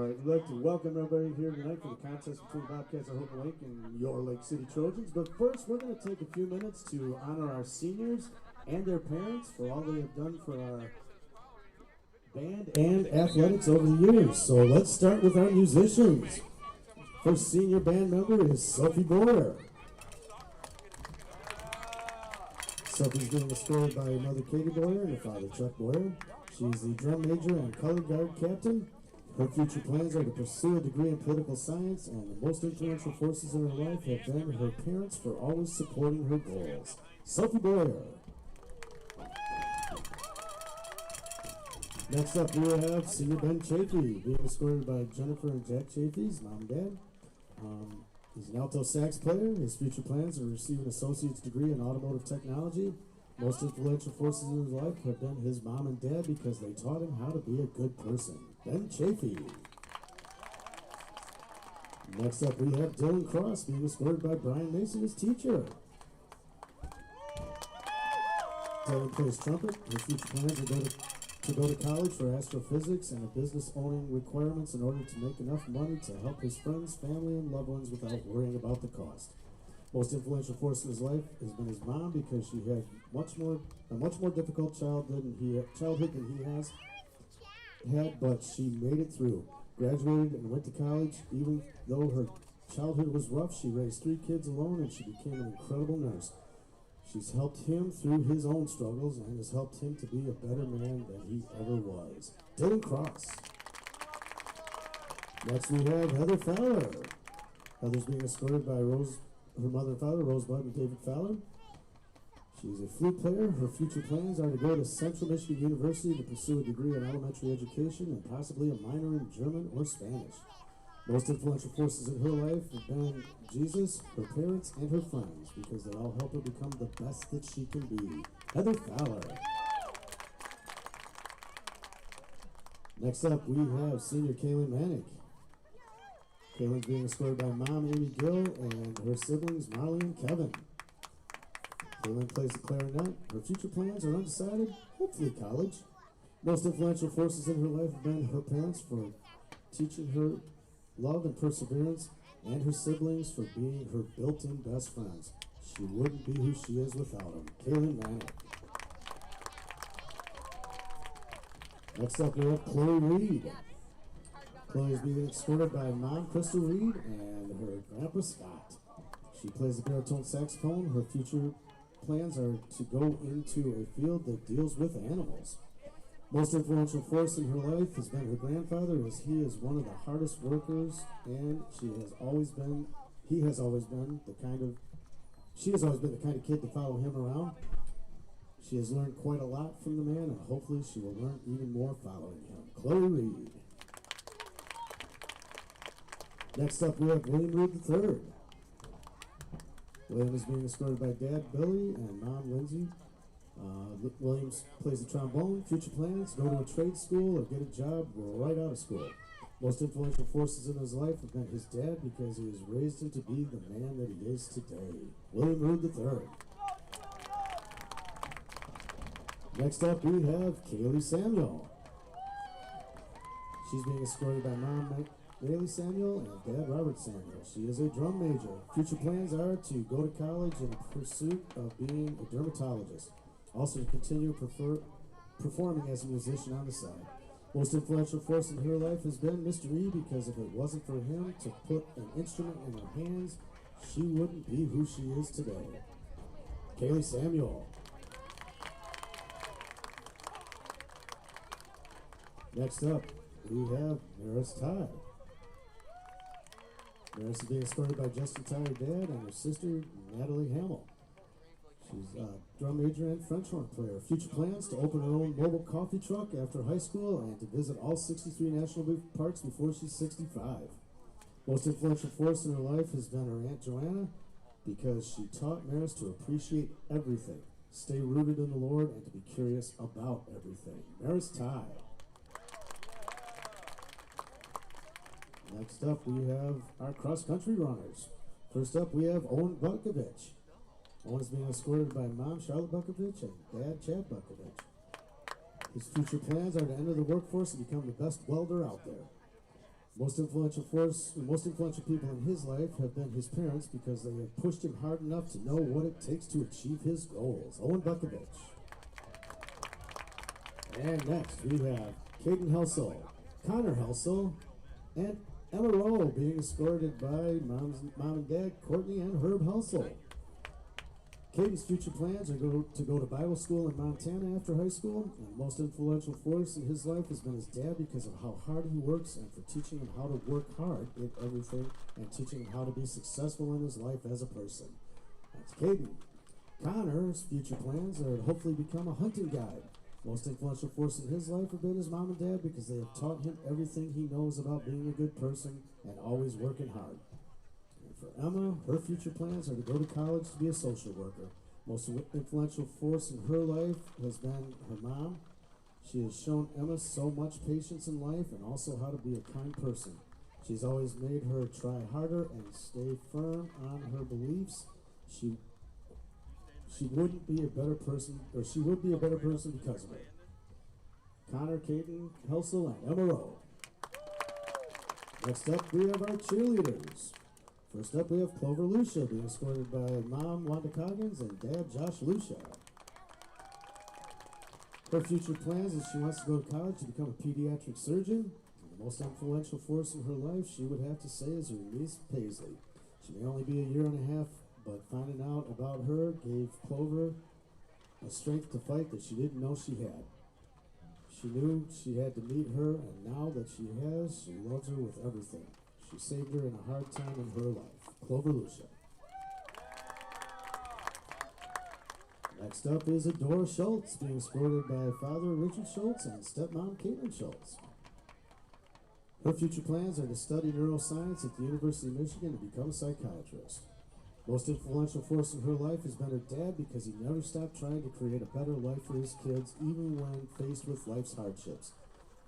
We'd like to welcome everybody here tonight for the contest between Bobcats of Houghton Lake and your Lake City Trojans. But first, we're going to take a few minutes to honor our seniors and their parents for all they have done for our band and athletics over the years. So let's start with our musicians. First senior band member is Sophie Boyer. Sophie's being escorted by mother Katie Boyer and her father Chuck Boyer. She's the drum major and color guard captain. Her future plans are to pursue a degree in political science, and the most influential forces in her life have been her parents for always supporting her goals. Sophie Boyer. Next up, we have senior Ben Chafee, being escorted by Jennifer and Jack Chafee's mom and dad. He's an alto sax player. His future plans are to receive an associate's degree in automotive technology. Most influential forces in his life have been his mom and dad because they taught him how to be a good person. Ben Chafee. Next up, we have Dylan Cross, being escorted by Brian Mason, his teacher. Dylan plays trumpet. His future plans are to go to college for astrophysics and a business owning requirements in order to make enough money to help his friends, family, and loved ones without worrying about the cost. Most influential force in his life has been his mom because she had a much more difficult childhood than he has had, but she made it through. Graduated and went to college. Even though her childhood was rough, she raised 3 kids alone and she became an incredible nurse. She's helped him through his own struggles and has helped him to be a better man than he ever was. Dylan Cross. Next we have Heather Fowler. Heather's being escorted by her mother and father, Rosebud and David Fowler. She's a flute player. Her future plans are to go to Central Michigan University to pursue a degree in elementary education and possibly a minor in German or Spanish. Most influential forces in her life have been Jesus, her parents, and her friends because they all help her become the best that she can be. Heather Fowler. Next up, we have senior Kaylin Manick. Kaylin's being escorted by mom, Amy Gill, and her siblings, Molly and Kevin. Kaylin plays the clarinet. Her future plans are undecided, hopefully college. Most influential forces in her life have been her parents for teaching her love and perseverance, and her siblings for being her built-in best friends. She wouldn't be who she is without them. Kaylin Manick. Next up, we have Chloe Reed. Chloe is being escorted by mom, Crystal Reed, and her grandpa, Scott. She plays the baritone saxophone. Her future plans are to go into a field that deals with animals. Most influential force in her life has been her grandfather, as he is one of the hardest workers, and she has always been the kind of kid to follow him around. She has learned quite a lot from the man, and hopefully she will learn even more following him. Chloe Reed. Next up, we have William Reed III. William is being escorted by dad, Billy, and mom, Lindsay. Williams plays the trombone. Future plans, go to a trade school or get a job right out of school. Most influential forces in his life have been his dad because he has raised him to be the man that he is today. William Reed III. Next up, we have Kaylee Samuel. She's being escorted by mom, Bailey Samuel, and dad, Robert Samuel. She is a drum major. Future plans are to go to college in pursuit of being a dermatologist. Also to continue performing as a musician on the side. Most influential force in her life has been Mr. E because if it wasn't for him to put an instrument in her hands, she wouldn't be who she is today. Kaylee Samuel. Next up, we have Maris Ty. Maris is being escorted by Justin Ty, her dad, and her sister, Natalie Hamill. She's a drum major and French horn player. Future plans to open her own mobile coffee truck after high school and to visit all 63 national parks before she's 65. Most influential force in her life has been her Aunt Joanna because she taught Maris to appreciate everything, stay rooted in the Lord, and to be curious about everything. Maris Ty. Next up, we have our cross-country runners. First up, we have Owen Bukovich. Owen is being escorted by mom, Charlotte Bukovich, and dad, Chad Bukovich. His future plans are to enter the workforce and become the best welder out there. Most influential people in his life have been his parents because they have pushed him hard enough to know what it takes to achieve his goals. Owen Bukovich. And next we have Caden Helsel, Connor Helsel, and Emma Rowe being escorted by mom and dad Courtney and Herb Helsel. Caden's future plans are to go to Bible school in Montana after high school, and the most influential force in his life has been his dad because of how hard he works and for teaching him how to work hard in everything and teaching him how to be successful in his life as a person. That's Caden. Connor's future plans are to hopefully become a hunting guide. Most influential force in his life have been his mom and dad because they have taught him everything he knows about being a good person and always working hard. And for Emma, her future plans are to go to college to be a social worker. Most influential force in her life has been her mom. She has shown Emma so much patience in life and also how to be a kind person. She's always made her try harder and stay firm on her beliefs. She wouldn't be a better person, or she would be a better person because of it. Connor, Caden, Helsel, and Emma Rowe. Next up, we have our cheerleaders. First up, we have Clover Lucia being escorted by Mom Wanda Coggins and Dad Josh Lucia. Her future plans is she wants to go to college to become a pediatric surgeon. And the most influential force in her life, she would have to say, is her niece Paisley. She may only be a year and a half, but finding out about her gave Clover a strength to fight that she didn't know she had. She knew she had to meet her, and now that she has, she loves her with everything. She saved her in a hard time in her life. Clover Lucia. Next up is Adora Schultz, being escorted by Father Richard Schultz and stepmom Caitlin Schultz. Her future plans are to study neuroscience at the University of Michigan and become a psychiatrist. Most influential force in her life has been her dad because he never stopped trying to create a better life for his kids, even when faced with life's hardships.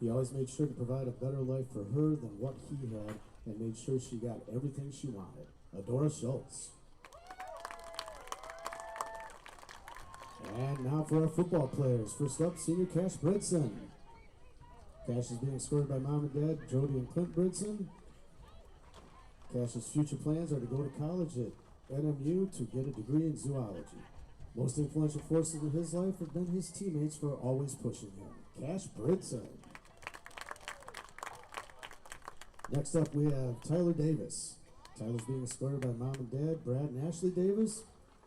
He always made sure to provide a better life for her than what he had and made sure she got everything she wanted. Adora Schultz. And now for our football players. First up, senior Cash Bridson. Cash is being escorted by mom and dad, Jody and Clint Bridson. Cash's future plans are to go to college at NMU to get a degree in zoology. Most influential forces in his life have been his teammates who are always pushing him. Cash Bridson. Next up, we have Tyler Davis. Tyler's being escorted by mom and dad, Brad and Ashley Davis.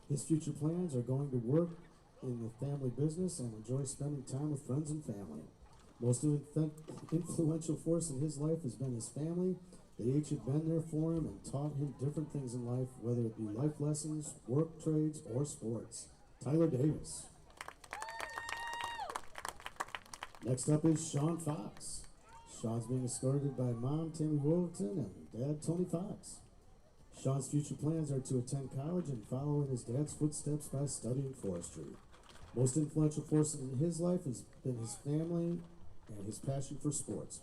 His future plans are going to work in the family business and enjoy spending time with friends and family. Most influential force in his life has been his family. They each have been there for him and taught him different things in life, whether it be life lessons, work trades, or sports. Tyler Davis. Next up is Sean Fox. Sean's being escorted by mom, Tammy Wolverton, and dad, Tony Fox. Sean's future plans are to attend college and follow in his dad's footsteps by studying forestry. Most influential force in his life has been his family and his passion for sports.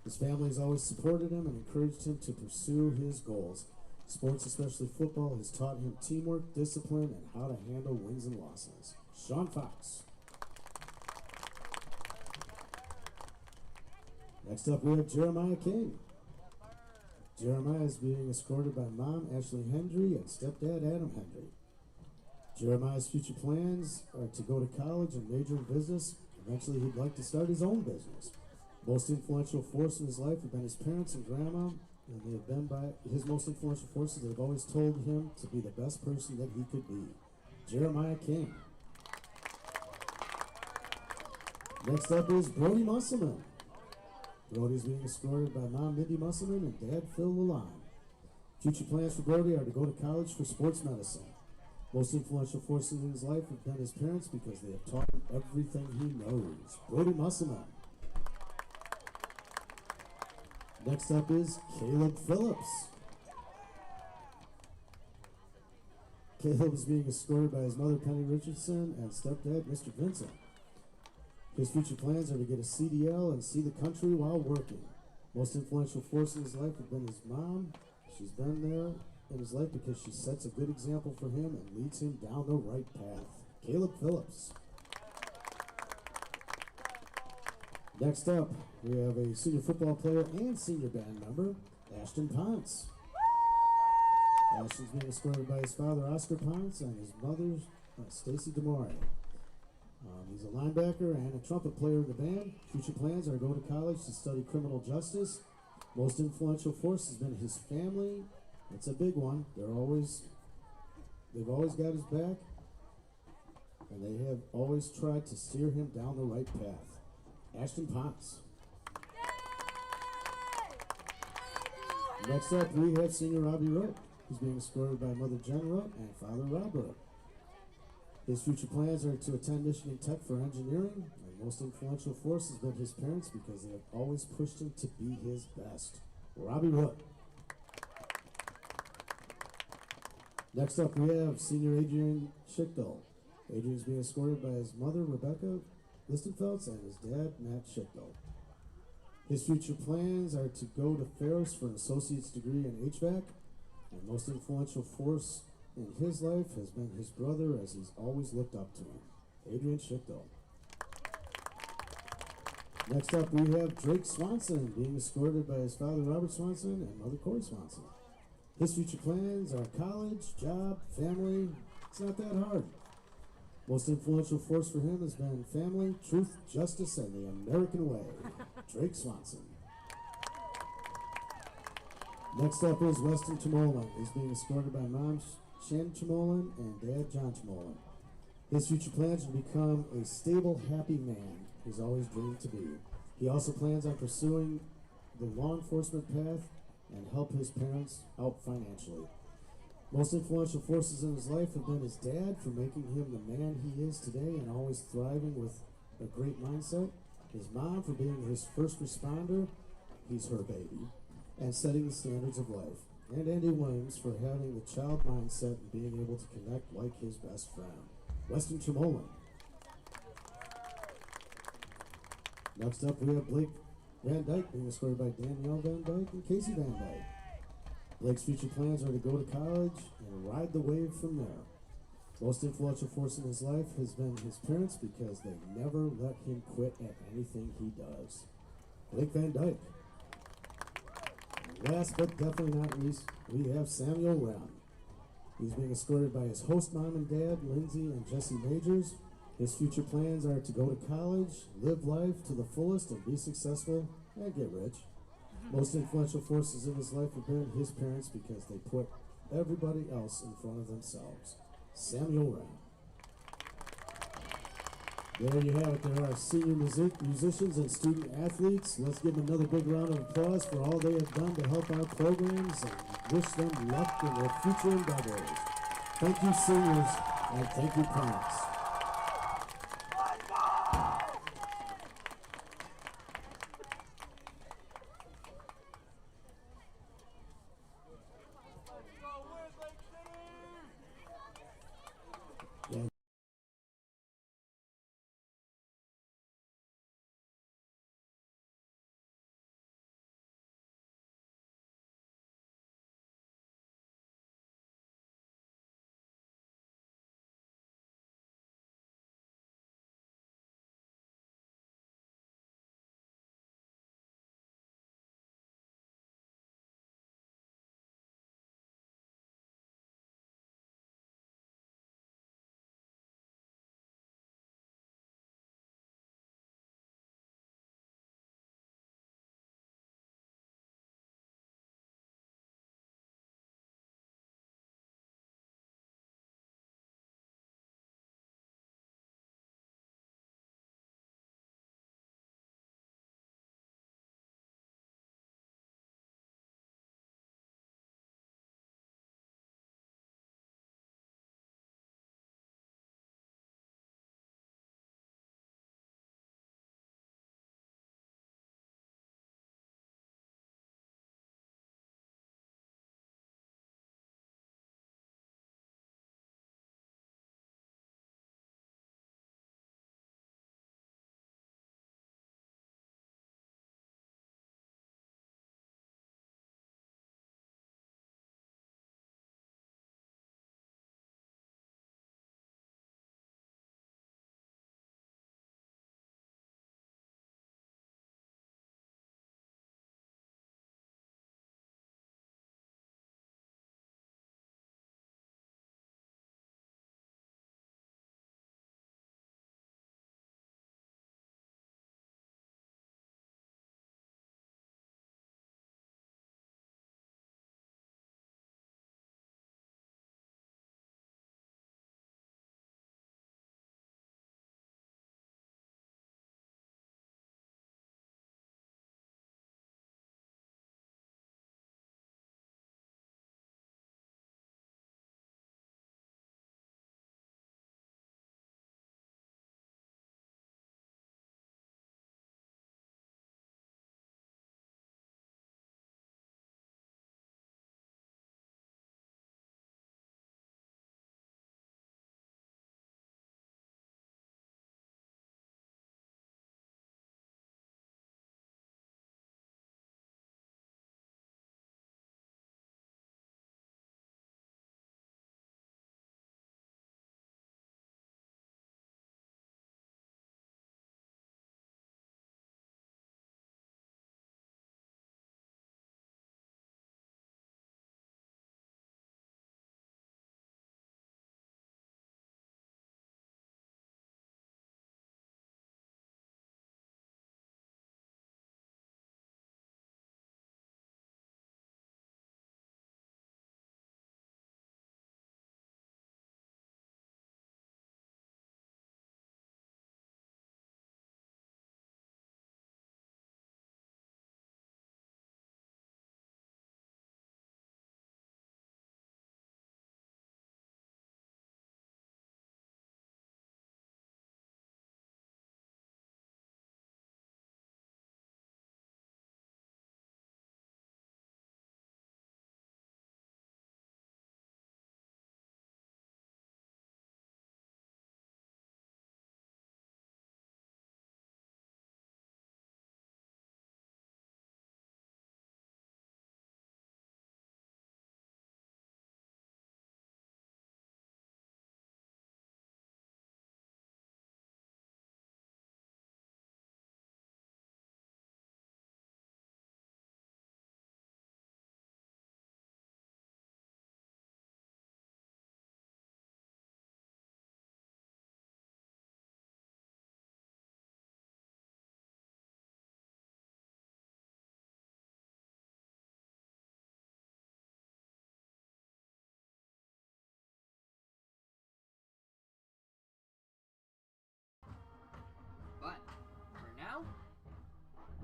His family has always supported him and encouraged him to pursue his goals. Sports, especially football, has taught him teamwork, discipline, and how to handle wins and losses. Sean Fox. Next up, we have Jeremiah King. Jeremiah is being escorted by mom, Ashley Hendry, and stepdad, Adam Hendry. Jeremiah's future plans are to go to college and major in business. Eventually, he'd like to start his own business. Most influential force in his life have been his parents and grandma, and they have been by his most influential forces. They've always told him to be the best person that he could be. Jeremiah King. Next up is Brody Musselman. Brody's being escorted by mom, Mindy Musselman, and dad, Phil Lalonde. Future plans for Brody are to go to college for sports medicine. Most influential forces in his life have been his parents because they have taught him everything he knows. Brody Musselman. Next up is Caleb Phillips. Caleb is being escorted by his mother, Penny Richardson, and stepdad, Mr. Vincent. His future plans are to get a CDL and see the country while working. Most influential force in his life have been his mom. She's been there in his life because she sets a good example for him and leads him down the right path. Caleb Phillips. Next up, we have a senior football player and senior band member, Ashton Ponce. Ashton's being escorted by his father, Oscar Ponce, and his mother, Stacy DeMore. He's a linebacker and a trumpet player in the band. Future plans are to go to college to study criminal justice. Most influential force has been his family. It's a big one. They've always got his back, and they have always tried to steer him down the right path. Ashton Ponce. Next up, we have senior Robbie Rote. He's being escorted by mother Jen Rote and father Rob Rote. His future plans are to attend Michigan Tech for engineering, and most influential force has been his parents because they have always pushed him to be his best. Robbie Rote. Next up, we have senior Adrian Schichtel. Adrian's being escorted by his mother, Rebecca Listenfelds, and his dad, Matt Schichtel. His future plans are to go to Ferris for an associate's degree in HVAC, and most influential force in his life has been his brother, as he's always looked up to him. Adrian Schichtel. Next up, we have Drake Swanson, being escorted by his father, Robert Swanson, and mother, Corey Swanson. His future plans are college, job, family. It's not that hard. Most influential force for him has been family, truth, justice, and the American way. Drake Swanson. Next up is Weston Chmolin. He's being escorted by mom Shannon Chmolin and dad John Chmolin. His future plans are to become a stable, happy man he's always dreamed to be. He also plans on pursuing the law enforcement path and help his parents out financially. Most influential forces in his life have been his dad for making him the man he is today and always thriving with a great mindset, his mom for being his first responder, he's her baby, and setting the standards of life, and Andy Williams for having the child mindset and being able to connect like his best friend. Weston Chmolin. Next up, we have Blake Van Dyke, being escorted by Danielle Van Dyke and Casey Van Dyke. Blake's future plans are to go to college and ride the wave from there. Most influential force in his life has been his parents because they never let him quit at anything he does. Blake Van Dyke. And last but definitely not least, we have Samuel Rem. He's being escorted by his host mom and dad, Lindsay and Jesse Majors. His future plans are to go to college, live life to the fullest, and be successful and get rich. Most influential forces in his life have been his parents because they put everybody else in front of themselves. Samuel Rem. There you have it. There are senior musicians and student athletes. Let's give them another big round of applause for all they have done to help our programs and wish them luck in their future endeavors. Thank you, seniors, and thank you, parents.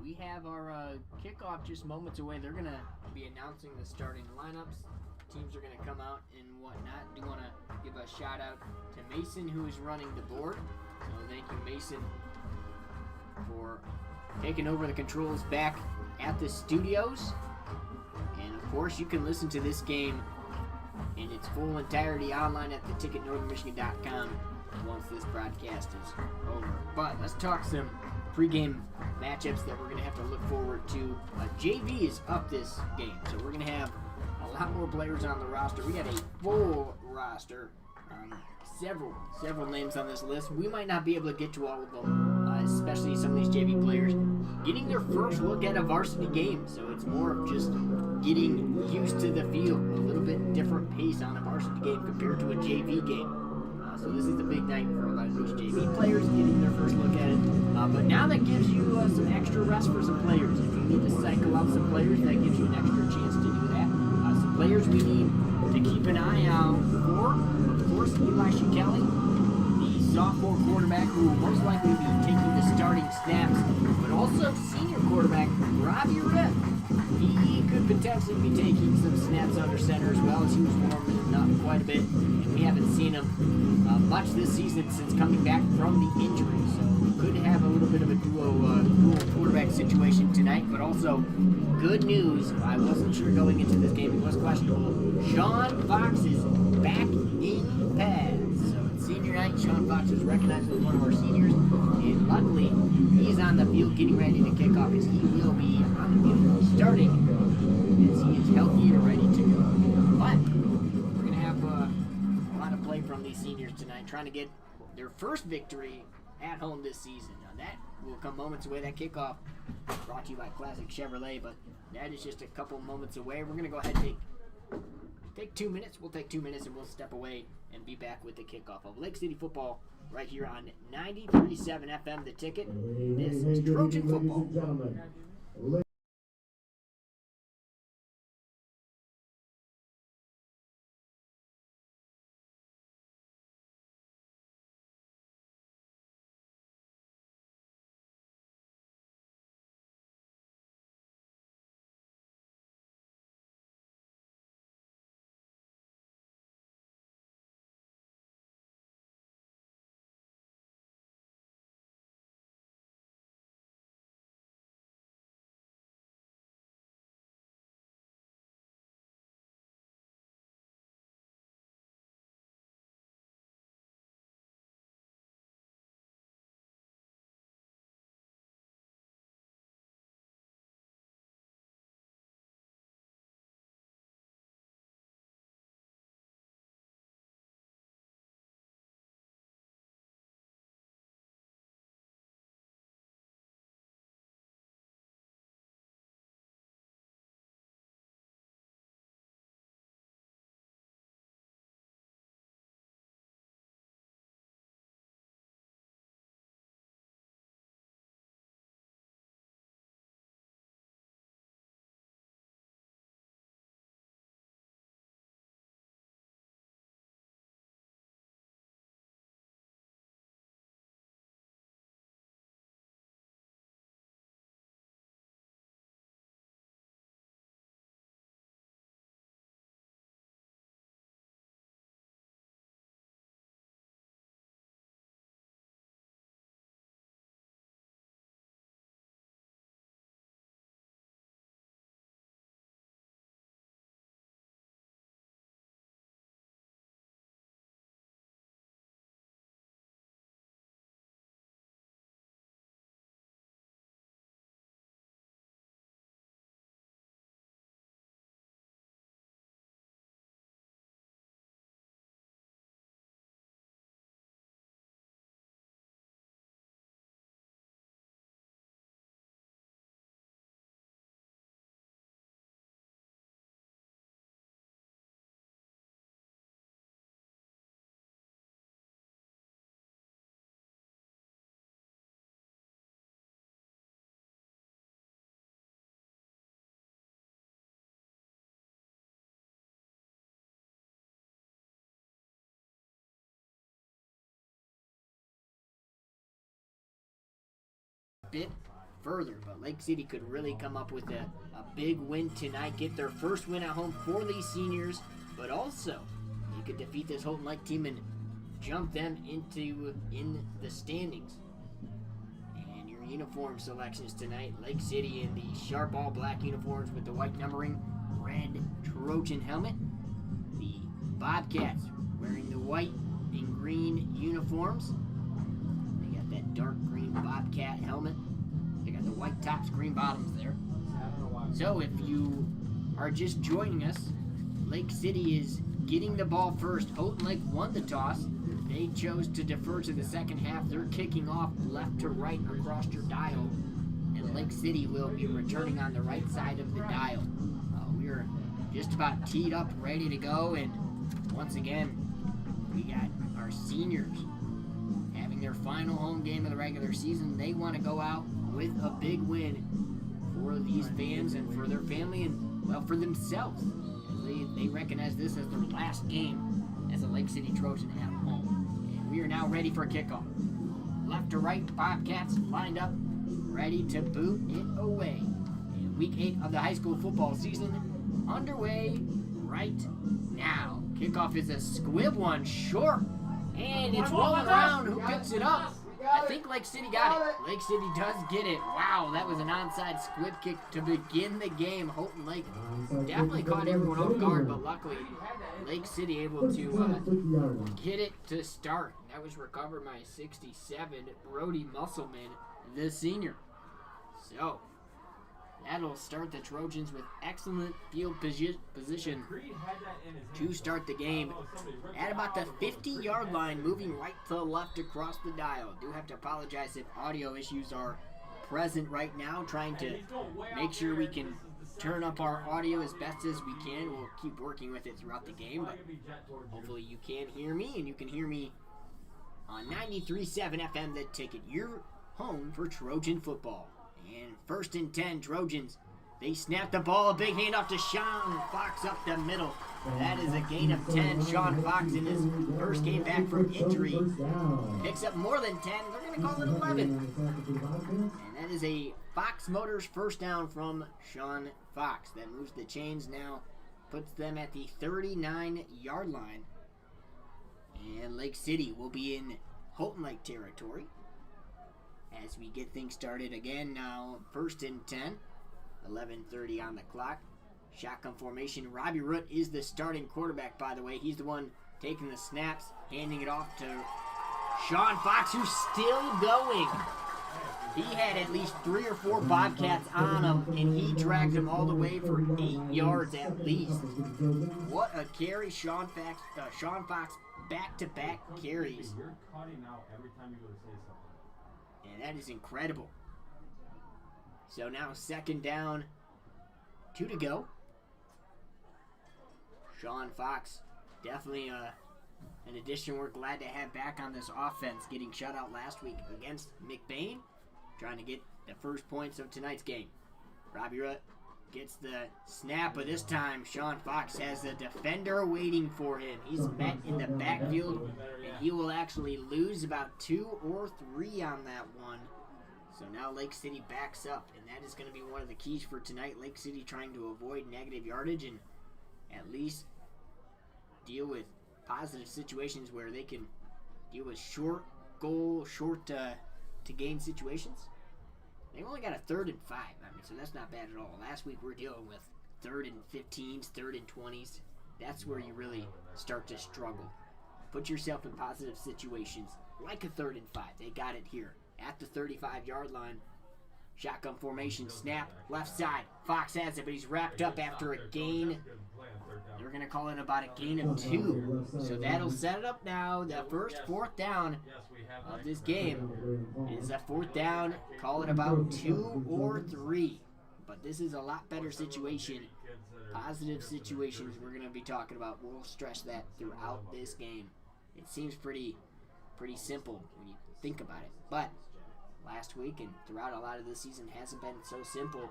we have our kickoff just moments away. They're gonna be announcing the starting lineups. Teams are gonna come out and whatnot. Do want to give a shout out to Mason, who is running the board. So thank you, Mason, for taking over the controls back at the studios. And of course, you can listen to this game in its full entirety online at theticketnorthernmichigan.com once this broadcast is over. But let's talk some pregame matchups that we're going to have to look forward to. JV is up this game, so we're going to have a lot more players on the roster. We got a full roster. Several names on this list. We might not be able to get to all of them, especially some of these JV players getting their first look at a varsity game. So it's more of just getting used to the field, a little bit different pace on a varsity game compared to a JV game. So this is a big night for a lot of these JV players getting their first look at it. But now that gives you some extra rest for some players. If you need to cycle out some players, that gives you an extra chance to do that. Some players we need to keep an eye out for. Of course, Eli Kelly, the sophomore quarterback who will most likely be taking the starting snaps, but also senior quarterback Robbie Ripp. He could potentially be taking some snaps under center as well, as he was warming up quite a bit, and we haven't seen him much this season since coming back from the injury. So we could have a little bit of a dual quarterback situation tonight, but also good news. I wasn't sure going into this game. He was questionable. Sean Fox is back in pads. So it's senior night. Sean Fox is recognized as one of our seniors, and luckily he's on the field getting ready to kick off, as he will be on the field starting as he is healthy and ready to go. But we're going to have a lot of play from these seniors tonight, trying to get their first victory at home this season. Now that will come moments away. That kickoff brought to you by Classic Chevrolet, but that is just a couple moments away. We're going to go ahead and take 2 minutes. We'll take 2 minutes and we'll step away and be back with the kickoff of Lake City football right here on 93.7 FM The Ticket. This is Trojan football. Bit further. But Lake City could really come up with a big win tonight, get their first win at home for these seniors, but also they could defeat this Houghton Lake team and jump them in the standings. And your uniform selections tonight: Lake City in the sharp all black uniforms with the white numbering, red Trojan helmet. The Bobcats wearing the white and green uniforms. They got that dark green Bobcat helmet. They got the white tops, green bottoms there. So if you are just joining us, Lake City is getting the ball first. Houghton Lake won the toss. They chose to defer to the second half. They're kicking off left to right across your dial. And Lake City will be returning on the right side of the dial. We're just about teed up, ready to go. And once again, we got our seniors having their final home game of the regular season. They want to go out with a big win for these fans and for their family and, well, for themselves. They recognize this as their last game as a Lake City Trojan at home. And we are now ready for kickoff. Left to right, Bobcats lined up, ready to boot it away. And week 8 of the high school football season underway right now. Kickoff is a squib one, short, and it's rolling around. Who picks it up? I think Lake City got it. Lake City does get it. Wow, that was an onside squib kick to begin the game. Houghton Lake definitely caught everyone off guard, but luckily Lake City able to get it to start. That was recovered by 67, Brody Musselman, the senior. So that'll start the Trojans with excellent field position to start the game at about the 50-yard line, moving right to the left across the dial. Do have to apologize if audio issues are present right now, trying to make sure we can turn up our audio as best as we can. We'll keep working with it throughout the game, but hopefully you can hear me, and you can hear me on 93.7 FM The Ticket, your home for Trojan football. And 1st and 10, Trojans. They snap the ball, a big handoff to Sean Fox up the middle. That is a gain of 10. Sean Fox in his first game back from injury picks up more than 10. They're going to call it 11. And that is a Fox Motors first down from Sean Fox. That moves the chains now, puts them at the 39-yard line. And Lake City will be in Houghton Lake territory as we get things started again now. 1st and 10, 11:30 on the clock. Shotgun formation. Robbie Root is the starting quarterback, by the way. He's the one taking the snaps, handing it off to Sean Fox, who's still going. He had at least 3 or 4 Bobcats on him, and he dragged them all the way for 8 yards at least. What a carry. Sean Fox back-to-back carries. You're cutting out every time you go to say something. And that is incredible. So now 2nd down, 2 to go. Sean Fox, definitely an addition we're glad to have back on this offense, getting shut out last week against McBain, trying to get the first points of tonight's game. Robbie Rutt gets the snap, but this time Sean Fox has a defender waiting for him. He's met in the backfield, and he will actually lose about 2 or 3 on that one. So now Lake City backs up, and that is going to be one of the keys for tonight. Lake City trying to avoid negative yardage and at least deal with positive situations where they can deal with short to gain situations. They only got a 3rd and 5. I mean, so that's not bad at all. Last week we're dealing with 3rd and 15s, 3rd and 20s. That's where you really start to struggle. Put yourself in positive situations like a 3rd and 5. They got it here at the 35-yard line. Shotgun formation, snap, left side. Fox has it, but he's wrapped up after a gain. They're going to call it about a gain of 2. So that'll set it up now. The first 4th down of this game is a 4th down. Call it about 2 or 3. But this is a lot better situation. Positive situations we're going to be talking about. We'll stress that throughout this game. It seems pretty simple when you think about it. But last week and throughout a lot of this season hasn't been so simple.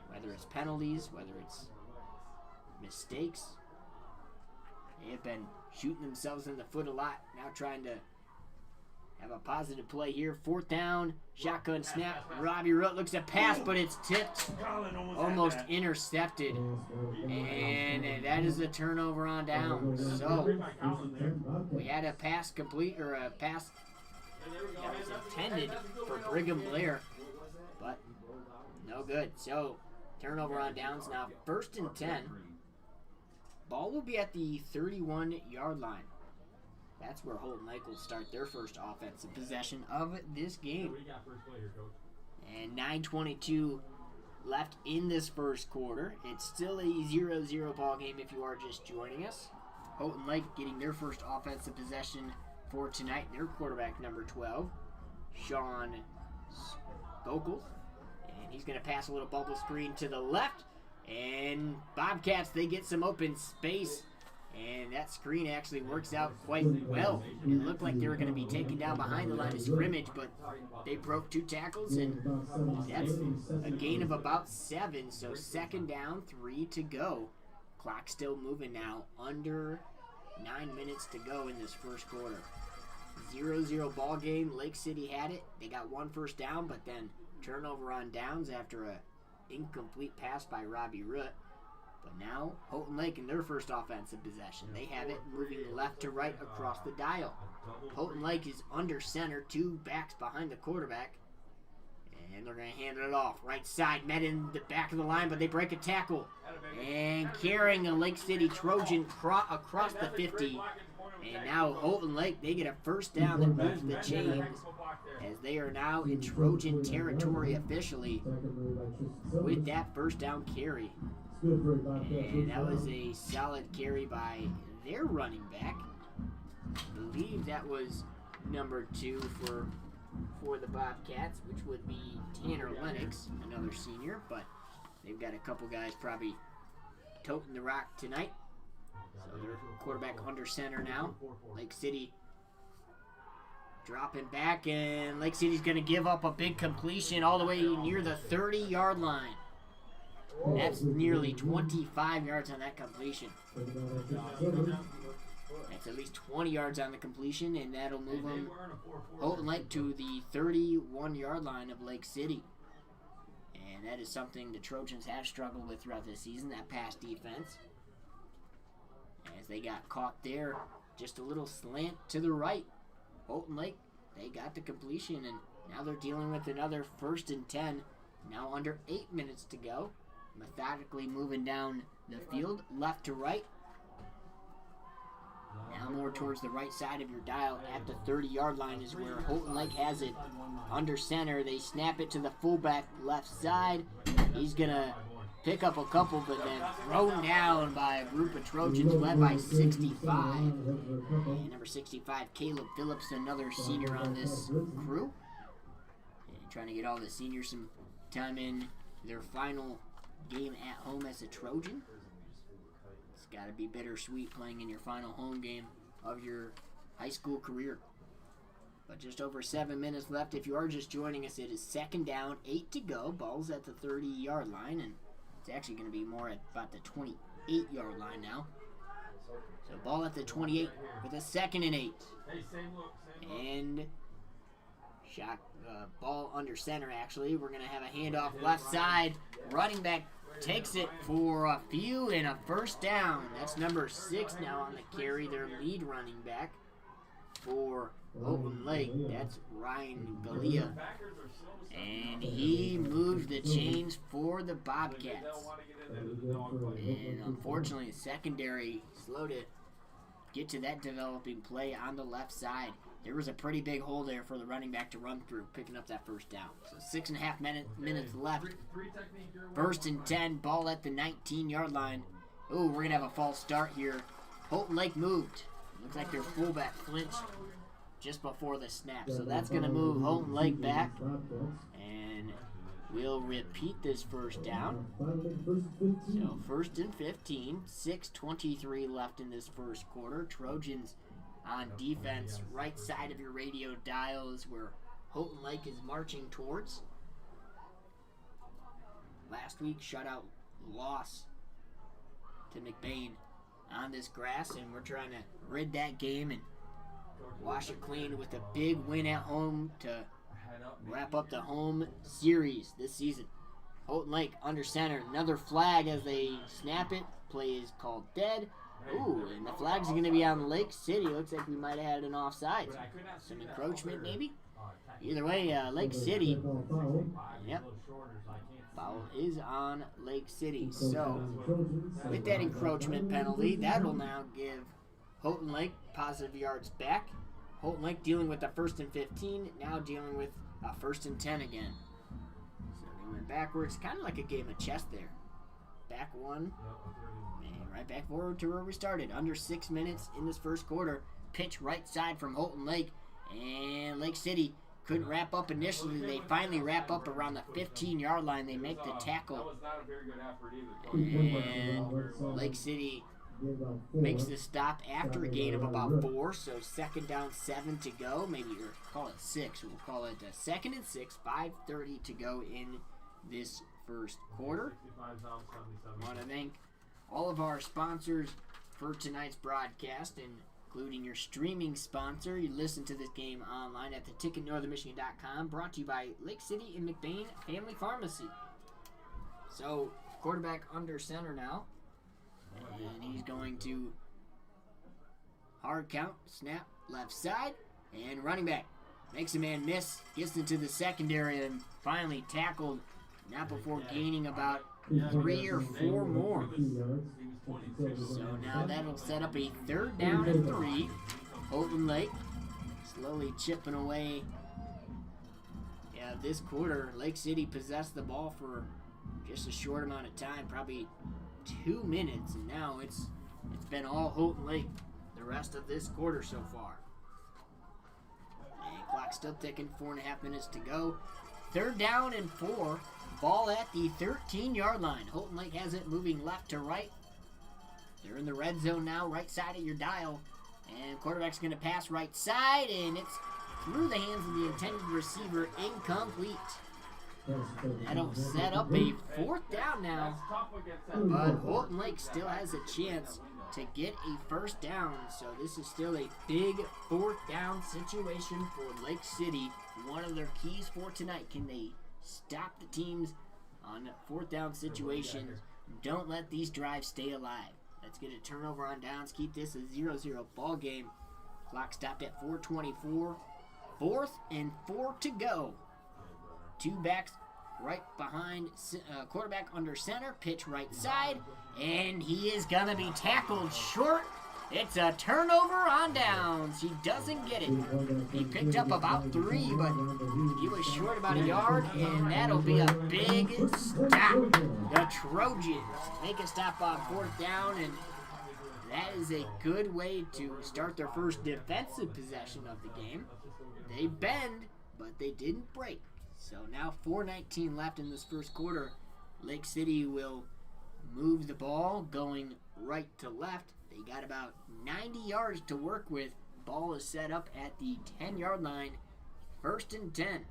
Whether it's penalties, whether it's mistakes. They have been shooting themselves in the foot a lot, now trying to have a positive play here. 4th down, shotgun snap. Robbie Root looks to pass, but it's tipped, almost intercepted, and that is a turnover on down. So we had a pass complete, or a pass that was intended for Brigham Blair, but no good. So turnover on downs now. 1st and 10. Ball will be at the 31-yard line. That's where Houghton Lake will start their first offensive possession of this game. And 9:22 left in this first quarter. It's still a 0-0 ball game if you are just joining us. Houghton Lake getting their first offensive possession for tonight. Their quarterback, number 12, Sean Gokel. And he's going to pass a little bubble screen to the left. And Bobcats, they get some open space. And that screen actually works out quite well. It looked like they were going to be taken down behind the line of scrimmage, but they broke 2 tackles, and that's a gain of about 7. So 2nd down, 3 to go. Clock still moving now. Under 9 minutes to go in this first quarter. 0-0 ball game. Lake City had it. They got 1 first down, but then turnover on downs after a incomplete pass by Robbie Root. But now, Houghton Lake in their first offensive possession. They have it moving left to right across the dial. Houghton Lake is under center, 2 backs behind the quarterback. And they're going to hand it off. Right side, met in the back of the line, but they break a tackle. And carrying a Lake City Trojan across the 50. And now Houghton Lake, they get a first down that moves the chains, as they are now in Trojan territory officially with that first down carry. And that was a solid carry by their running back. I believe that was number 2 for the Bobcats, which would be Tanner Lennox, another senior. But they've got a couple guys probably toting the rock tonight. So their quarterback under center now. Lake City dropping back, and Lake City's going to give up a big completion all the way near the 30-yard line. That's nearly 25 yards on that completion. That's at least 20 yards on the completion, and that'll move them Houghton Lake to the 31-yard line of Lake City. And that is something the Trojans have struggled with throughout this season, that pass defense. As they got caught there, just a little slant to the right. Houghton Lake, they got the completion, and now they're dealing with another 1st and 10. Now under 8 minutes to go. Methodically moving down the field, left to right. Now more towards the right side of your dial at the 30-yard line is where Houghton Lake has it under center. They snap it to the fullback left side. He's going to pick up a couple, but then thrown down by a group of Trojans led by 65. And number 65, Caleb Phillips, another senior on this crew. And trying to get all the seniors some time in their final game at home as a Trojan. It's got to be bittersweet playing in your final home game of your high school career. But just over 7 minutes left. If you are just joining us, it is 2nd down, 8 to go. Ball's at the 30-yard line, and it's actually going to be more at about the 28-yard line now. So ball at the 28 with a 2nd and 8. And shot ball under center, actually. We're going to have a handoff left side. Running back takes it for a few and a first down. That's number 6 now on the carry, their lead running back for Houghton Lake. That's Ryan Galea. And he moves the chains for the Bobcats. And unfortunately, secondary slow to get to that developing play on the left side. There was a pretty big hole there for the running back to run through, picking up that first down. So 6.5 minutes left. 1st and 10, ball at the 19-yard line. Oh, we're going to have a false start here. Houghton Lake moved. Looks like their fullback flinched just before the snap. So that's going to move Houghton Lake back. And we'll repeat this first down. So 1st and 15, 6:23 left in this first quarter. Trojans on defense, right side of your radio dial is where Houghton Lake is marching towards. Last week, shutout loss to McBain on this grass, and we're trying to rid that game and wash it clean with a big win at home to wrap up the home series this season. Houghton Lake under center. Another flag as they snap it. Play is called dead. Ooh, and the flags are going to be on Lake City. Looks like we might have had an offside. Some encroachment maybe? Either way, Lake City. Yep. Foul is on Lake City. So, with that encroachment penalty, that will now give Houghton Lake positive yards back. Houghton Lake dealing with a 1st and 15, now dealing with a 1st and 10 again. So they went backwards, kind of like a game of chess there. Back one, and right back forward to where we started. Under 6 minutes in this first quarter. Pitch right side from Houghton Lake, and Lake City couldn't wrap up initially. They finally wrap up around the 15-yard line. They make the tackle, and Lake City makes the stop after a gain of about 4, so 2nd down, 7 to go. Maybe or call it 6. We'll call it 2nd and 6, 5:30 to go in this first quarter. I want to thank all of our sponsors for tonight's broadcast, including your streaming sponsor. You listen to this game online at theticketnorthernmichigan.com, brought to you by Lake City and McBain Family Pharmacy. So, quarterback under center now. And he's going to hard count, snap, left side, and running back. Makes a man miss, gets into the secondary, and finally tackled, not before gaining about 3 or 4 more. So now that'll set up a 3rd down and 3. Houghton Lake slowly chipping away. Yeah, this quarter, Lake City possessed the ball for just a short amount of time, probably 2 minutes, and now it's been all Houghton Lake the rest of this quarter so far. And clock still ticking, 4.5 minutes to go. 3rd down and 4. Ball at the 13-yard line. Houghton Lake has it moving left to right. They're in the red zone now, right side of your dial. And quarterback's going to pass right side, and it's through the hands of the intended receiver, incomplete. That'll set up a 4th down now, but Houghton Lake still has a chance to get a 1st down, so this is still a big 4th down situation for Lake City. One of their keys for tonight, can they stop the teams on 4th down situations? Don't let these drives stay alive. Let's get a turnover on downs, keep this a 0-0 ball game. Clock stopped at 4:24. 4th and 4 to go. 2 backs right behind, quarterback under center, pitch right side, and he is going to be tackled short. It's a turnover on downs. He doesn't get it. He picked up about 3, but he was short about a yard, and that'll be a big stop. The Trojans make a stop on 4th down, and that is a good way to start their first defensive possession of the game. They bend, but they didn't break. So now 4:19 left in this first quarter. Lake City will move the ball going right to left. They got about 90 yards to work with. Ball is set up at the 10-yard line. 1st and 10. And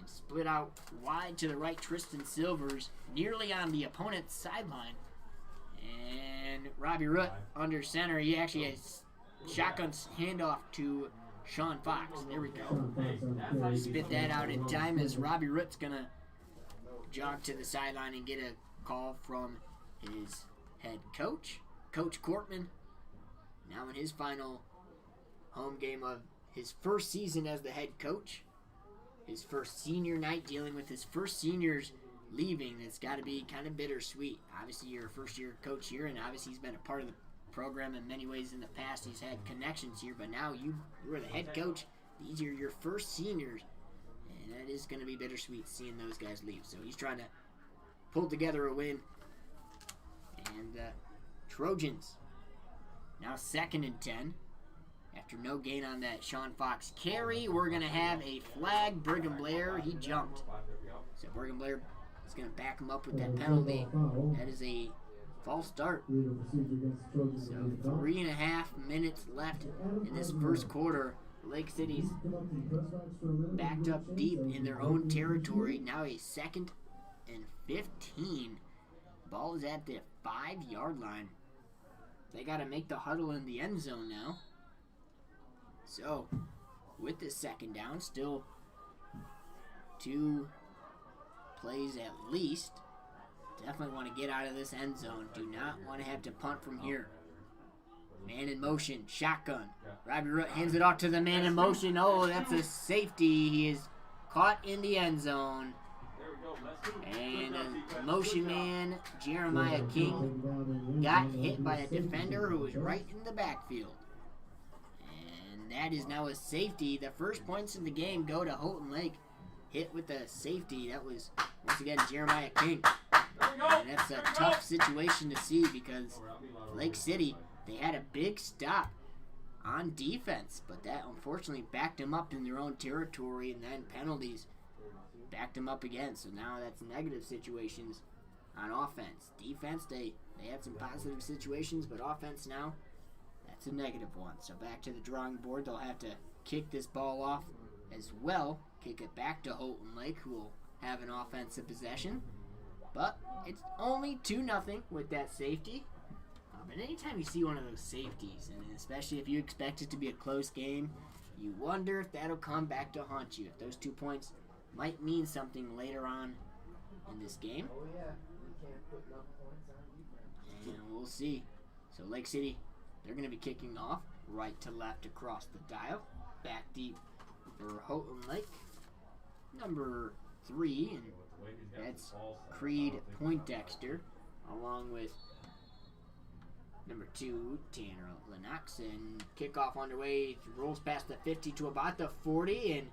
split out wide to the right, Tristan Silvers, nearly on the opponent's sideline. And Robbie Root under center. He actually has shotgun handoff to Sean Fox. There we go. Spit that out in time as Robbie Root's going to jog to the sideline and get a call from his head coach, Coach Cortman. Now in his final home game of his first season as the head coach. His first senior night, dealing with his first seniors leaving. It's got to be kind of bittersweet. Obviously, you're a first-year coach here, and obviously he's been a part of the program in many ways in the past. He's had connections here, but now you are the head coach. These are your first seniors, and that is going to be bittersweet seeing those guys leave. So he's trying to pull together a win. And Trojans now 2nd and 10. After no gain on that Sean Fox carry, we're going to have a flag. Brigham Blair, he jumped. So Brigham Blair is going to back him up with that penalty. That is a false start. So 3.5 minutes left in this first quarter. Lake City's backed up deep in their own territory. Now a 2nd and 15. Ball is at the 5-yard line. They got to make the huddle in the end zone now. So, with this second down, still 2 plays at least. Definitely want to get out of this end zone. Do not want to have to punt from here. Man in motion, shotgun. Robbie Root hands it off to the man in motion. Oh, that's a safety. He is caught in the end zone. And a motion man, Jeremiah King, got hit by a defender who was right in the backfield. And that is now a safety. The first points in the game go to Houghton Lake. Hit with a safety. That was, once again, Jeremiah King. And that's a tough situation to see because Lake City, they had a big stop on defense, but that unfortunately backed them up in their own territory, and then penalties backed them up again. So now that's negative situations on offense. Defense, they had some positive situations, but offense now, that's a negative one. So back to the drawing board. They'll have to kick this ball off as well. Kick it back to Houghton Lake, who will have an offensive possession. But it's only 2-0 with that safety. But anytime you see one of those safeties, and especially if you expect it to be a close game, you wonder if that'll come back to haunt you. If those 2 points might mean something later on in this game. Oh yeah, we can't put enough points on defense. And we'll see. So Lake City, they're going to be kicking off right to left across the dial. Back deep for Houghton Lake. Number 3, and that's Creed Poindexter, along with number 2, Tanner Lennox. And kickoff underway, rolls past the 50 to about the 40, and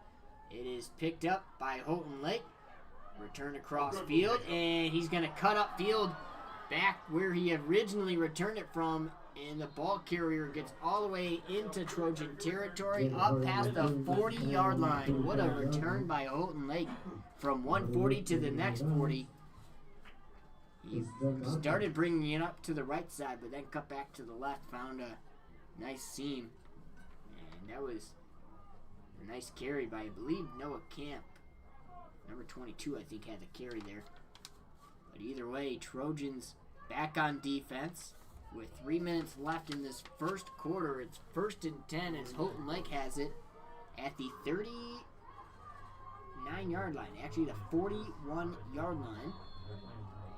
it is picked up by Houghton Lake. Return across field, and he's going to cut up field back where he originally returned it from, and the ball carrier gets all the way into Trojan territory, up past the 40-yard line. What a return by Houghton Lake from 140 to the next 40. He started bringing it up to the right side, but then cut back to the left, found a nice seam. And that was a nice carry by, I believe, Noah Camp. Number 22, I think, had the carry there. But either way, Trojans back on defense. With 3 minutes left in this first quarter, it's 1st and 10 as Houghton Lake has it at the 39-yard line. Actually, the 41-yard line.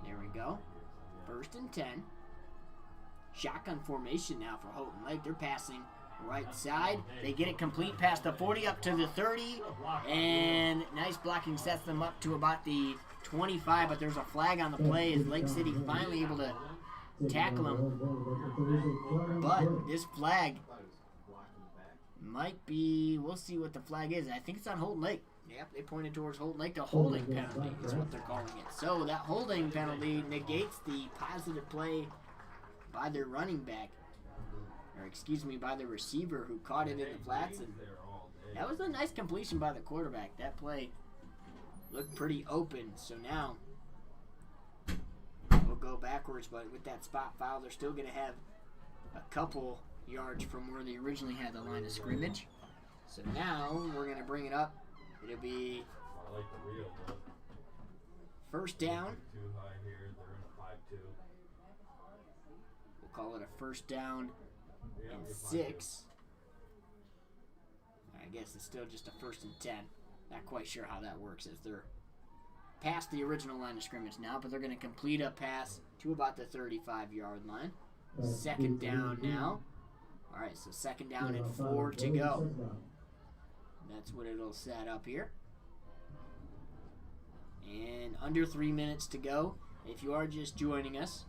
There we go. 1st and 10. Shotgun formation now for Houghton Lake. They're passing right side. They get it complete past the 40 up to the 30. And nice blocking sets them up to about the 25. But there's a flag on the play as Lake City finally able to tackle him. But this flag might be, we'll see what the flag is. I think it's on Houghton Lake. Yep, they pointed towards Houghton Lake. The holding penalty is what they're calling it. So that holding penalty negates the positive play by their running back. Or excuse me, by the receiver who caught it in the flats. And that was a nice completion by the quarterback. That play looked pretty open. So now we'll go backwards, but with that spot foul, they're still going to have a couple yards from where they originally had the line of scrimmage. So now we're going to bring it up. It'll be first down. We'll call it a first down and 6. I guess it's still just a 1st and 10. Not quite sure how that works as they're past the original line of scrimmage now, but they're going to complete a pass to about the 35-yard line. 2nd down now. All right, so 2nd down and 4 to go. That's what it'll set up here. And under 3 minutes to go. If you are just joining us,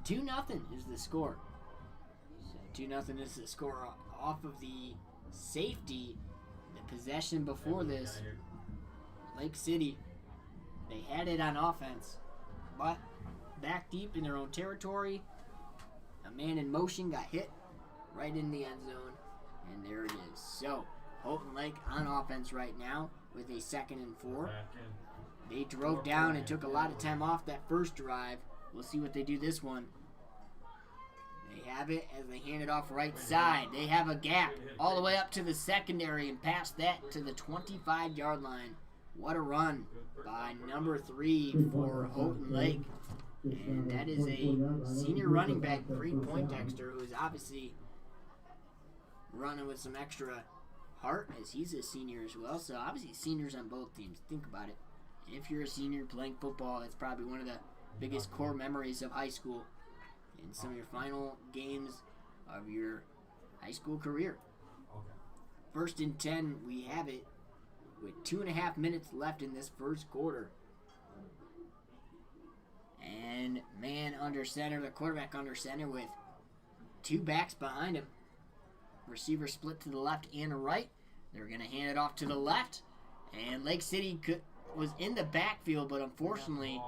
2-0 is the score. So 2-0 is the score off of the safety. The possession before this, Lake City, they had it on offense, but back deep in their own territory, a man in motion got hit right in the end zone, and there it is. So Houghton Lake on offense right now with a 2nd and 4. They drove down and took a lot of time off that first drive. We'll see what they do this one. They have it as they hand it off right side. They have a gap all the way up to the secondary and past that to the 25-yard line. What a run by number 3 for Houghton Lake. And that is a senior running back, Creed Poindexter, who is obviously running with some extra Hart, as he's a senior as well. So obviously seniors on both teams. Think about it. If you're a senior playing football, that's probably one of the biggest core memories of high school and some of your final games of your high school career. First and 10, we have it with 2.5 minutes left in this first quarter. And man under center, the quarterback under center with two backs behind him. Receiver split to the left and right. They're going to hand it off to the left. And Lake City was in the backfield, but unfortunately,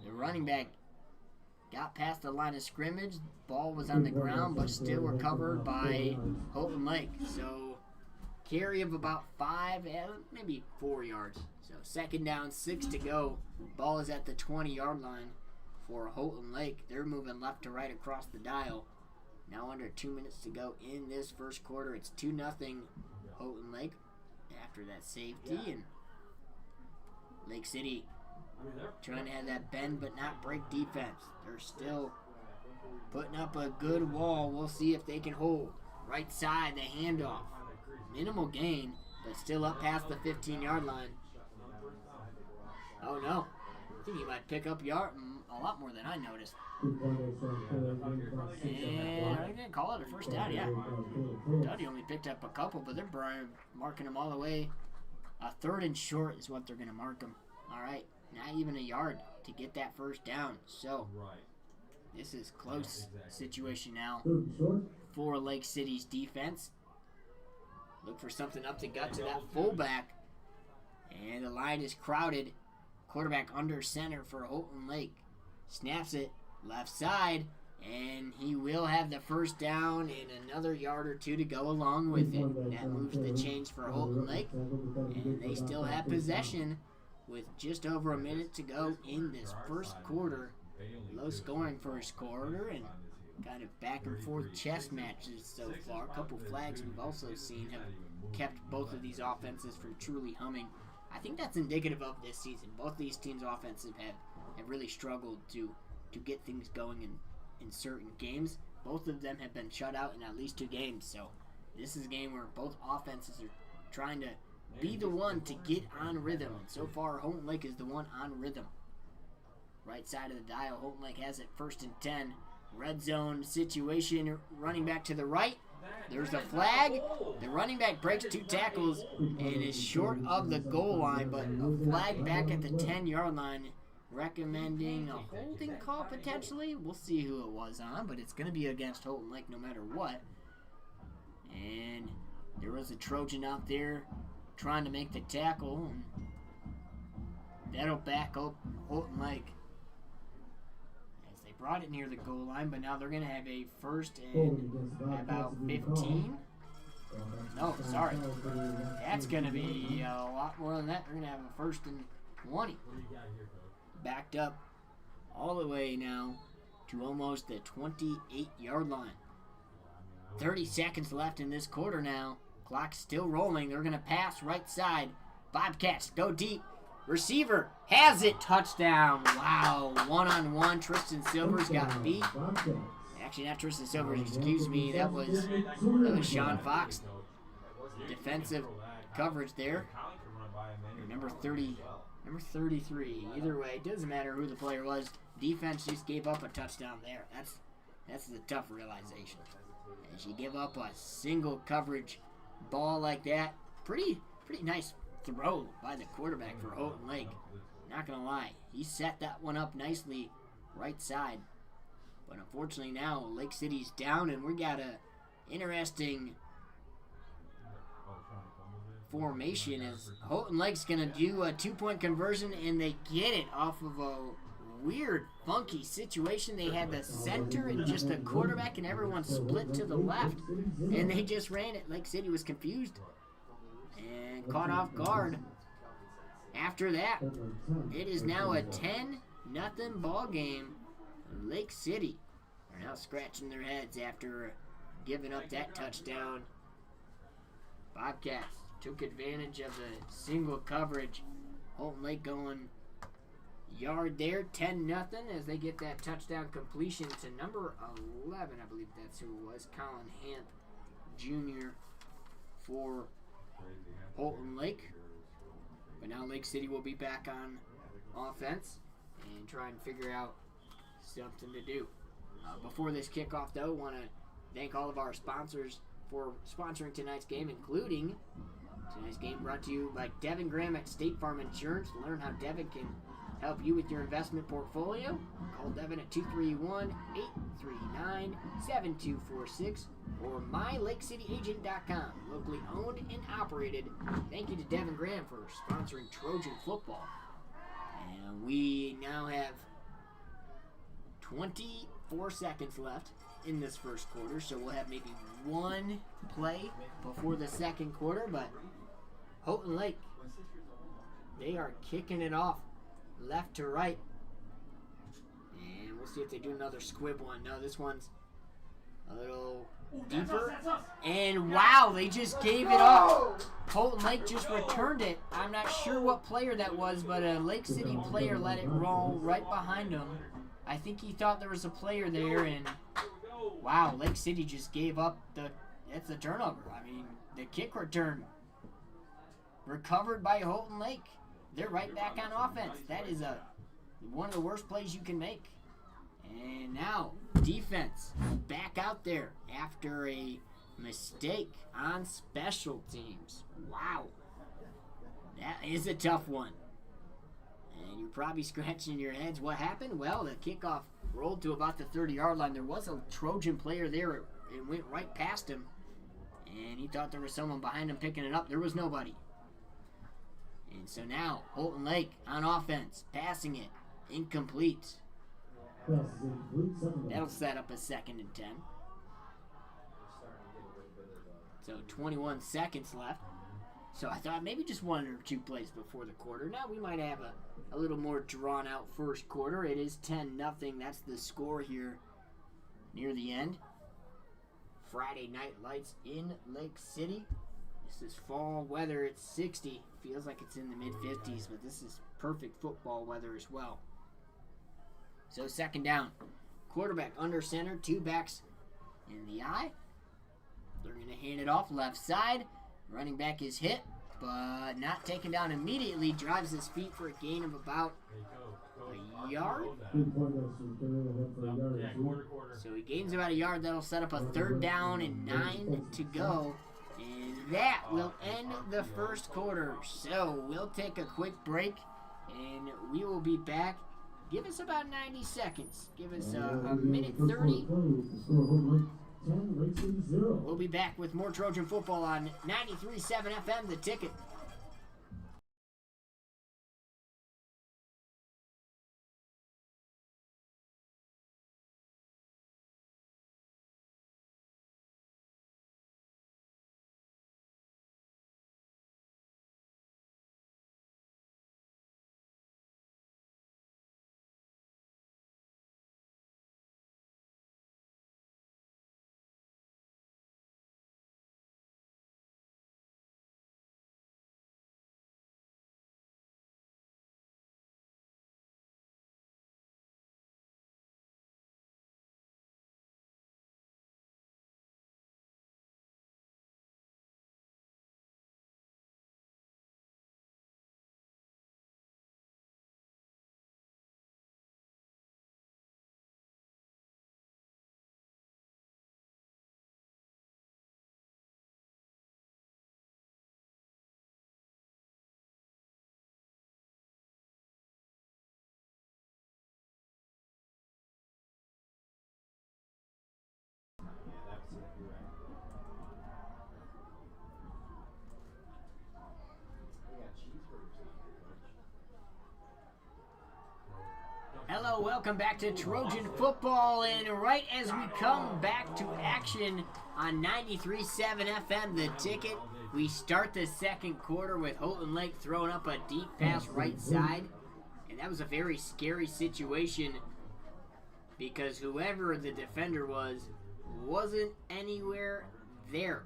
the running back got past the line of scrimmage. Ball was on the ground, but still recovered by Houghton Lake. So, carry of about 5, maybe 4 yards. So, second down, 6 to go. Ball is at the 20-yard line for Houghton Lake. They're moving left to right across the dial. Now under 2 minutes to go in this first quarter. It's 2-0 Houghton Lake after that safety. And Lake City trying to have that bend but not break defense. They're still putting up a good wall. We'll see if they can hold. Right side, the handoff. Minimal gain, but still up past the 15-yard line. Oh no. I think he might pick up a lot more than I noticed. And I didn't call it a first down, yeah. Duddy only picked up a couple, but they're marking him all the way. A 3rd and short is what they're going to mark him. All right, not even a yard to get that first down. So this is close situation now for Lake City's defense. Look for something up the gut to that fullback. And the line is crowded. Quarterback under center for Houghton Lake. Snaps it left side, and he will have the first down and another yard or two to go along with it. That moves the chains for Houghton Lake, and they still have possession with just over a minute to go in this first quarter. Low scoring first quarter, and kind of back and forth chess matches so far. A couple flags we've also seen have kept both of these offenses from truly humming. I think that's indicative of this season. Both these teams' offensive have really struggled to get things going in certain games. Both of them have been shut out in at least 2 games. So this is a game where both offenses are trying to be the one to get on rhythm. And so far, Houghton Lake is the one on rhythm. Right side of the dial, Houghton Lake has it 1st and 10. Red zone situation, running back to the right. There's a flag. The running back breaks 2 tackles and is short of the goal line, but a flag back at the 10-yard line recommending a holding call potentially. We'll see who it was on, but it's going to be against Houghton Lake no matter what. And there was a Trojan out there trying to make the tackle, and that'll back up Houghton Lake. Brought it near the goal line, but now they're going to have a 1st and about 15. No, sorry. That's going to be a lot more than that. They're going to have a 1st and 20. Backed up all the way now to almost the 28-yard line. 30 seconds left in this quarter now. Clock's still rolling. They're going to pass right side. Bobcats go deep. Receiver has it. Touchdown. Wow. One-on-one. Tristan Silvers got beat. Actually, not Tristan Silvers. Excuse me. That was Sean Fox. Defensive coverage there. Number 33. Either way, it doesn't matter who the player was. Defense just gave up a touchdown there. That's the tough realization. As you give up a single coverage ball like that, pretty nice throw by the quarterback for Houghton Lake. Not gonna lie, he set that one up nicely right side. But unfortunately now Lake City's down, and we got a interesting formation as Houghton Lake's gonna do a 2-point conversion, and they get it off of a weird funky situation. They had the center and just the quarterback, and everyone split to the left, and they just ran it. Lake City was confused and caught off guard. After that, it is now a 10-0 ball game. Lake City are now scratching their heads after giving up that touchdown. Bobcats took advantage of the single coverage. Houghton Lake going yard there, 10-0 as they get that touchdown completion to number 11. I believe that's who it was, Colin Hamp Jr. for Houghton Lake. But now Lake City will be back on offense and try and figure out something to do. Before this kickoff, though, I want to thank all of our sponsors for sponsoring tonight's game, including tonight's game brought to you by Devin Graham at State Farm Insurance. To learn how Devin can help you with your investment portfolio, call Devin at 231-839-7246 or myLakeCityAgent.com. Locally owned and operated. Thank you to Devin Graham for sponsoring Trojan football. And we now have 24 seconds left in this first quarter, so we'll have maybe one play before the second quarter, but Houghton Lake, they are kicking it off left to right. And we'll see if they do another squib one. No, this one's a little deeper. And wow, they just gave it up. Houghton Lake just returned it. I'm not sure what player that was, but a Lake City player let it roll right behind him. I think he thought there was a player there, and wow, Lake City just gave up that's the turnover. I mean, the kick return recovered by Houghton Lake. They're right back on offense. That is one of the worst plays you can make. And now, defense back out there after a mistake on special teams. Wow. That is a tough one. And you're probably scratching your heads. What happened? Well, the kickoff rolled to about the 30-yard line. There was a Trojan player there. It went right past him. And he thought there was someone behind him picking it up. There was nobody. And so now, Houghton Lake on offense, passing it, incomplete. That'll set up a 2nd and 10. So 21 seconds left. So I thought maybe just 1 or 2 plays before the quarter. Now we might have a little more drawn-out first quarter. It is 10-0. That's the score here near the end. Friday night lights in Lake City. This is fall weather. It's 60. Feels like it's in the mid-50s, but this is perfect football weather as well. So 2nd down. Quarterback under center. 2 backs in the eye. They're going to hand it off left side. Running back is hit, but not taken down immediately. Drives his feet for a gain of about a yard. So he gains about a yard. That'll set up a 3rd down and 9 to go. And that will end the first quarter. So we'll take a quick break, and we will be back. Give us about 90 seconds. Give us a minute 30. We'll be back with more Trojan football on 93.7 FM, The Ticket. Hello, welcome back to Trojan football, and right as we come back to action on 93.7 FM, The Ticket, we start the second quarter with Houghton Lake throwing up a deep pass right side, and that was a very scary situation because whoever the defender wasn't anywhere there.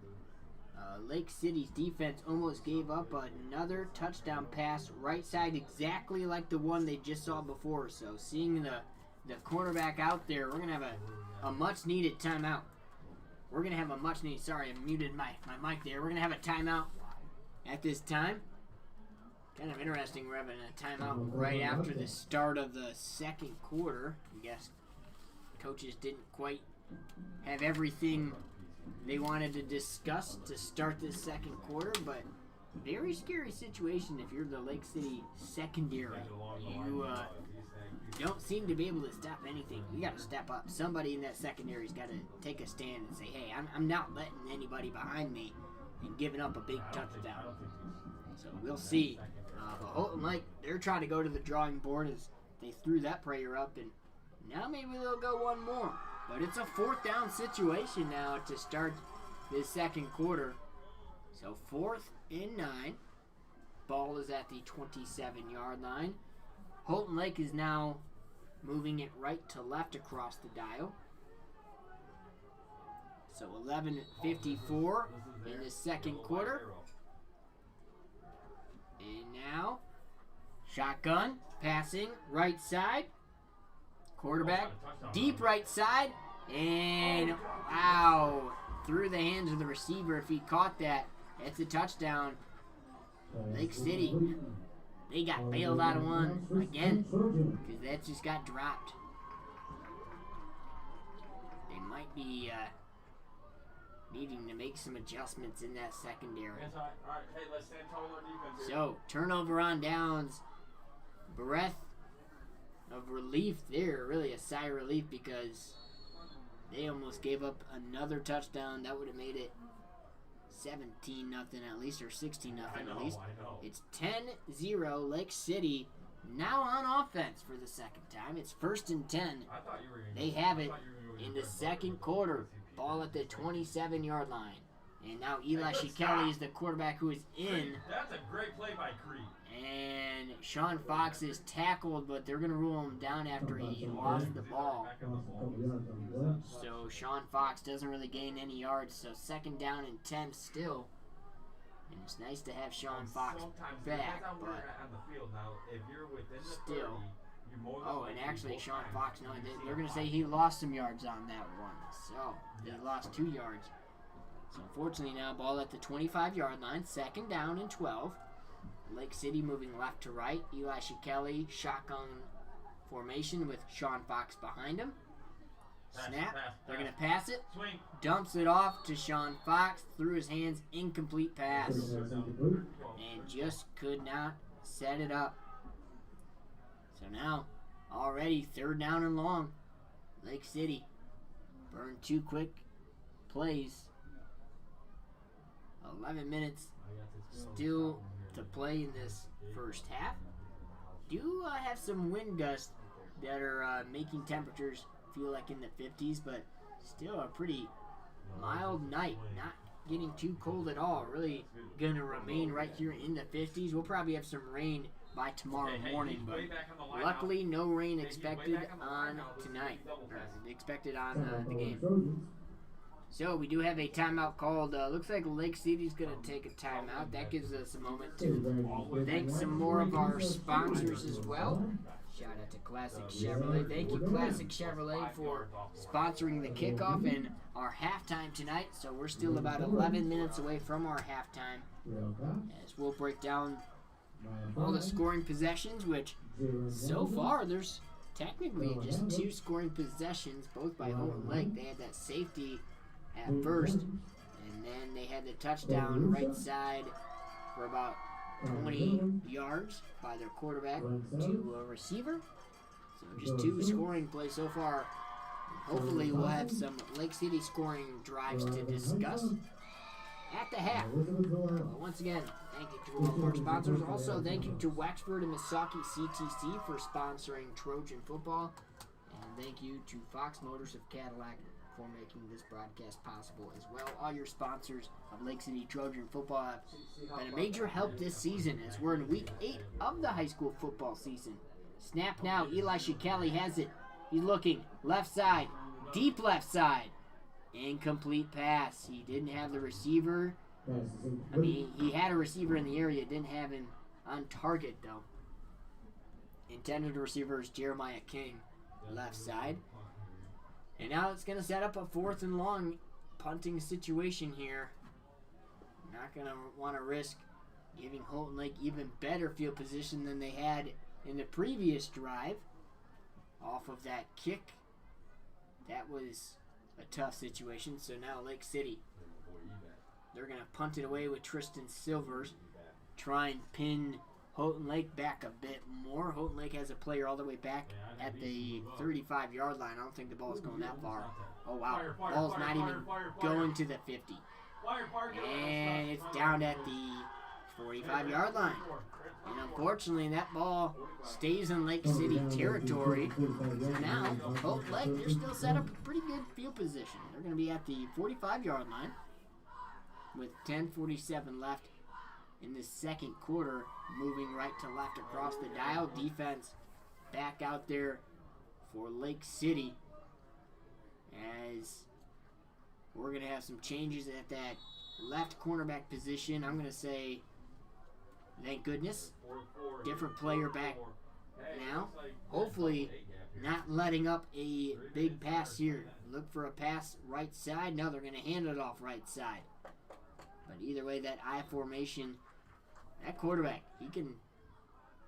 Lake City's defense almost gave up another touchdown pass right side, exactly like the one they just saw before. So seeing the quarterback out there, we're going to have a much-needed timeout. we're going to have a much needed, sorry, I muted my mic there. We're going to have a timeout at this time. Kind of interesting, we're having a timeout right after the start of the second quarter. I guess coaches didn't quite have everything they wanted to discuss to start this second quarter, but very scary situation if you're the Lake City secondary. You don't seem to be able to stop anything. You got to step up. Somebody in that secondary's got to take a stand and say, hey, I'm not letting anybody behind me and giving up a big touchdown. So we'll see. But Houghton Lake, they're trying to go to the drawing board as they threw that prayer up, and now maybe they'll go one more. But it's a 4th down situation now to start this second quarter. So 4th and 9. Ball is at the 27-yard line. Houghton Lake is now moving it right to left across the dial. So 11:54 in the second quarter. And now, shotgun, passing, right side. Quarterback, deep right side. And, wow, through the hands of the receiver. If he caught that, it's a touchdown. Lake City, they got bailed out of one again because that just got dropped. They might be needing to make some adjustments in that secondary. So, turnover on downs. Breath of relief there. Really a sigh of relief because they almost gave up another touchdown. That would have made it 17-0 at least, or 16-0 at least. It's 10-0 Lake City now on offense for the second time. It's 1st and 10. They have it in the second quarter. Ball at the 27-yard line. And now Eli Shikeli is the quarterback who is in. That's a great play by Creed. And Sean Fox is tackled, but they're going to rule him down after he lost the ball. So Sean Fox doesn't really gain any yards. So 2nd down and 10 still. And it's nice to have Sean Fox back, but still. Oh, and actually Sean Fox, no, they're going to say he lost some yards on that one. So he lost 2 yards. So unfortunately now ball at the 25-yard line, 2nd down and 12. Lake City moving left to right. Eli Shikeli, shotgun formation with Sean Fox behind him. Snap. They're going to pass it. Dumps it off to Sean Fox. Through his hands. Incomplete pass. And just could not set it up. So now, already 3rd down and long. Lake City burned 2 quick plays. 11 minutes still to play in this first half. Do have some wind gusts that are making temperatures feel like in the 50s, but still a pretty mild night. Not getting too cold at all. Really going to remain right here in the 50s. We'll probably have some rain by tomorrow morning, but luckily no rain expected on tonight, or expected on the game. So we do have a timeout called. Looks like Lake City's going to take a timeout. That gives us a moment to thank some more of our sponsors as well. Shout out to Classic Chevrolet. Thank you, Classic Chevrolet, for sponsoring the kickoff and our halftime tonight. So we're still about 11 minutes away from our halftime, as we'll break down all the scoring possessions, which so far there's technically just 2 scoring possessions, both by Houghton Lake. They had that safety at first, and then they had the touchdown right side for about 20 yards by their quarterback to a receiver. So just 2 scoring plays so far. Hopefully we'll have some Lake City scoring drives to discuss at the half. But once again, thank you to all of our sponsors. Also, thank you to Wexford and Misaki CTC for sponsoring Trojan football. And thank you to Fox Motors of Cadillac for making this broadcast possible as well. All your sponsors of Lake City Trojan football have been a major help this season as we're in week 8 of the high school football season. Snap now. Eli Shikeli has it. He's looking left side, deep left side. Incomplete pass. He didn't have the receiver. I mean, he had a receiver in the area, didn't have him on target though. Intended receiver is Jeremiah King, left side. And now it's going to set up a 4th and long punting situation here. Not going to want to risk giving Houghton Lake even better field position than they had in the previous drive. Off of that kick. That was a tough situation. So now Lake City, they're going to punt it away with Tristan Silvers. Try and pin Houghton Lake back a bit more. Houghton Lake has a player all the way back at the 35-yard line. I don't think the ball's going that far. Oh, wow. Ball's not even going to the 50. And it's down at the 45-yard line. And unfortunately, that ball stays in Lake City territory. So now, Houghton Lake, they're still set up a pretty good field position. They're going to be at the 45-yard line with 10:47 left in the second quarter, moving right to left across the dial. Defense back out there for Lake City, as we're going to have some changes at that left cornerback position. I'm going to say, thank goodness, different player back now. Hopefully not letting up a big pass here. Look for a pass right side. No, they're going to hand it off right side. But either way, that I formation, that quarterback, he can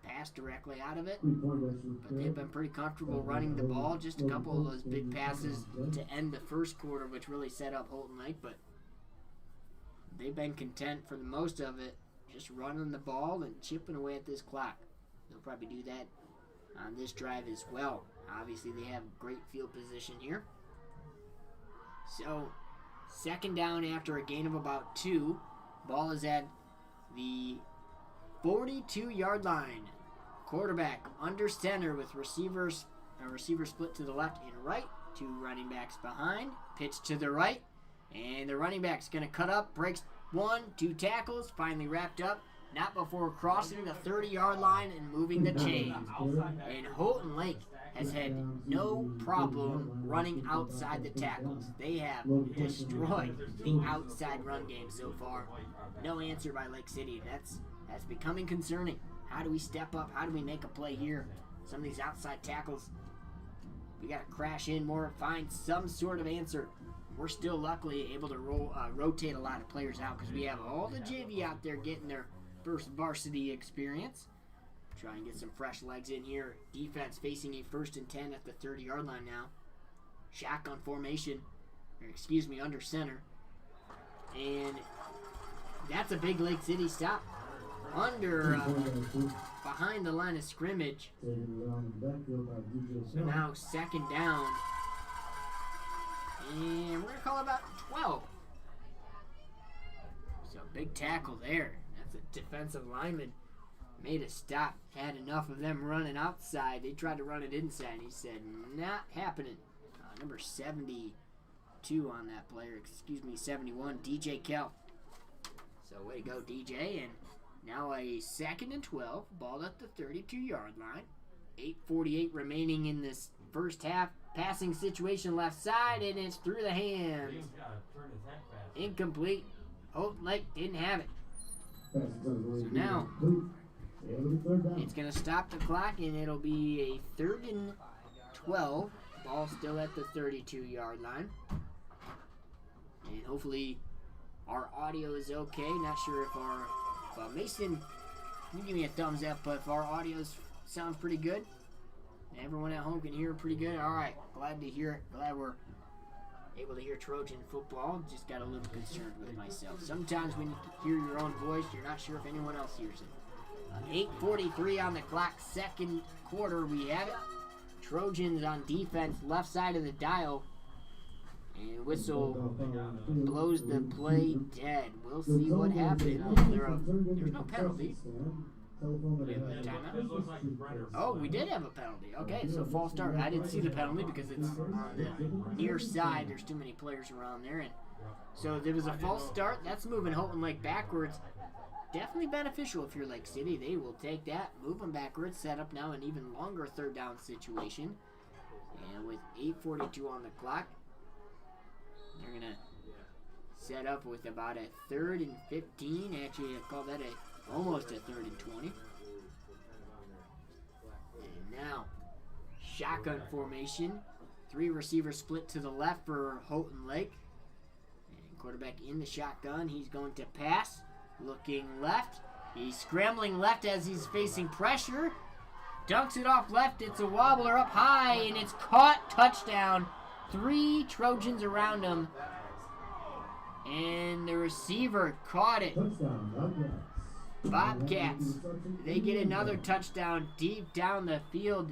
pass directly out of it. But they've been pretty comfortable running the ball. Just a couple of those big passes to end the first quarter, which really set up Houghton Lake. But they've been content for the most of it, just running the ball and chipping away at this clock. They'll probably do that on this drive as well. Obviously, they have great field position here. So, second down after a gain of about 2. Ball is at the 42-yard line. Quarterback under center with receivers, a receiver split to the left and right. 2 running backs behind. Pitch to the right. And the running back's going to cut up, breaks 1, 2 tackles, finally wrapped up. Not before crossing the 30-yard line and moving the chains. And Houghton Lake has had no problem running outside the tackles. They have destroyed the outside run game so far. No answer by Lake City. That's becoming concerning. How do we step up? How do we make a play here? Some of these outside tackles, we got to crash in more, find some sort of answer. We're still luckily able to rotate a lot of players out because we have all the JV out there getting their first varsity experience. Try and get some fresh legs in here. Defense facing a 1st and 10 at the 30-yard line now. Shotgun formation, under center. And that's a big Lake City stop. Behind the line of scrimmage. So now second down. And we're going to call it about 12. So big tackle there. That's a defensive lineman. Made a stop. Had enough of them running outside. They tried to run it inside. He said, not happening. Number 72 on that player. 71. DJ Kell. So way to go, DJ. And now a 2nd and 12. Ball at the 32-yard line. 8:48 remaining in this first half. Passing situation left side, and it's through the hands. Incomplete. Houghton Lake didn't have it. So now it's going to stop the clock, and it'll be a 3rd and 12. Ball still at the 32-yard line. And hopefully our audio is okay. Not sure if Mason, you give me a thumbs up, but if our audio sounds pretty good, everyone at home can hear it pretty good. All right, glad to hear it. Glad we're able to hear Trojan football. Just got a little concerned with myself. Sometimes when you hear your own voice, you're not sure if anyone else hears it. 8:43 on the clock, second quarter. We have it. Trojans on defense, left side of the dial. And whistle blows the play dead. We'll see what happens. There's no penalty. Oh, we did have a penalty. Okay, so false start. I didn't see the penalty because it's on the near side. There's too many players around there. And so there was a false start. That's moving Houghton Lake backwards. Definitely beneficial if you're Lake City. They will take that, move them backwards, set up now an even longer 3rd down situation. And with 8:42 on the clock, they're going to set up with about a 3rd and 15. Actually, I call that almost a 3rd and 20. And now, shotgun formation. 3 receivers split to the left for Houghton Lake. Quarterback in the shotgun. He's going to pass. Looking left. He's scrambling left as he's facing pressure. Dunks it off left. It's a wobbler up high, and it's caught. Touchdown. 3 Trojans around him. And the receiver caught it. Bobcats. They get another touchdown deep down the field.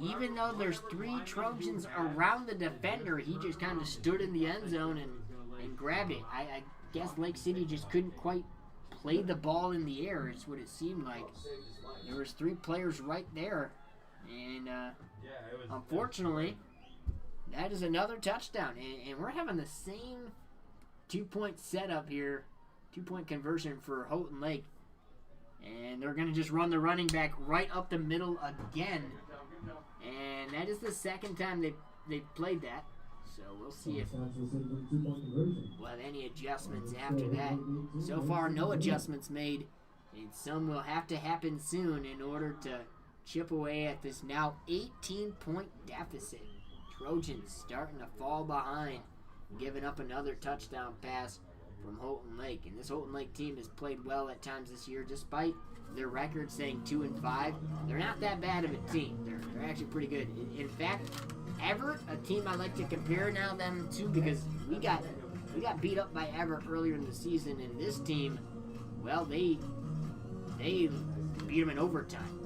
Even though there's 3 Trojans around the defender, he just kind of stood in the end zone and grabbed it. I guess Lake City just couldn't quite play the ball in the air, is what it seemed like. There was 3 players right there, and unfortunately, that is another touchdown. And we're having the same 2-point setup here, 2-point conversion for Houghton Lake. And they're going to just run the running back right up the middle again. And that is the second time they've played that. So we'll see if we'll have any adjustments after that. So far, no adjustments made. And some will have to happen soon in order to chip away at this now 18-point deficit. Trojans starting to fall behind, giving up another touchdown pass from Houghton Lake. And this Houghton Lake team has played well at times this year, despite their record saying 2-5. They're not that bad of a team. They're actually pretty good. In fact, Everett, a team I like to compare now them to, because we got beat up by Everett earlier in the season, and this team, well, they beat them in overtime.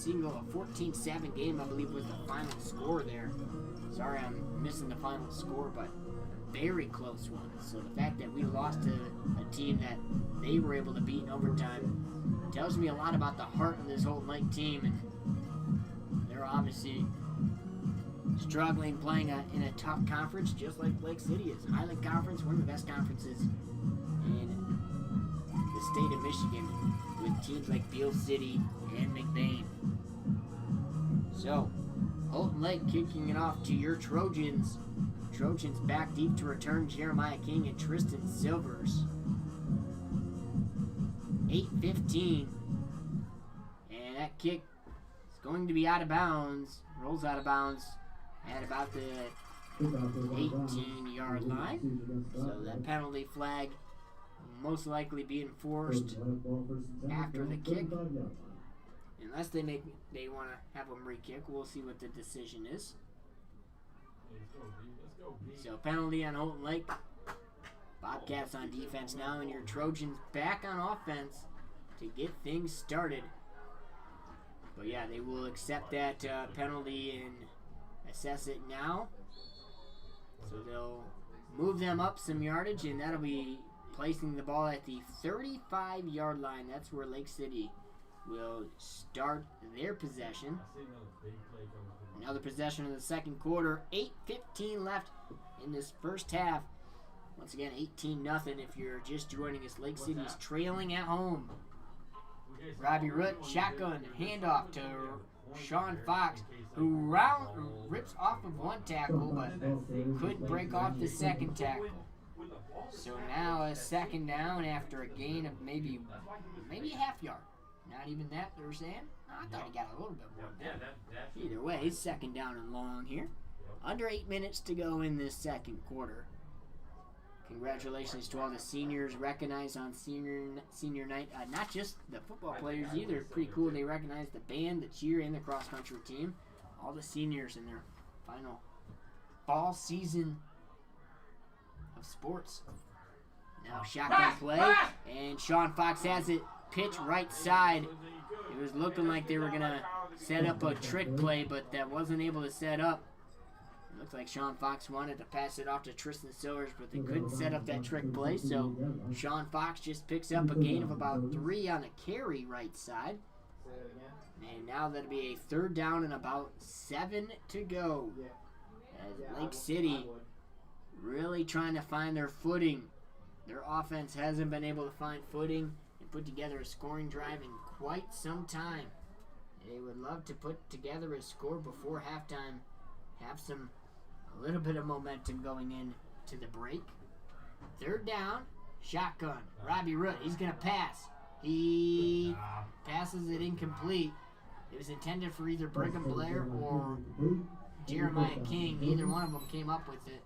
A 14-7 game, I believe, was the final score there. Sorry, I'm missing the final score, but very close one. So the fact that we lost to a team that they were able to beat in overtime tells me a lot about the heart of this Houghton Lake team, and they're obviously struggling playing in a tough conference, just like Lake City is. Highland Conference, one of the best conferences in the state of Michigan, with teams like Beale City and McBain. So, Houghton Lake kicking it off to your Trojans. Trojans back deep to return Jeremiah King and Tristan Silvers. 8:15. And that kick is going to be out of bounds. Rolls out of bounds at about the 18-yard line. So that penalty flag most likely be enforced after the kick. Unless they want to have them re-kick. We'll see what the decision is. So penalty on Houghton Lake. Bobcats on defense now, and your Trojans back on offense to get things started. But yeah, they will accept that penalty and assess it now. So they'll move them up some yardage, and that'll be placing the ball at the 35-yard line. That's where Lake City will start their possession. Another possession in the second quarter. 8:15 left in this first half. Once again, 18-0 if you're just joining us. Lake City's trailing at home. Robbie Root, shotgun, handoff to Sean Fox, who rips off of one tackle, but couldn't break off the second tackle. So now a second down after a gain of maybe a half yard. Not even that, they're saying? I thought he got a little bit more than that. Either way, it's second down and long here. Under 8 minutes to go in this second quarter. Congratulations to all the seniors recognized on senior night. Not just the football players either. Pretty cool. They recognized the band, the cheer, and the cross-country team. All the seniors in their final fall season of sports. Now shotgun play, and Sean Fox has it. Pitch right side. It was looking like they were going to set up a trick play, but that wasn't able to set up. It looks like Sean Fox wanted to pass it off to Tristan Silvers, but they couldn't set up that trick play, so Sean Fox just picks up a gain of about 3 on a carry right side. And now that'll be a third down and about 7 to go. As Lake City really trying to find their footing. Their offense hasn't been able to find footing and put together a scoring drive in quite some time. They would love to put together a score before halftime, have a little bit of momentum going in to the break. Third down, shotgun. Robbie Root, he's going to pass. He passes it incomplete. It was intended for either Brigham Blair or Jeremiah King. Neither one of them came up with it.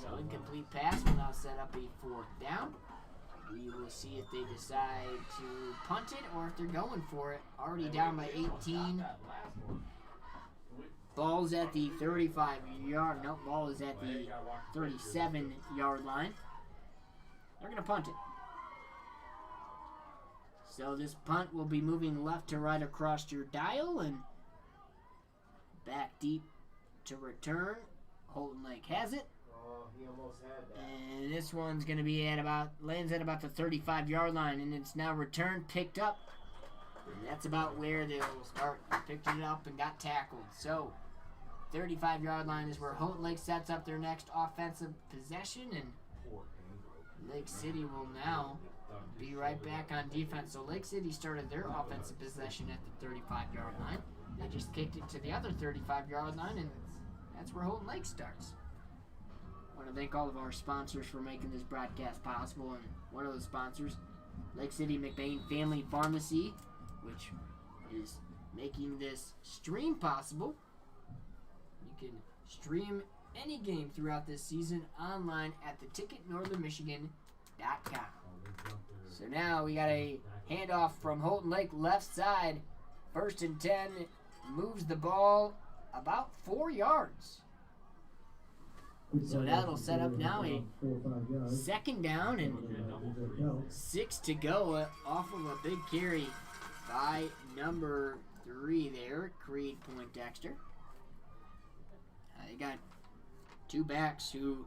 So incomplete pass will now set up a 4th down. We will see if they decide to punt it or if they're going for it. Already down by 18. Ball's at the 35-yard. Nope, ball is at the 37-yard line. They're going to punt it. So this punt will be moving left to right across your dial and back deep to return. Houghton Lake has it. Oh, he almost had that. And this one's going to be lands at about the 35-yard line, and it's now returned, picked up. And that's about where they'll start. Picked it up and got tackled. So 35-yard line is where Houghton Lake sets up their next offensive possession, and Lake City will now be right back on defense. So Lake City started their offensive possession at the 35-yard line. They just kicked it to the other 35-yard line, and that's where Houghton Lake starts. I want to thank all of our sponsors for making this broadcast possible, and one of those sponsors, Lake City McBain Family Pharmacy, which is making this stream possible. You can stream any game throughout this season online at theticketnorthernmichigan.com. So now we got a handoff from Houghton Lake left side. 1st and 10. Moves the ball about 4 yards. So that'll set up now a 2nd down and 6 to go off of a big carry by number 3 there, Creed Poindexter. They got 2 backs who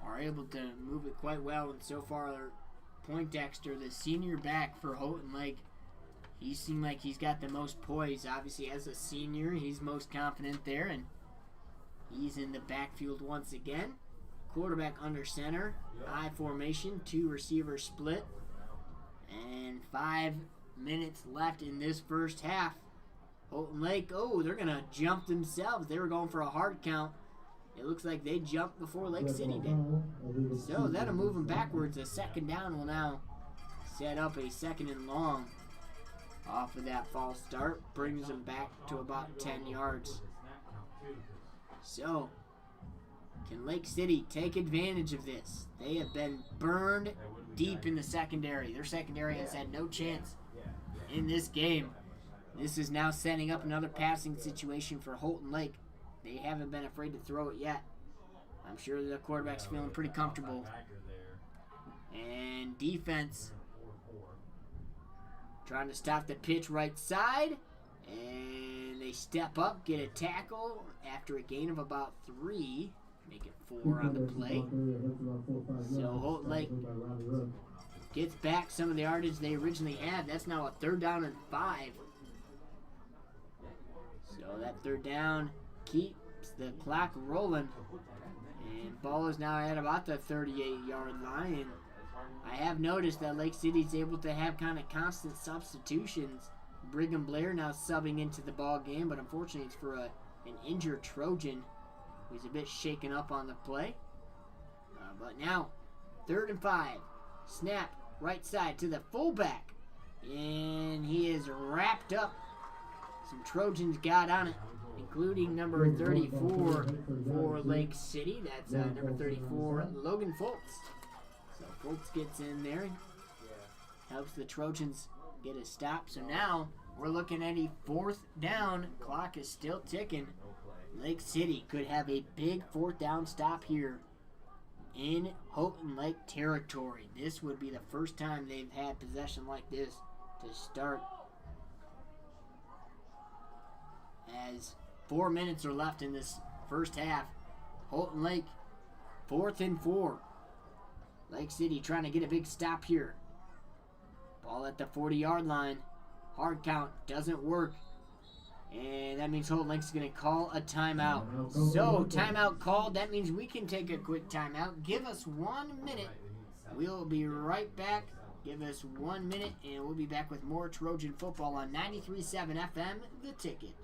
are able to move it quite well, and so far Poindexter, the senior back for Houghton Lake, he seemed like he's got the most poise. Obviously, as a senior, he's most confident there, and he's in the backfield once again. Quarterback under center, I formation, 2 receiver split, and 5 minutes left in this first half. Houghton Lake, they're going to jump themselves. They were going for a hard count. It looks like they jumped before Lake City did. So that'll move them backwards. A 2nd down will now set up a 2nd and long. Off of that false start, brings them back to about 10 yards. So, can Lake City take advantage of this? They have been burned deep in the secondary. Their secondary has had no chance in this game. This is now setting up another passing situation for Houghton Lake. They haven't been afraid to throw it yet. I'm sure the quarterback's feeling pretty comfortable. And defense trying to stop the pitch right side. And they step up, get a tackle after a gain of about 3. Make it 4 on the play. So Houghton Lake gets back some of the yardage they originally had. That's now a 3rd down and 5. So that 3rd down keeps the clock rolling. And ball is now at about the 38-yard line. And I have noticed that Lake City's able to have kind of constant substitutions. Brigham Blair now subbing into the ball game, but unfortunately it's for an injured Trojan who's a bit shaken up on the play. But now, 3rd and 5. Snap, right side to the fullback. And he is wrapped up. Some Trojans got on it, including number 34 for Lake City. That's number 34, Logan Foltz. So Foltz gets in there and helps the Trojans get a stop. So now we're looking at a 4th down. Clock is still ticking. Lake City could have a big 4th down stop here in Houghton Lake territory. This would be the first time they've had possession like this to start. As 4 minutes are left in this first half. Houghton Lake, 4th and 4. Lake City trying to get a big stop here. Ball at the 40-yard line. Hard count doesn't work. And that means Houghton Lake's going to call a timeout. So, timeout called. That means we can take a quick timeout. Give us 1 minute. We'll be right back. Give us 1 minute, and we'll be back with more Trojan football on 93.7 FM, The Ticket.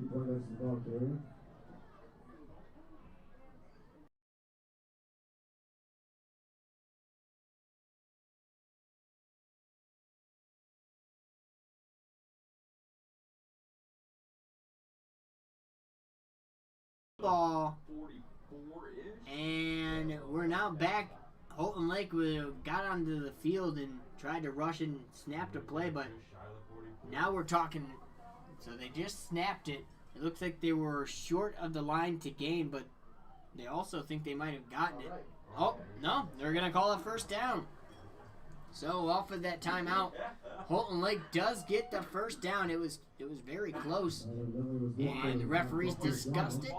3-point after the ball carrier. Ball, and we're now back. Houghton Lake got onto the field and tried to rush and snapped a play, but now we're talking. So they just snapped it. It looks like they were short of the line to gain, but they also think they might have gotten it. Oh, no, they're going to call a first down. So off of that timeout, Houghton Lake does get the first down. It was very close, and the referees discussed it,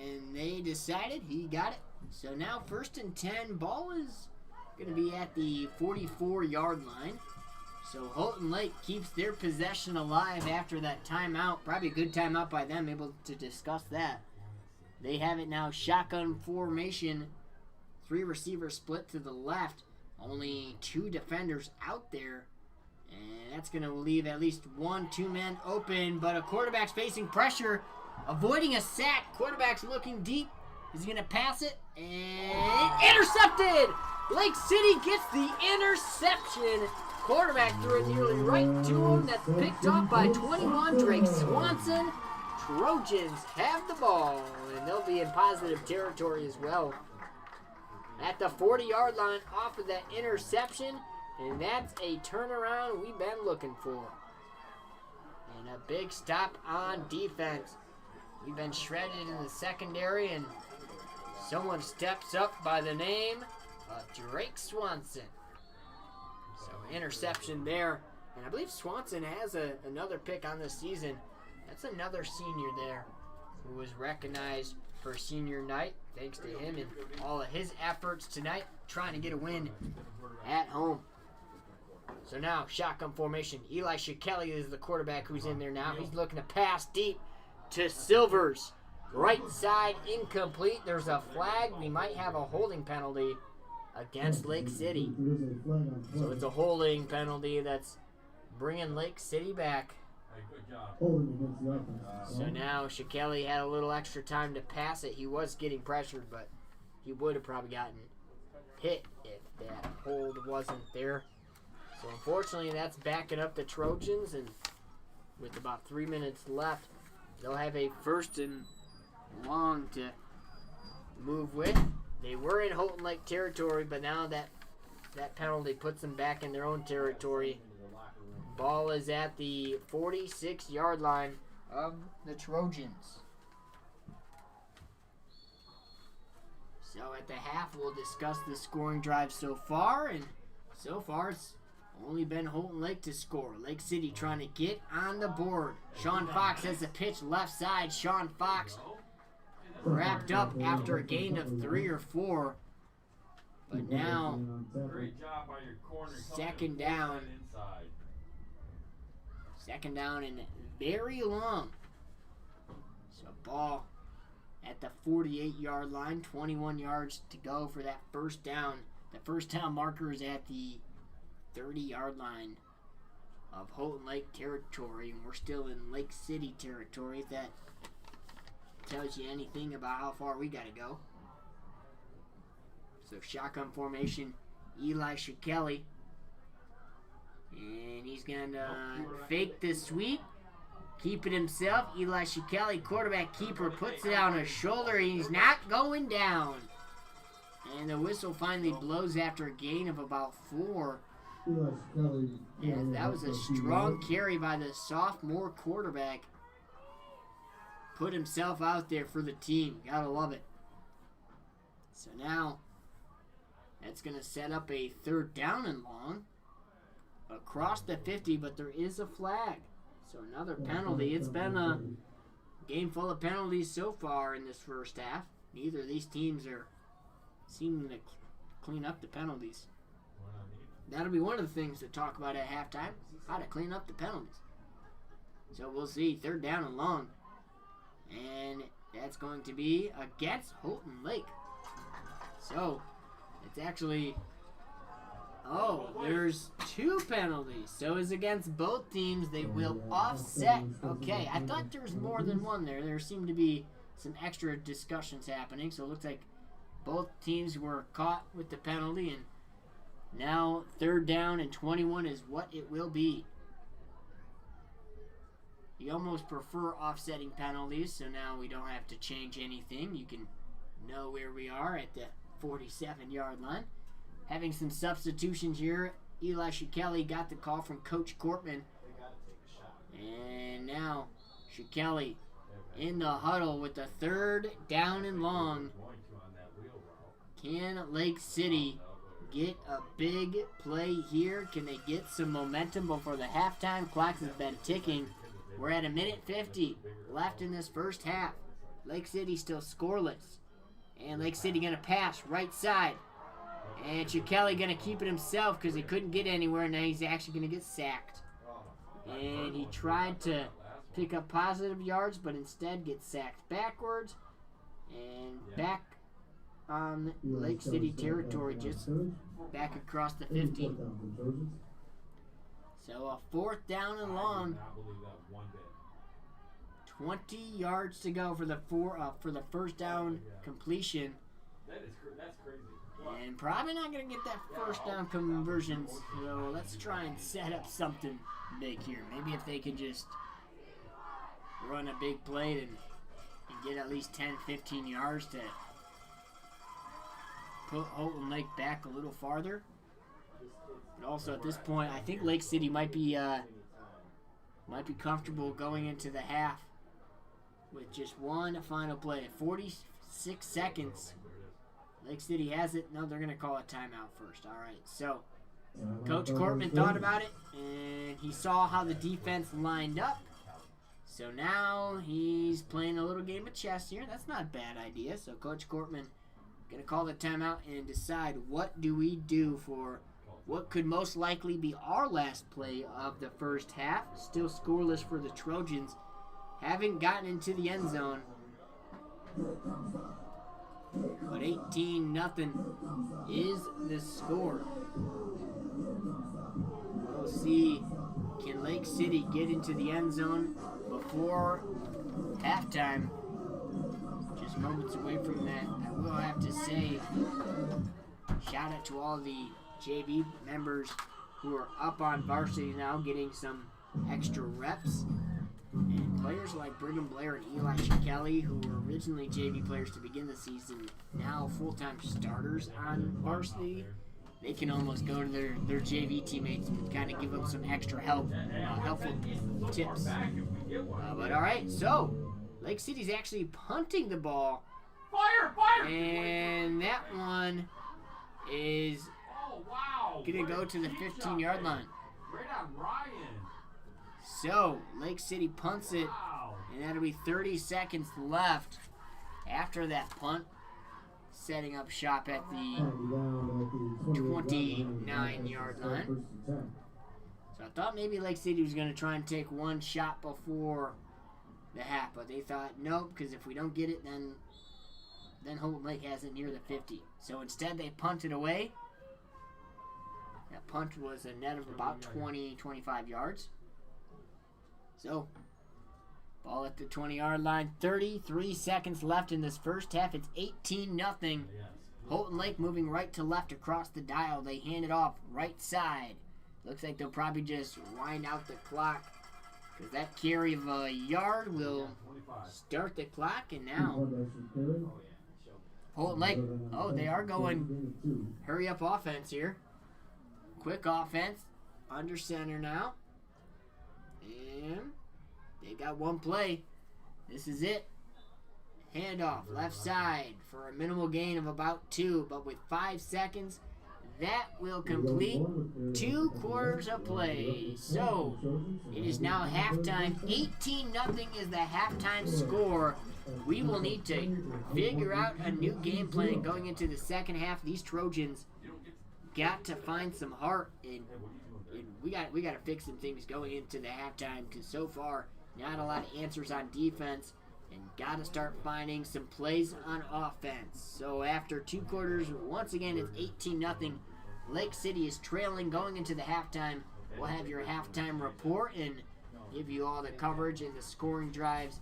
and they decided he got it. So now 1st and 10, ball is going to be at the 44-yard line. So Houghton Lake keeps their possession alive after that timeout. Probably a good timeout by them, able to discuss that. They have it now shotgun formation. 3 receivers split to the left. Only 2 defenders out there. And that's going to leave at least 1-2 men open. But a quarterback's facing pressure. Avoiding a sack. Quarterback's looking deep. Is he going to pass it? And intercepted! Lake City gets the interception. Quarterback threw it nearly right to him. That's picked off by 21, Drake Swanson. Trojans have the ball, and they'll be in positive territory as well. At the 40-yard line off of that interception, and that's a turnaround we've been looking for. And a big stop on defense. We've been shredded in the secondary, and someone steps up by the name of Drake Swanson. So interception there, and I believe Swanson has another pick on this season. That's another senior there who was recognized for senior night. Thanks to him and all of his efforts tonight, trying to get a win at home. So now, shotgun formation. Eli Kelly is the quarterback who's in there now. He's looking to pass deep to Silvers. Right side, incomplete. There's a flag. We might have a holding penalty against Lake City. So it's a holding penalty that's bringing Lake City back. So now Shikeli had a little extra time to pass it. He was getting pressured, but he would have probably gotten hit if that hold wasn't there. So unfortunately, that's backing up the Trojans, and with about 3 minutes left, they'll have a 1st and long to move with. They were in Houghton Lake territory, but now that penalty puts them back in their own territory. Ball is at the 46-yard line of the Trojans. So at the half, we'll discuss the scoring drive so far, and so far it's only been Houghton Lake to score. Lake City trying to get on the board. Sean Fox has the pitch left side. Sean Fox wrapped up after a gain of 3 or 4. But now, second down. Second down and very long. So ball at the 48-yard line. 21 yards to go for that first down. The first down marker is at the 30-yard line of Houghton Lake territory. And we're still in Lake City territory, if that tells you anything about how far we got to go. So shotgun formation, Eli Shikeli. And he's going to fake the sweep, keep it himself. Eli Shikeli, quarterback keeper, puts it on his shoulder. He's not going down. And the whistle finally blows after a gain of about 4. Yeah, that was a strong carry by the sophomore quarterback. Put himself out there for the team. Gotta love it. So now, that's going to set up a 3rd down and long. Across the 50, but there is a flag. So another penalty. It's been a game full of penalties so far in this first half. Neither of these teams are seeming to clean up the penalties. That'll be one of the things to talk about at halftime, how to clean up the penalties. So we'll see. 3rd down and long. And that's going to be against Houghton Lake. So it's actually Oh, there's 2 penalties. So it's against both teams. They will offset. Okay, I thought there was more than one there. There seemed to be some extra discussions happening. So it looks like both teams were caught with the penalty. And now 3rd down and 21 is what it will be. You almost prefer offsetting penalties, so now we don't have to change anything. You can know where we are at the 47-yard line. Having some substitutions here. Eli Shikeli got the call from Coach Cortman. And now Shikeli in the huddle with the 3rd down and long. Can Lake City get a big play here? Can they get some momentum before the halftime clock has been ticking? We're at 1:50 left in this first half. Lake City still scoreless. And Lake City going to pass right side. And Shikeli going to keep it himself because he couldn't get anywhere. Now he's actually going to get sacked. And he tried to pick up positive yards, but instead gets sacked backwards. And back on Lake City territory, just back across the 50. So a 4th down and long. 20 yards to go for the first down completion. That's crazy. And probably not going to get that first down conversion. So let's try and set up something big here. Maybe if they can just run a big play and get at least 10, 15 yards to put Houghton Lake back a little farther. But also at this point, I think Lake City might be comfortable going into the half with just one final play. 46 seconds. Lake City has it. No, they're going to call a timeout first. All right, so Coach Cortman thought about it, and he saw how the defense lined up. So now he's playing a little game of chess here. That's not a bad idea. So Coach Cortman going to call the timeout and decide what do we do for what could most likely be our last play of the first half. Still scoreless for the Trojans. Haven't gotten into the end zone. But 18-0 is the score. We'll see, can Lake City get into the end zone before halftime? Just moments away from that. I will have to say, shout out to all the JV members who are up on varsity now, getting some extra reps. And players like Brigham Blair and Eli Shikeli, who were originally JV players to begin the season, now full-time starters on varsity, they can almost go to their JV teammates and kind of give them some extra helpful tips. But all right, so Lake City's actually punting the ball. Fire! And that one is going to go to the 15-yard line. Right on Ryan. So, Lake City punts it, and that'll be 30 seconds left after that punt, setting up shop at the 29-yard line. So I thought maybe Lake City was going to try and take one shot before the half, but they thought, nope, because if we don't get it, then Houghton Lake has it near the 50. So instead, they punted away. That punt was a net of about 20, 25 yards. So, ball at the 20-yard line. 33 seconds left in this first half. It's 18-0. Houghton Lake moving right to left across the dial. They hand it off right side. Looks like they'll probably just wind out the clock, because that carry of a yard will start the clock. And now, Houghton Lake, they are going hurry-up offense here. Quick offense. Under center now. And they got one play. This is it. Handoff left side for a minimal gain of about 2, but with 5 seconds, that will complete 2 quarters of play. So it is now halftime. 18-0 is the halftime score. We will need to figure out a new game plan going into the second half. These Trojans got to find some heart, and we got to fix some things going into the halftime, because so far not a lot of answers on defense, and got to start finding some plays on offense. So after 2 quarters, once again it's 18-0 Lake City is trailing going into the halftime. We'll have your halftime report and give you all the coverage and the scoring drives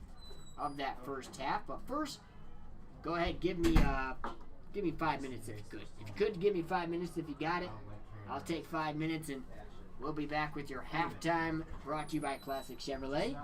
of that first half. But first, go ahead, give me 5 minutes if you could. If you could, give me 5 minutes if you got it. I'll take 5 minutes and we'll be back with your halftime brought to you by Classic Chevrolet.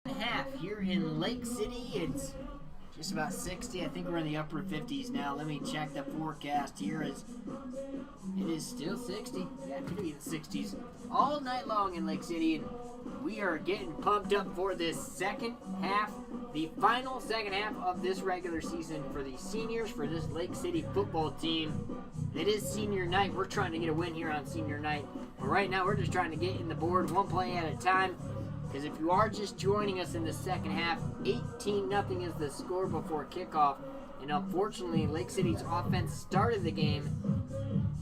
Half here in Lake City. It's just about 60. I think we're in the upper 50s now. Let me check the forecast here. As it is still 60. Yeah, it could be the 60s all night long in Lake City, and we are getting pumped up for this second half, the final second half of this regular season for the seniors for this Lake City football team. It is senior night. We're trying to get a win here on senior night, but right now we're just trying to get in the board one play at a time. Because if you are just joining us in the second half, 18-0 is the score before kickoff. And unfortunately, Lake City's offense started the game.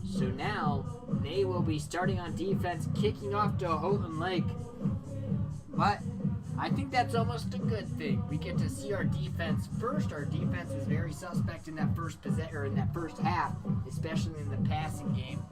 So now they will be starting on defense, kicking off to Houghton Lake. But I think that's almost a good thing. We get to see our defense first. Our defense was very suspect in that first half, especially in the passing game.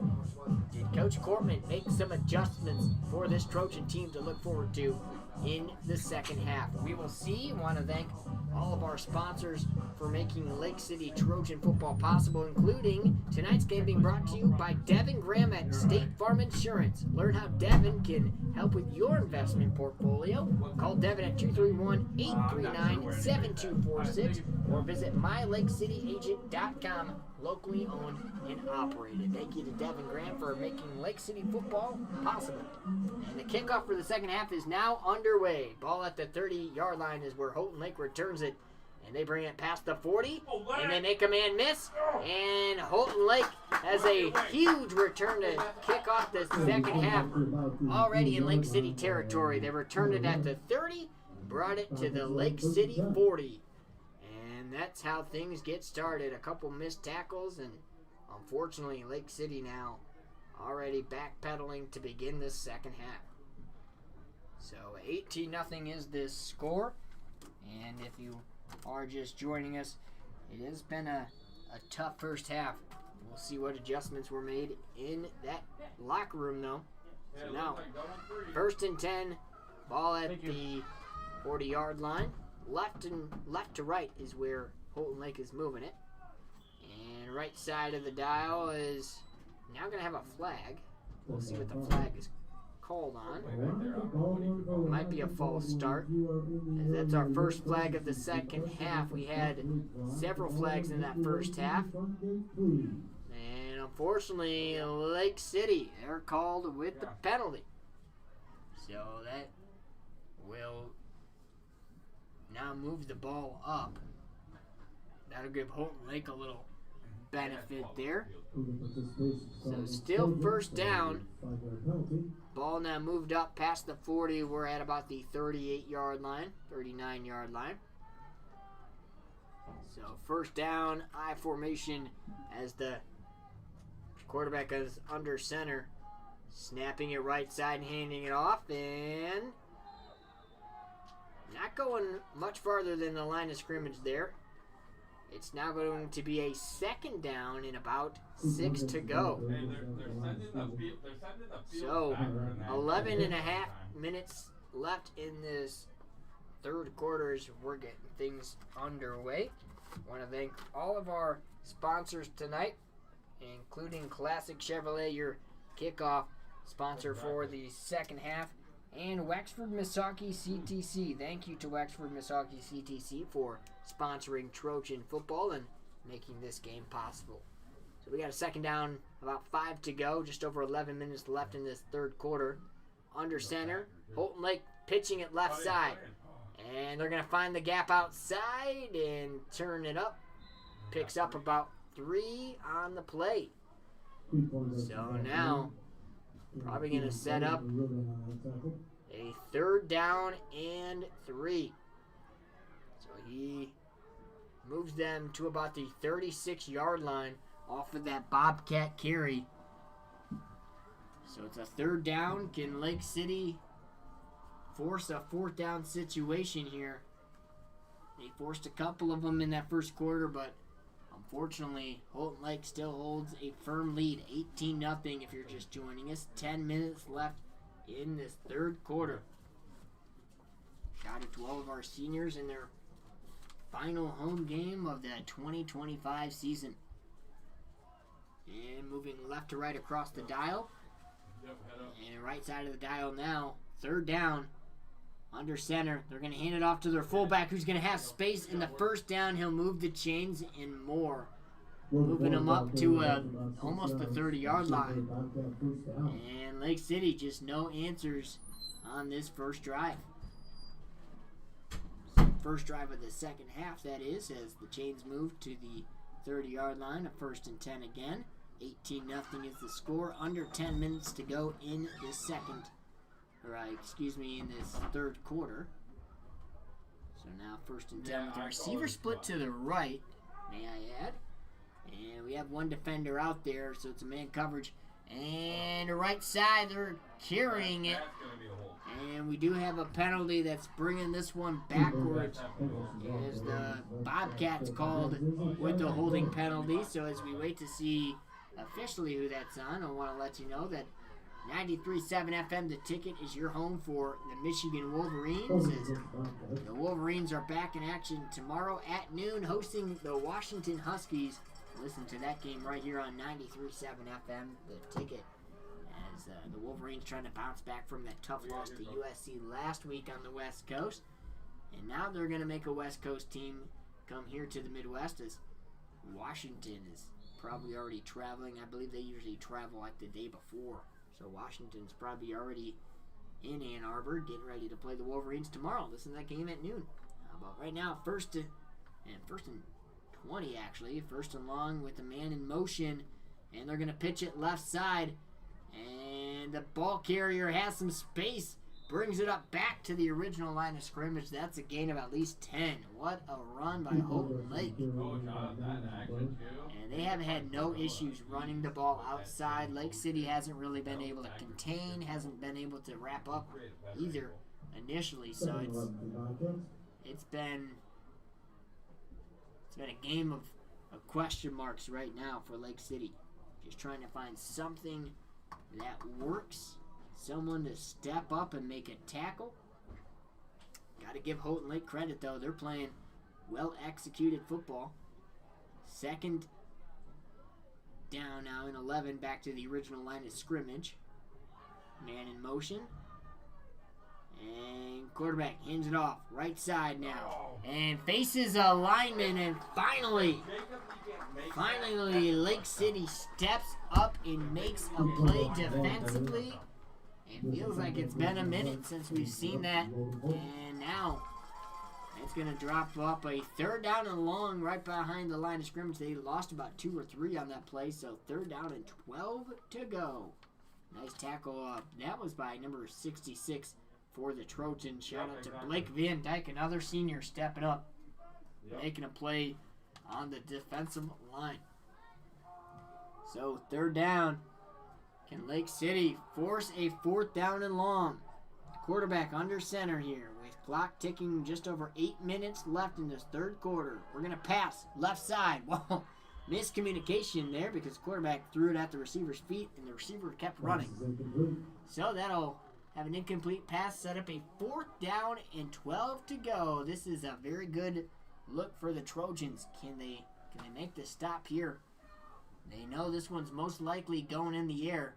Did Coach Cortman make some adjustments for this Trojan team to look forward to in the second half? We will see. Want to thank all of our sponsors for making Lake City Trojan football possible, including tonight's game being brought to you by Devin Graham at State Farm Insurance. Learn how Devin can help with your investment portfolio. Call Devin at 231-839-7246 or visit myLakeCityAgent.com. Locally owned and operated. Thank you to Devin Graham for making Lake City football possible. And the kickoff for the second half is now underway. Ball at the 30-yard line is where Houghton Lake returns it. And they bring it past the 40. And they make a man miss. And Houghton Lake has a huge return to kick off the second half. Already in Lake City territory. They returned it at the 30. Brought it to the Lake City 40. And that's how things get started. A couple missed tackles, and unfortunately, Lake City now already backpedaling to begin this second half. So 18-0 is this score. And if you are just joining us, it has been a tough first half. We'll see what adjustments were made in that locker room, though. So now, 1st and 10, ball at the 40-yard line. Left to right is where Houghton Lake is moving it. And right side of the dial is now going to have a flag. We'll see what the flag is called on. Might be a false start. As that's our first flag of the second half. We had several flags in that first half. And unfortunately, Lake City, they're called with the penalty. So that will now move the ball up. That'll give Houghton Lake a little benefit there. So still first down. Ball now moved up past the 40. We're at about the 38-yard line, 39-yard line. So first down, I formation as the quarterback is under center. Snapping it right side and handing it off. And not going much farther than the line of scrimmage there. It's now going to be a second down and about 6 to go. So 11 and a half minutes left in this third quarter as we're getting things underway. I want to thank all of our sponsors tonight, including Classic Chevrolet, your kickoff sponsor for the second half, and Wexford Misaki CTC. Thank you to Wexford Misaki CTC for sponsoring Trojan football and making this game possible. So we got a second down, about 5 to go, just over 11 minutes left in this third quarter. Under center, Houghton Lake pitching it left side. And they're going to find the gap outside and turn it up. Picks up about 3 on the play. So now, probably going to set up a third down and 3. So he moves them to about the 36-yard line off of that Bobcat carry. So it's a third down. Can Lake City force a fourth down situation here? They forced a couple of them in that first quarter, but unfortunately, Houghton Lake still holds a firm lead, 18-0 if you're just joining us. 10 minutes left in this third quarter. Shout out to all of our seniors in their final home game of the 2025 season. And moving left to right across the dial. And right side of the dial now, third down. under center. They're going to hand it off to their fullback, who's going to have space in the first down. He'll move the chains and more, moving them up to almost the 30-yard line. And Lake City just no answers on this first drive. First drive of the second half, that is, as the chains move to the 30-yard line. A 1st and 10 again. 18-0 is the score. Under 10 minutes to go in this in this third quarter. So now 1st and 10 with the receiver split to the right, may I add. And we have one defender out there, so it's a man coverage. And the right side, they're carrying it. And we do have a penalty that's bringing this one backwards, as the Bobcats called with the holding penalty. So as we wait to see officially who that's on, I want to let you know that 93.7 FM, The Ticket, is your home for the Michigan Wolverines. As the Wolverines are back in action tomorrow at noon, hosting the Washington Huskies. Listen to that game right here on 93.7 FM, The Ticket, as the Wolverines trying to bounce back from that tough loss to USC last week on the West Coast. And now they're going to make a West Coast team come here to the Midwest, as Washington is probably already traveling. I believe they usually travel like the day before. So Washington's probably already in Ann Arbor getting ready to play the Wolverines tomorrow. Listen to that game at noon. How about right now, first and 20 actually. 1st and long with the man in motion. And they're going to pitch it left side. And the ball carrier has some space. Brings it up back to the original line of scrimmage. That's a gain of at least 10. What a run by Houghton Lake. And they have had no issues running the ball outside. Lake City hasn't really been able to contain, hasn't been able to wrap up either initially. So it's been a game of question marks right now for Lake City. Just trying to find something that works. Someone to step up and make a tackle. Got to give Houghton Lake credit, though. They're playing well-executed football. 2nd down now in 11, back to the original line of scrimmage. Man in motion. And quarterback hands it off. Right side now. And faces a lineman, and finally, Lake City steps up and makes a play defensively. It feels like it's been a minute since we've seen that. And now it's going to drop up a 3rd down and long right behind the line of scrimmage. They lost about 2 or 3 on that play, so 3rd down and 12 to go. Nice tackle. That was by number 66 for the Trojans. Shout out to Blake Van Dyke, another senior stepping up, making a play on the defensive line. So 3rd down. Can Lake City force a 4th down and long? Quarterback under center here with clock ticking, just over 8 minutes left in this 3rd quarter. We're going to pass left side. Whoa, miscommunication there because the quarterback threw it at the receiver's feet and the receiver kept running. So that'll have an incomplete pass, set up a 4th down and 12 to go. This is a very good look for the Trojans. Can they make the stop here? They know this one's most likely going in the air.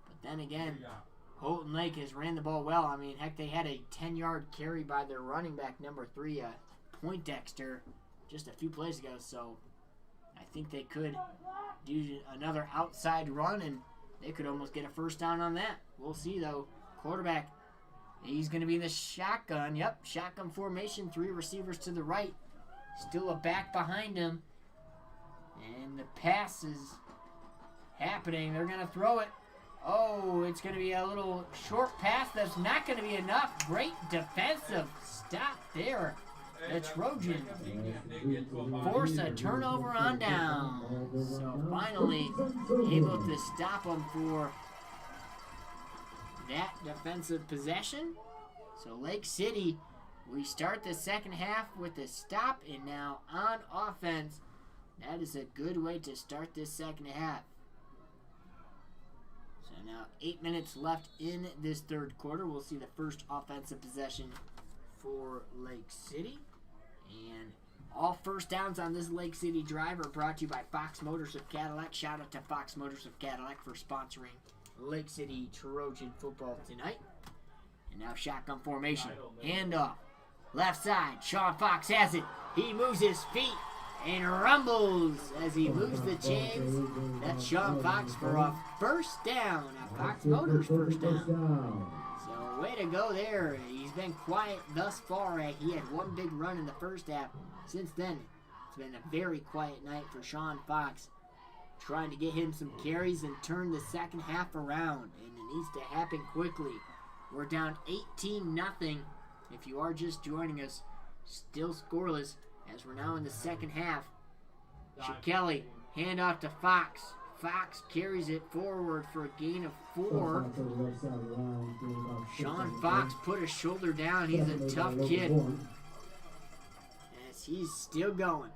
But then again, Houghton Lake has ran the ball well. I mean, heck, they had a 10-yard carry by their running back, number 3, Poindexter, just a few plays ago. So I think they could do another outside run, and they could almost get a 1st down on that. We'll see, though. Quarterback, he's going to be in the shotgun. Yep, shotgun formation. 3 receivers to the right. Still a back behind him. And the pass is happening. They're going to throw it. Oh, it's going to be a little short pass. That's not going to be enough. Great defensive stop there. The Trojans force a turnover on down. So finally able to stop them for that defensive possession. So Lake City, we start the second half with a stop, and now on offense, that is a good way to start this second half. So now 8 minutes left in this 3rd quarter. We'll see the first offensive possession for Lake City. And all 1st downs on this Lake City drive are brought to you by Fox Motors of Cadillac. Shout out to Fox Motors of Cadillac for sponsoring Lake City Trojan football tonight. And now shotgun formation. Handoff. Left side. Sean Fox has it. He moves his feet and rumbles as he moves the chains. That's Sean Fox for a first down. A Fox Motors first down. So way to go there. He's been quiet thus far. He had one big run in the first half. Since then, it's been a very quiet night for Sean Fox. Trying to get him some carries and turn the second half around. And it needs to happen quickly. We're down 18-0. If you are just joining us, still scoreless as we're now in the second half. Kelly, handoff to Fox. Fox carries it forward for a gain of 4. Sean Fox put his shoulder down. He's a tough kid. As he's still going.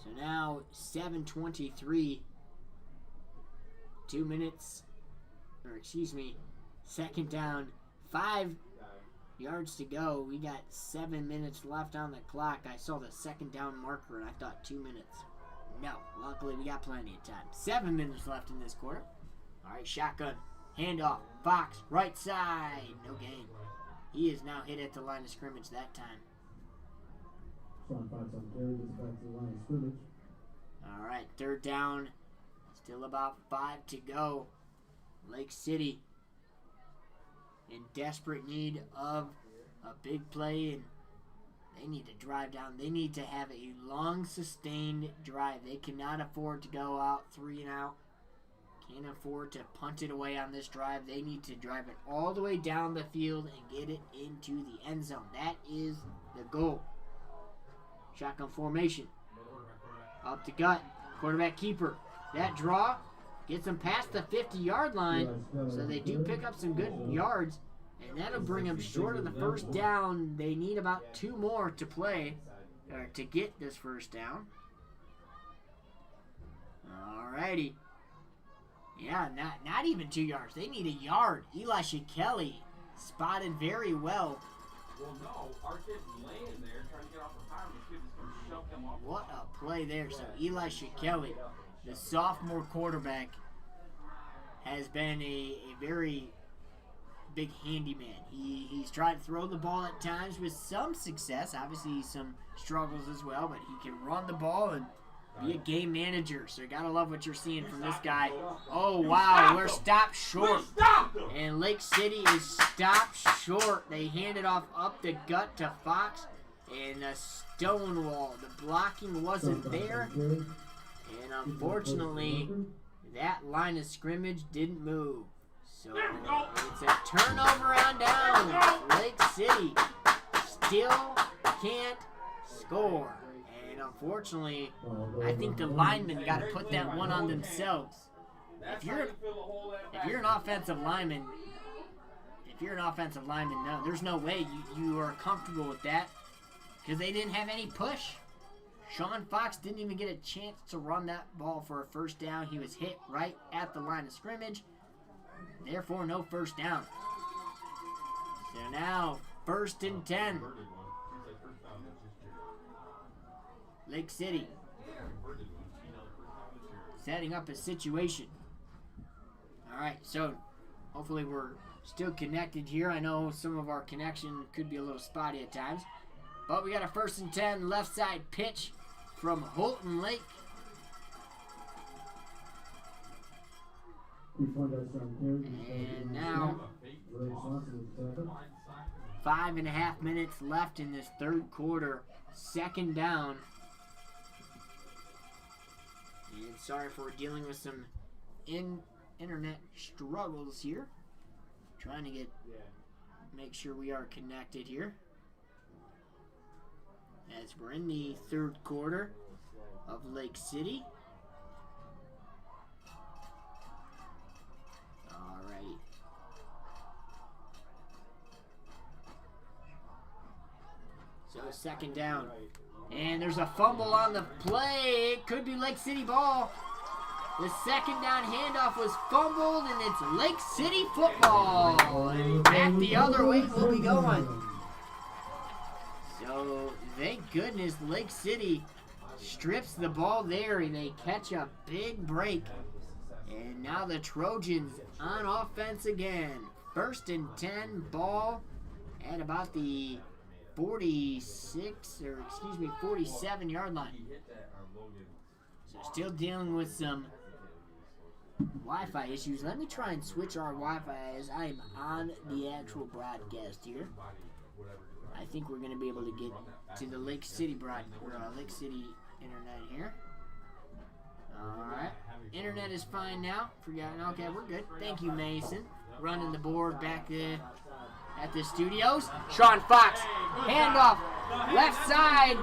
So now 7:23. 2 minutes. Or excuse me. Second down. 5 yards to go. We got 7 minutes left on the clock. I saw the second down marker and I thought 2 minutes. No, luckily we got plenty of time. 7 minutes left in this quarter. All right, shotgun. Handoff. Fox, right side. No gain. He is now hit at the line of scrimmage that time. Sean Fox on carry, gets back to the line of scrimmage. All right, third down. Still about 5 to go. Lake City in desperate need of a big play, and they need to drive down. They need to have a long, sustained drive. They cannot afford to go out 3 and out. Can't afford to punt it away on this drive. They need to drive it all the way down the field and get it into the end zone. That is the goal. Shotgun formation. Up the gut. Quarterback keeper. That draw gets them past the 50-yard line, so they do pick up some good yards, and that'll bring them short of the first down. They need about 2 more to play, or to get this first down. Alrighty. Yeah, not even 2 yards. They need a yard. Eli Kelly spotted very well. Well, no, our kid's laying there trying to get off the tire, and the kid just comes and shove him off. What a play there. So Eli Kelly, the sophomore quarterback, has been a very big handyman. He's tried to throw the ball at times with some success. Obviously, some struggles as well, but he can run the ball and be a game manager. So you got to love what you're seeing from this guy. Oh, wow, we're stopped short. And Lake City is stopped short. They hand it off up the gut to Fox. And a Stonewall. The blocking wasn't there. And unfortunately, that line of scrimmage didn't move. So it's a turnover on down. Lake City still can't score. And unfortunately, I think the linemen got to put that one on themselves. If you're an offensive lineman, no, there's no way you are comfortable with that, because they didn't have any push. Sean Fox didn't even get a chance to run that ball for a first down. He was hit right at the line of scrimmage. Therefore, no first down. So now, 1st and 10. Lake City setting up a situation. All right, so hopefully we're still connected here. I know some of our connection could be a little spotty at times. But we got a 1st and 10 left side pitch from Houghton Lake. And now 5.5 minutes left in this third quarter. 2nd down. And sorry if we're dealing with some internet struggles here. Trying to make sure we are connected here. As we're in the third quarter of Lake City. Alright. So 2nd down. And there's a fumble on the play. It could be Lake City ball. The 2nd down handoff was fumbled, and it's Lake City football. And back the other way we'll be going. So, thank goodness Lake City strips the ball there, and they catch a big break. And now the Trojans on offense again. 1st and 10, ball at about the 47-yard line. So still dealing with some Wi-Fi issues. Let me try and switch our Wi-Fi as I'm on the actual broadcast here. I think we're going to be able to get to the Lake City Lake City internet here. Alright. Internet is fine now. Okay, we're good. Thank you, Mason. Running the board back at the studios. Sean Fox. Handoff. Left side.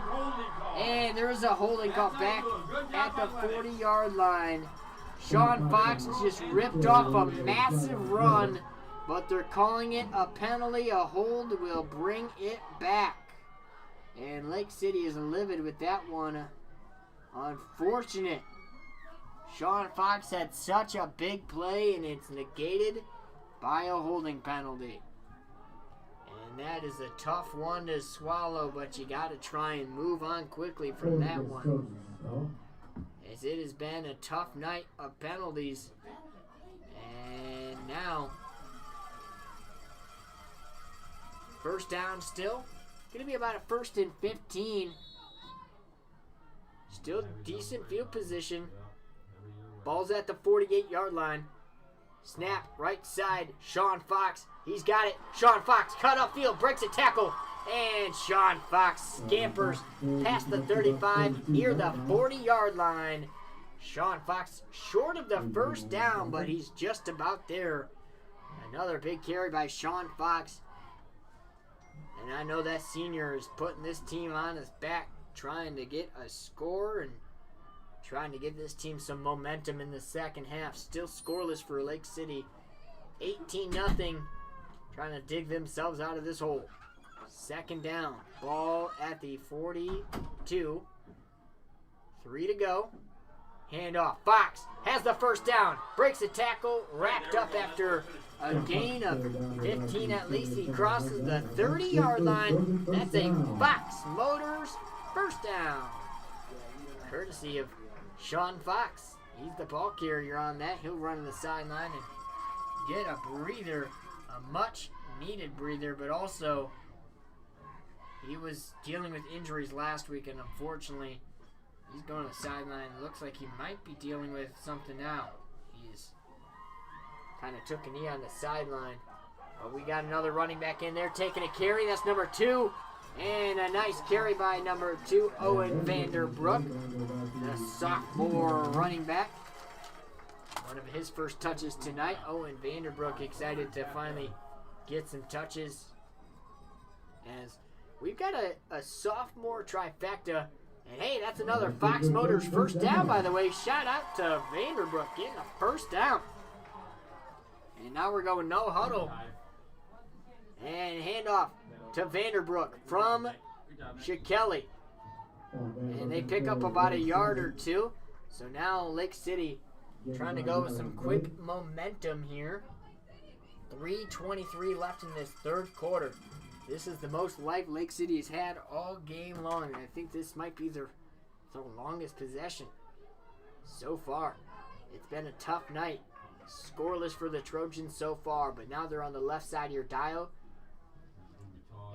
And there is a holding call back at the 40-yard line. Sean Fox just ripped off a massive run, but they're calling it a penalty. A hold will bring it back. And Lake City is livid with that one. Unfortunate. Sean Fox had such a big play, and it's negated by a holding penalty. And that is a tough one to swallow, but you got to try and move on quickly from that one. As it has been a tough night of penalties. And now, first down still. Going to be about a 1st and 15. Still decent field position. Ball's at the 48-yard line. Snap, right side, Sean Fox. He's got it. Sean Fox, cut upfield, breaks a tackle. And Sean Fox scampers past the 35, near the 40-yard line. Sean Fox short of the first down, but he's just about there. Another big carry by Sean Fox. And I know that senior is putting this team on his back, trying to get a score and trying to give this team some momentum in the second half. Still scoreless for Lake City. 18-0. Trying to dig themselves out of this hole. 2nd down. Ball at the 42. 3 to go. Handoff. Fox has the first down. Breaks a tackle. Wrapped up after a gain of 15 at least. He crosses the 30-yard line. That's a Fox Motors first down. Courtesy of Sean Fox. He's the ball carrier on that. He'll run the sideline and get a breather. A much needed breather, but also he was dealing with injuries last week, and unfortunately he's going to the sideline. Looks like he might be dealing with something now. He's kind of took a knee on the sideline. But we got another running back in there taking a carry. That's number 2. And a nice carry by number 2, Owen Vanderbrook, the sophomore running back. One of his first touches tonight. Owen Vanderbrook excited to finally get some touches. As we've got a sophomore trifecta. And hey, that's another Fox Motors first down, by the way. Shout out to Vanderbrook getting a first down. And now we're going no huddle. And handoff to Vanderbrook from Shikeli. And they pick up about a yard or two. So now Lake City trying to go with some quick momentum here. 3:23 left in this third quarter. This is the most life Lake City has had all game long. And I think this might be their longest possession so far. It's been a tough night. Scoreless for the Trojans so far. But now they're on the left side of your dial.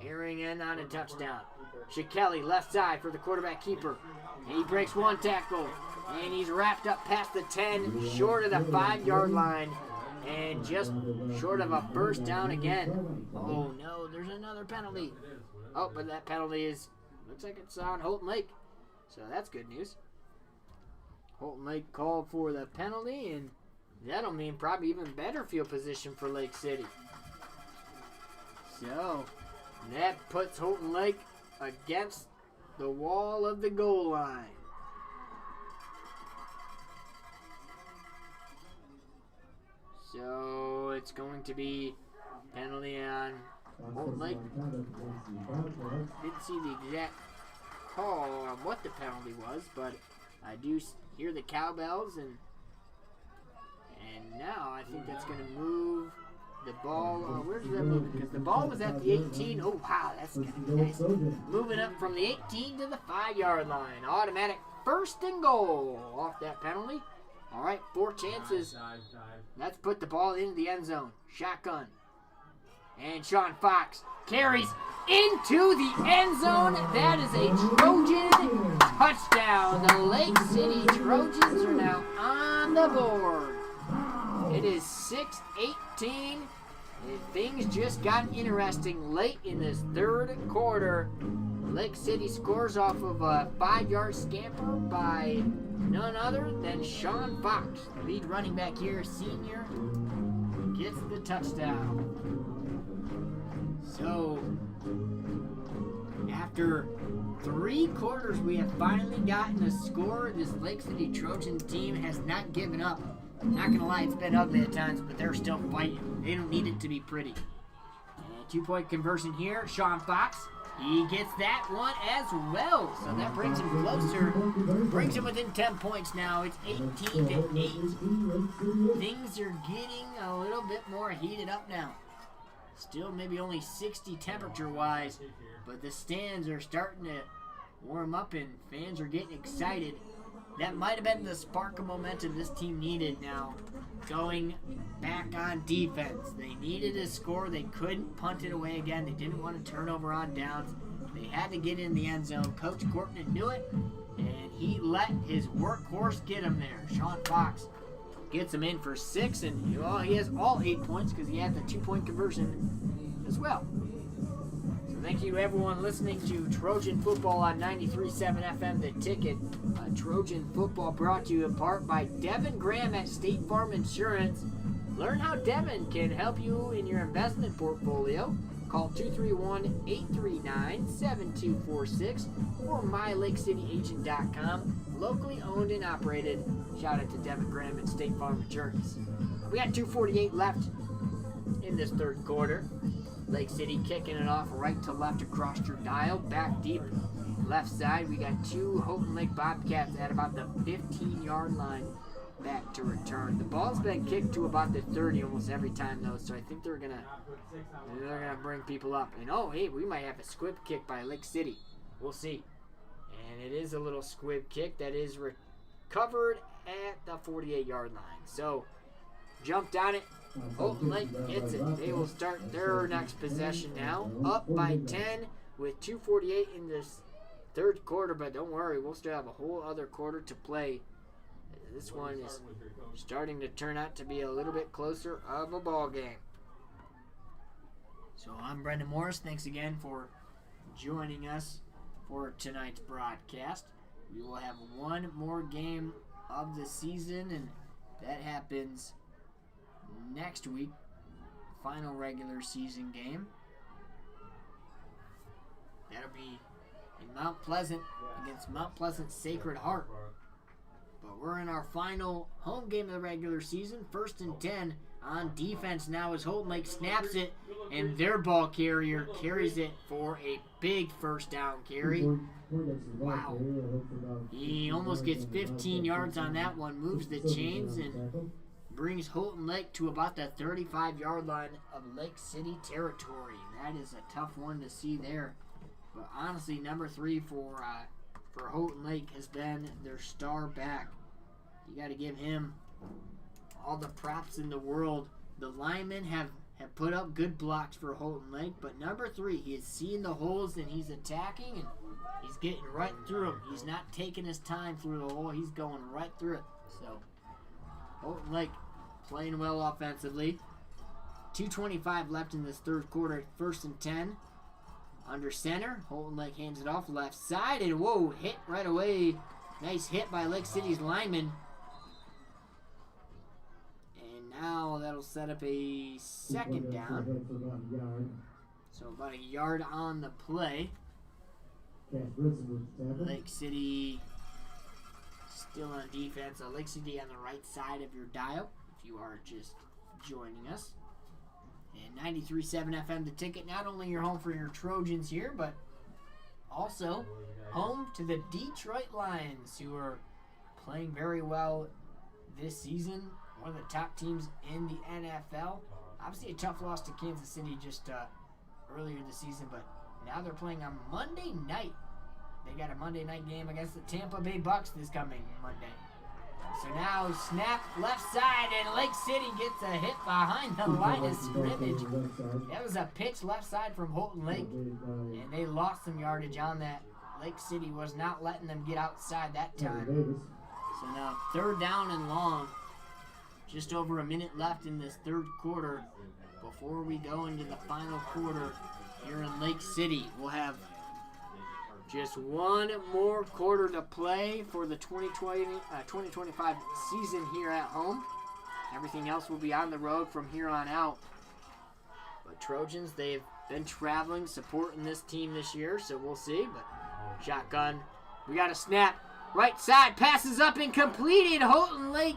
Airing in on a touchdown. Shikeli left side for the quarterback keeper. And he breaks one tackle. And he's wrapped up past the 10, short of the 5-yard line. And just short of a first down again. Oh no, there's another penalty. Oh, but that penalty looks like it's on Houghton Lake. So that's good news. Houghton Lake called for the penalty, and that'll mean probably even better field position for Lake City. So that puts Houghton Lake against the wall of the goal line. So it's going to be penalty on Houghton Lake. Didn't see the exact call on what the penalty was, but I do hear the cowbells, and now I think that's going to move the ball. Where does that move? Because the ball was at the 18. Oh, wow, that's going to be nice. Moving up from the 18 to the 5-yard line. Automatic first and goal off that penalty. All right, 4 chances. Dive. Let's put the ball into the end zone. Shotgun. And Sean Fox carries into the end zone. That is a Trojan touchdown. The Lake City Trojans are now on the board. It is 6:18. And things just got interesting late in this third quarter. Lake City scores off of a 5-yard scamper by none other than Sean Fox. Lead running back here, senior, gets the touchdown. So, after 3 quarters, we have finally gotten a score. This Lake City Trojan team has not given up. Not gonna lie, it's been ugly at times, but they're still fighting. They don't need it to be pretty. And 2-point conversion here, Sean Fox. He gets that one as well. So that brings him closer. Brings him within 10 points now. It's 18-8. Things are getting a little bit more heated up now. Still maybe only 60 temperature-wise, but the stands are starting to warm up and fans are getting excited. That might have been the spark of momentum this team needed now. Going back on defense. They needed a score. They couldn't punt it away again. They didn't want to turn over on downs. They had to get in the end zone. Coach Courtney knew it, and he let his workhorse get him there. Sean Fox gets him in for 6, and he has all 8 points because he had the 2-point conversion as well. So thank you to everyone listening to Trojan Football on 93.7 FM The Ticket. Trojan Football brought to you in part by Devin Graham at State Farm Insurance. Learn how Devin can help you in your investment portfolio. Call 231-839-7246 or mylakecityagent.com. Locally owned and operated. Shout out to Devin Graham at State Farm Insurance. We got 2:48 left in this third quarter. Lake City kicking it off right to left across your dial. Back deep left side. We got 2 Houghton Lake Bobcats at about the 15-yard line back to return. The ball's been kicked to about the 30 almost every time though, so I think they're gonna bring people up. And hey, we might have a squib kick by Lake City. We'll see. And it is a little squib kick that is recovered at the 48-yard line. So jumped on it. Houghton Lake gets it. They will start their next possession now. Up by 10 with 2:48 in this third quarter, but don't worry, we'll still have a whole other quarter to play. This one is starting to turn out to be a little bit closer of a ball game. So I'm Brendan Morris. Thanks again for joining us for tonight's broadcast. We will have one more game of the season, and that happens next week. Final regular season game. That'll be in Mount Pleasant against Mount Pleasant Sacred Heart. But we're in our final home game of the regular season. 1st and 10 on defense now as Houghton Lake snaps it, and their ball carrier carries it for a big first down carry. Wow. He almost gets 15 yards on that one, moves the chains, and brings Houghton Lake to about the 35-yard line of Lake City territory. That is a tough one to see there. But honestly, number 3 for Houghton Lake has been their star back. You got to give him all the props in the world. The linemen have put up good blocks for Houghton Lake, but number 3, he is seeing the holes and he's attacking, and he's getting right through them. He's not taking his time through the hole. He's going right through it. So Houghton Lake playing well offensively. 2:25 left in this third quarter. 1st and 10. Under center, Houghton Lake hands it off left side, and whoa, hit right away. Nice hit by Lake City's lineman. And now that'll set up a 2nd down. So about a yard on the play. Lake City still on defense. Lake City on the right side of your dial if you are just joining us. And 93.7 FM The Ticket, not only your home for your Trojans here, but also home to the Detroit Lions, who are playing very well this season. One of the top teams in the NFL. Obviously a tough loss to Kansas City just earlier this season, but now they're playing on Monday night. They got a Monday night game against the Tampa Bay Bucks this coming Monday. So now snap left side, and Lake City gets a hit behind the line of scrimmage. That was a pitch left side from Houghton Lake, and they lost some yardage on that. Lake City was not letting them get outside that time. So now 3rd down and long. Just over a minute left in this 3rd quarter before we go into the final quarter here in Lake City. We'll have just one more quarter to play for the 2025 season here at home. Everything else will be on the road from here on out. But Trojans, they've been traveling, supporting this team this year, so we'll see. But shotgun, we got a snap. Right side, passes up and completed. Houghton Lake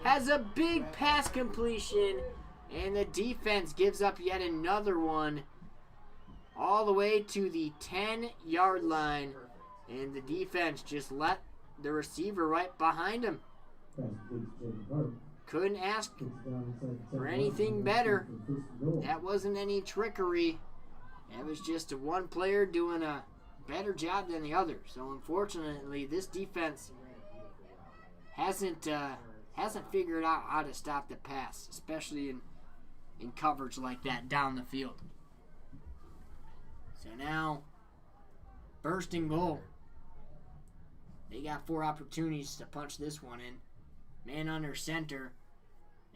has a big pass completion, and the defense gives up yet another one all the way to the 10-yard line, and the defense just let the receiver right behind him. Couldn't ask for anything better. That wasn't any trickery. It was just one player doing a better job than the other. So unfortunately, this defense hasn't figured out how to stop the pass, especially in coverage like that down the field. So now, 1st and goal. They got 4 opportunities to punch this one in. Man under center.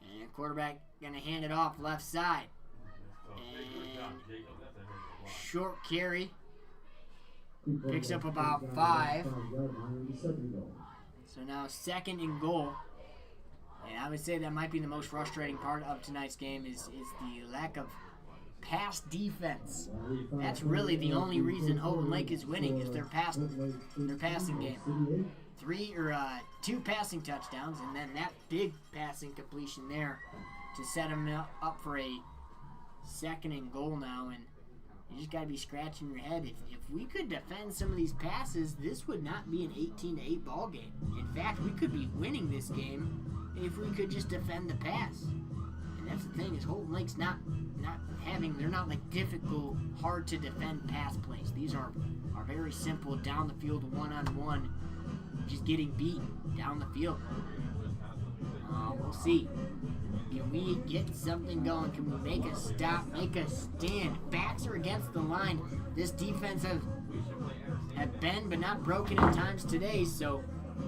And quarterback going to hand it off left side. And short carry. Picks up about 5. So now 2nd and goal. And I would say that might be the most frustrating part of tonight's game is the lack of pass defense. That's really the only reason Houghton Lake is winning is their passing game. 2 passing touchdowns, and then that big passing completion there to set them up for a 2nd and goal now. And you just got to be scratching your head. If we could defend some of these passes, this would not be an 18-8 ball game. In fact, we could be winning this game if we could just defend the pass. And that's the thing, is Houghton Lake's they're not like difficult, hard to defend pass plays. These are very simple down the field, one-on-one, just getting beat down the field. We'll see. Can we get something going? Can we make a stop, make a stand? Backs are against the line. This defense have been but not broken at times today, so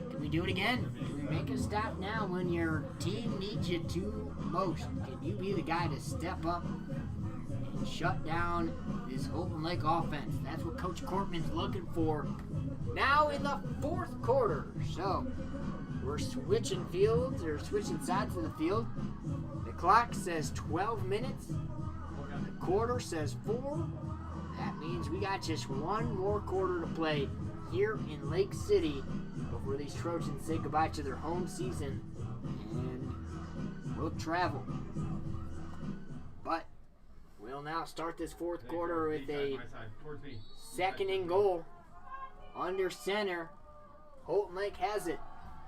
can we do it again? Can we make a stop now when your team needs you to most? Can you be the guy to step up and shut down this Houghton Lake offense? That's what Coach Cortman's looking for now in the 4th quarter. So we're switching sides of the field. The clock says 12 minutes. The quarter says 4. That means we got just one more quarter to play here in Lake City before these Trojans say goodbye to their home season and will travel. But we'll now start this 4th quarter with a 2nd and goal under center. Houghton Lake has it.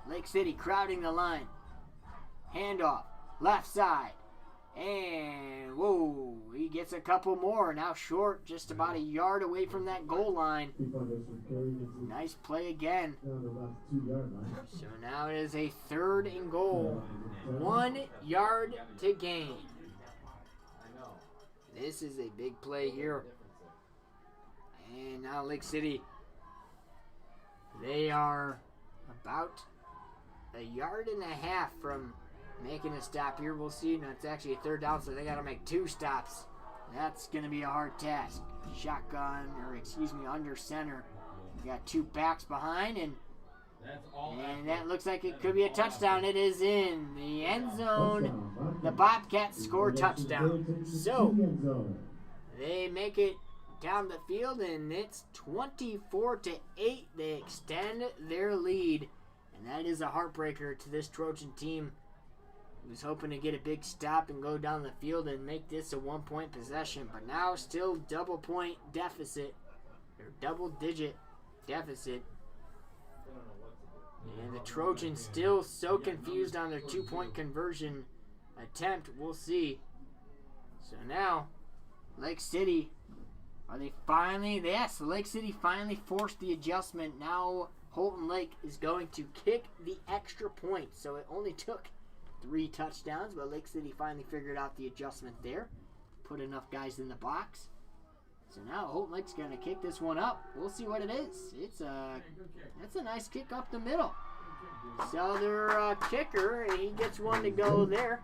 Lake City crowding the line. Handoff, left side. And, whoa, he gets a couple more. Now short, just about a yard away from that goal line. Nice play again. So now it is a 3rd and goal. 1 yard to gain. This is a big play here. And now Lake City, they are about a yard and a half from making a stop here. We'll see. No, it's actually a 3rd down, so they got to make 2 stops. That's going to be a hard task. Under center. We got 2 backs behind, and that looks like it could be a touchdown. It is in the end zone. The Bobcats score touchdown. So they make it down the field, and it's 24-8. They extend their lead, and that is a heartbreaker to this Trojan team. Was hoping to get a big stop and go down the field and make this a 1-point possession, but now still double-point deficit, or double-digit deficit. And the Trojans still so confused on their 2-point conversion attempt. We'll see. So now, Lake City, Lake City finally forced the adjustment. Now Houghton Lake is going to kick the extra point. So it only took 3 touchdowns, but Lake City finally figured out the adjustment there. Put enough guys in the box. So now Houghton Lake's going to kick this one up. We'll see what it is. That's a nice kick up the middle. So their kicker, he gets one to go there.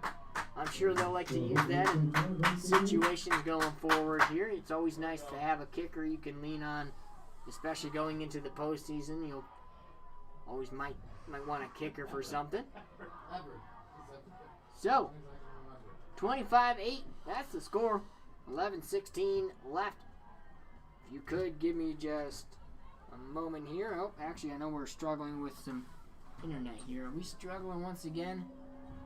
I'm sure they'll like to use that in situations going forward here. It's always nice to have a kicker you can lean on, especially going into the postseason. You'll always might want a kicker for something. So, 25-8, that's the score. 11-16 left. If you could give me just a moment here. Oh, actually, I know we're struggling with some internet here. Are we struggling once again?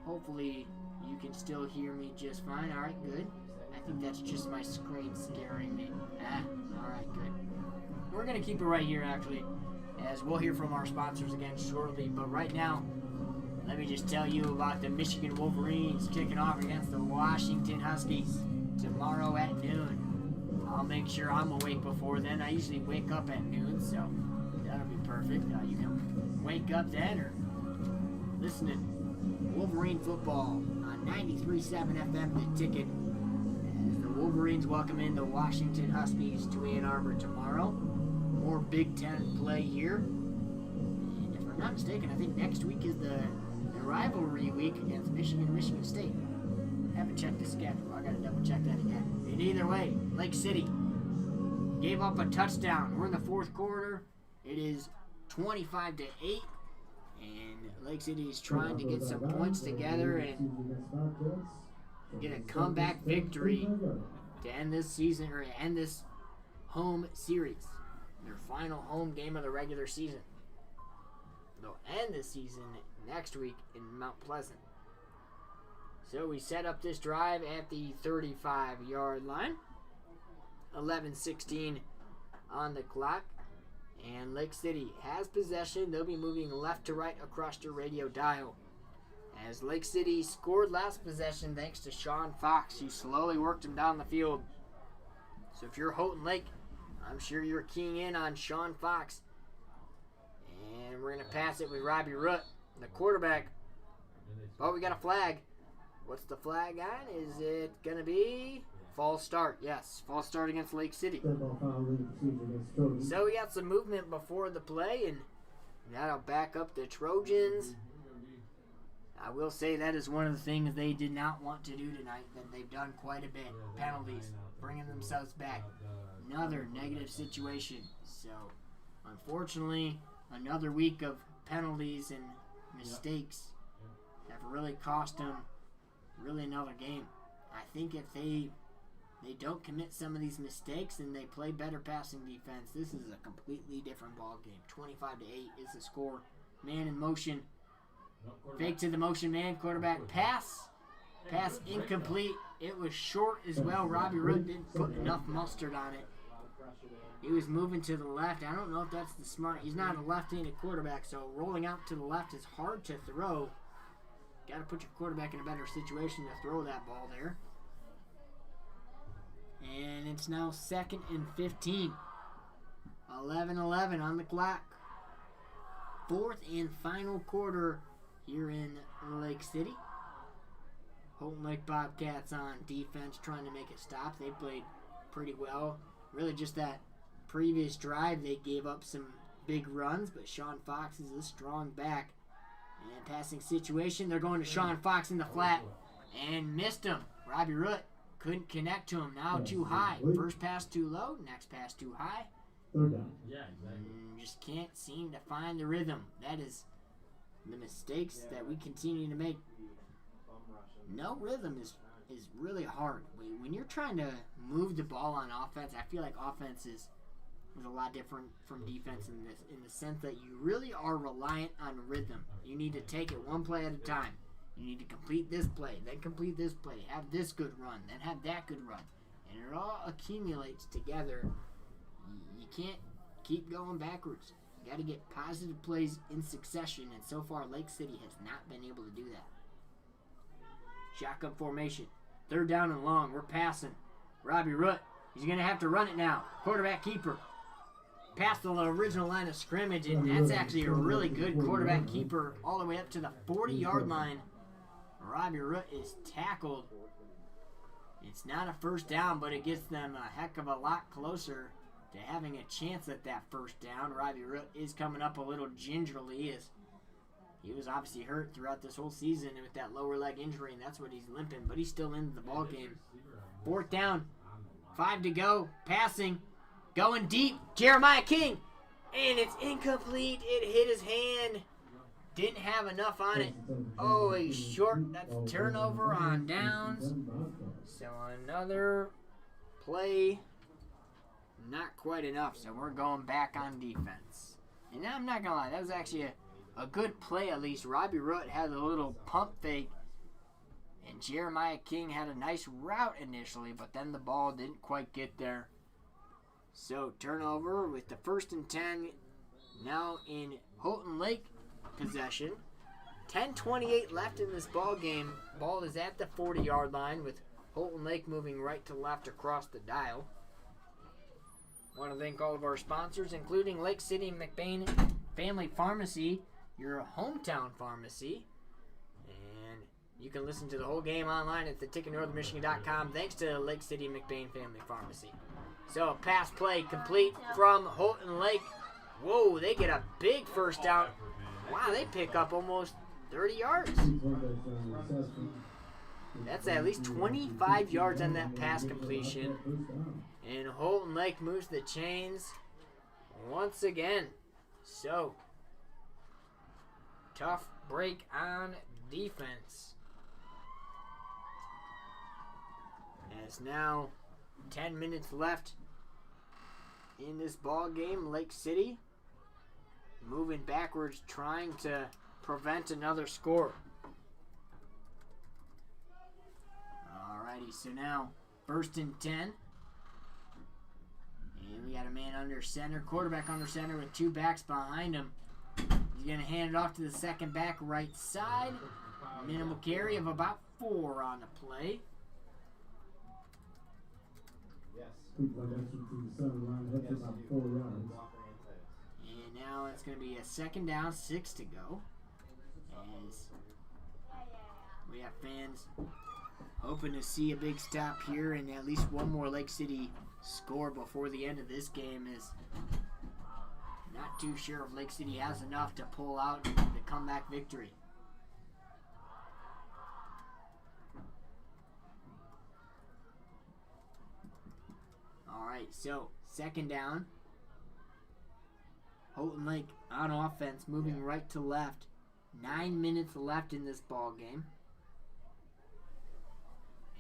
Hopefully, you can still hear me just fine. All right, good. I think that's just my screen scaring me. All right, good. We're going to keep it right here, actually, as we'll hear from our sponsors again shortly. But right now, let me just tell you about the Michigan Wolverines kicking off against the Washington Huskies tomorrow at noon. I'll make sure I'm awake before then. I usually wake up at noon, so that'll be perfect. You can wake up then or listen to Wolverine football on 93.7 FM, The Ticket, as the Wolverines welcome in the Washington Huskies to Ann Arbor tomorrow. More Big Ten play here. And if I'm not mistaken, I think next week is the rivalry week against Michigan State. I haven't checked the schedule. I gotta double check that again. And either way, Lake City gave up a touchdown. We're in the fourth quarter. It is 25-8. And Lake City is trying to get some points together and get a comeback victory to end this season, or end this home series. Their final home game of the regular season. They'll end the season next week in Mount Pleasant. So we set up this drive at the 35-yard line. 11:16 on the clock. And Lake City has possession. They'll be moving left to right across your radio dial. As Lake City scored last possession thanks to Sean Fox, who slowly worked him down the field. So if you're Houghton Lake, I'm sure you're keying in on Sean Fox. And we're going to pass it with Robbie Root, the quarterback. Oh, we got a flag. What's the flag on? Is it going to be false start? Yes, false start against Lake City. So we got some movement before the play, and that'll back up the Trojans. I will say that is one of the things they did not want to do tonight, that they've done quite a bit. Penalties, bringing themselves back. Another negative situation. So, unfortunately, another week of penalties and mistakes have really cost them really another game. I think if they don't commit some of these mistakes and they play better passing defense, this is a completely different ball game. 25-8 is the score. Man in motion. Fake to the motion man. Quarterback pass. Pass incomplete. It was short as well. Robbie Root didn't put enough mustard on it. He was moving to the left. I don't know if that's the smart. He's not a left-handed quarterback, so rolling out to the left is hard to throw. Got to put your quarterback in a better situation to throw that ball there. And it's now 2nd and 15. 11-11 on the clock. 4th and final quarter here in Lake City. Houghton Lake Bobcats on defense trying to make a stop. They played pretty well. Really just that previous drive they gave up some big runs, but Sean Fox is a strong back. And passing situation, they're going to Sean Fox in the flat and missed him. Robbie Root couldn't connect to him. Now too high. First pass too low, next pass too high. Third down. Yeah, exactly. Just can't seem to find the rhythm. That is the mistakes that we continue to make. No rhythm is really hard. When you're trying to move the ball on offense, I feel like offense is a lot different from defense in the sense that you really are reliant on rhythm. You need to take it one play at a time. You need to complete this play, then complete this play, have this good run, then have that good run. And it all accumulates together. You can't keep going backwards. You got to get positive plays in succession, and so far Lake City has not been able to do that. Shotgun formation. 3rd down and long. We're passing. Robbie Root. He's going to have to run it now. Quarterback keeper. past the original line of scrimmage, and that's actually a really good quarterback keeper all the way up to the 40-yard line. Robbie Root is tackled. It's not a first down, but it gets them a heck of a lot closer to having a chance at that first down. Robbie Root is coming up a little gingerly as he was obviously hurt throughout this whole season with that lower leg injury, and that's what he's limping, but he's still in the ball game. Fourth down, 5 to go, passing, going deep, Jeremiah King, and it's incomplete. It hit his hand. Didn't have enough on it. Oh, he's short. That's a turnover on downs. So another play, not quite enough. So we're going back on defense. And I'm not going to lie, that was actually a good play at least. Robbie Root had a little pump fake. And Jeremiah King had a nice route initially, but then the ball didn't quite get there. So turnover with the 1st and 10 now in Houghton Lake possession. 10:28 left in this ball game. Ball is at the 40-yard line with Houghton Lake moving right to left across the dial. Want to thank all of our sponsors, including Lake City McBain Family Pharmacy, your hometown pharmacy. And you can listen to the whole game online at theticketnorthernmichigan.com thanks to Lake City McBain Family Pharmacy. So pass play complete from Houghton Lake. Whoa, they get a big first down. Wow, they pick up almost 30 yards. That's at least 25 yards on that pass completion. And Houghton Lake moves the chains once again. So, tough break on defense. As now 10 minutes left in this ball game. Lake City moving backwards, trying to prevent another score. Alrighty, so now 1st and 10. And we got a man under center, quarterback under center with 2 backs behind him. He's going to hand it off to the second back right side. Minimal carry of about 4 on the play. Quick projection to the 7 line, that's about 4 yards. And now it's going to be a 2nd down, 6 to go. As we have fans hoping to see a big stop here and at least one more Lake City score before the end of this game. Is not too sure if Lake City has enough to pull out the comeback victory. Alright, so 2nd down. Houghton Lake on offense, moving right to left. 9 minutes left in this ball game.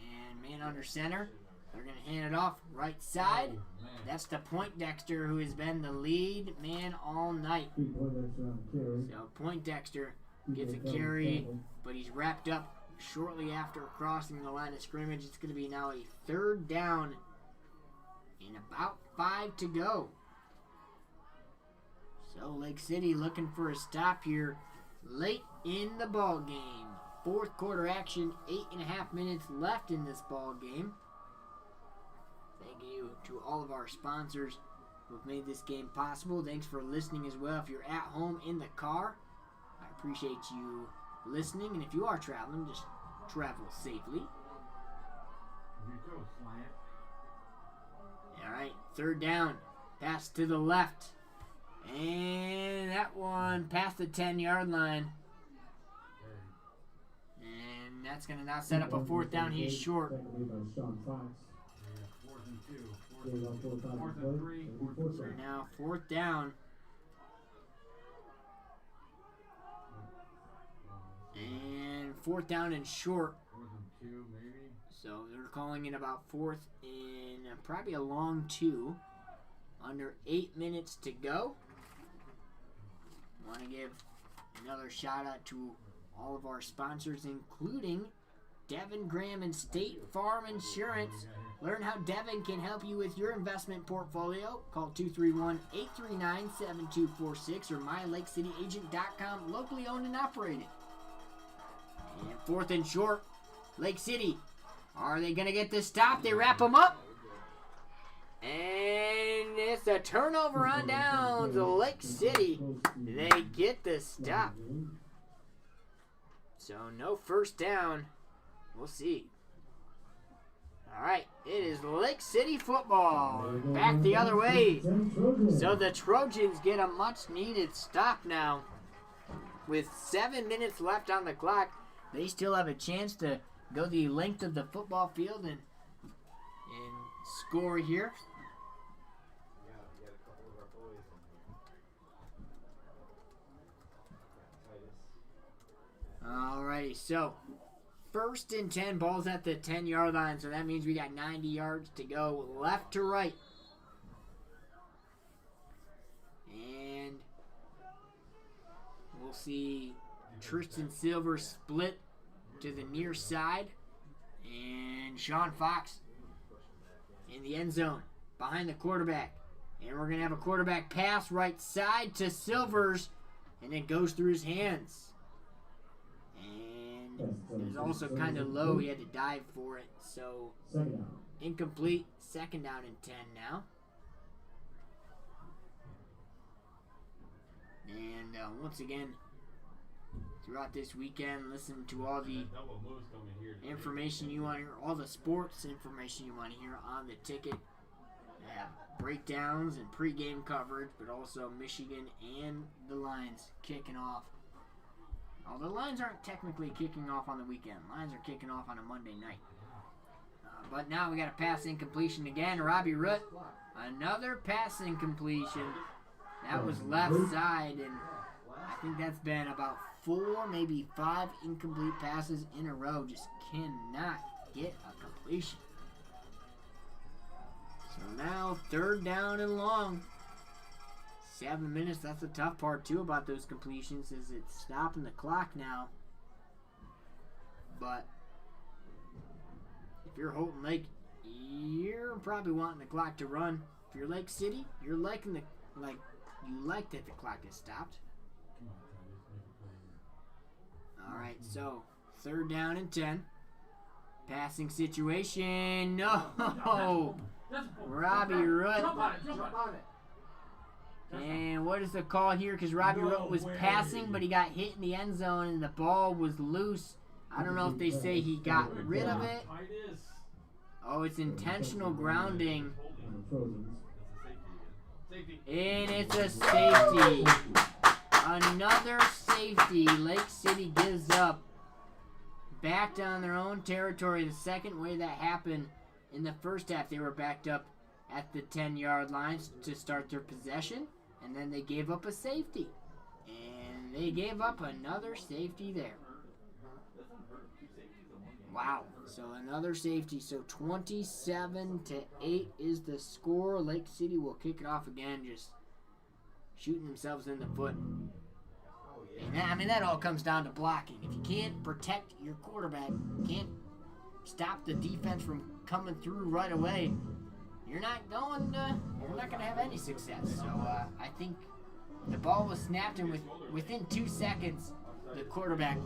And man under center. They're going to hand it off right side. That's the Poindexter, who has been the lead man all night. So Poindexter gets a carry, but he's wrapped up shortly after crossing the line of scrimmage. It's going to be now a 3rd down and about 5 to go. So Lake City looking for a stop here late in the ball game. 4th quarter action, 8.5 minutes left in this ball game. Thank you to all of our sponsors who have made this game possible. Thanks for listening as well. If you're at home in the car, I appreciate you listening. And if you are traveling, just travel safely. All right, 3rd down. Pass to the left. And that one past the 10-yard line. And that's going to now set up a 4th down. He's short. 4th and 3. So now 4th down. And 4th down and short. 4th and 2, maybe. So they're calling it about 4th and probably a long 2. Under 8 minutes to go. Want to give another shout out to all of our sponsors, including Devin Graham and State Farm Insurance. Learn how Devin can help you with your investment portfolio. Call 231-839-7246 or myLakeCityAgent.com. Locally owned and operated. And 4th and short. Lake City. Are they going to get this stop? They wrap them up. And it's a turnover on downs. Lake City, they get the stop. So no first down. We'll see. All right, it is Lake City football. Back the other way. So the Trojans get a much-needed stop now. With 7 minutes left on the clock, they still have a chance to go the length of the football field and score here. Alrighty, so first and 10, balls at the 10-yard line, so that means we got 90 yards to go left to right. And we'll see Tristan Silver split to the near side, and Sean Fox in the end zone behind the quarterback. And we're going to have a quarterback pass right side to Silvers, and it goes through his hands. And it was also kind of low. He had to dive for it. So incomplete. Second down and 10 now. And once again, throughout this weekend, listen to all the information you want to hear, all the sports information you want to hear on the ticket. Breakdowns and pregame coverage, but also Michigan and the Lions kicking off. The Lions aren't technically kicking off on the weekend. Lions are kicking off on a Monday night. But now we got a pass incompletion again. Robbie Root, another pass incompletion. That was left side, and I think that's been about 4, maybe 5 incomplete passes in a row. Just cannot get a completion. So now third down and long. 7 minutes, that's the tough part too about those completions, is it's stopping the clock now. But if you're Houghton Lake, you're probably wanting the clock to run. If you're Lake City, you're liking you like that the clock is stopped. Alright, so third down and 10. Passing situation. No! Robbie Root. Jump on it. And what is the call here? Because Robbie Root was passing, but he got hit in the end zone, and the ball was loose. I don't know if they say he got rid of it. Oh, it's intentional grounding. And it's a safety. Another safety. Lake City gives up. Backed on their own territory. The second way that happened in the first half, they were backed up at the 10-yard lines to start their possession. And then they gave up a safety. And they gave up another safety there. Wow. So another safety. So 27-8 is the score. Lake City will kick it off again, just shooting themselves in the foot. And that all comes down to blocking. If you can't protect your quarterback, can't stop the defense from coming through right away, you're not going to have any success. So I think the ball was snapped, and within 2 seconds, the quarterback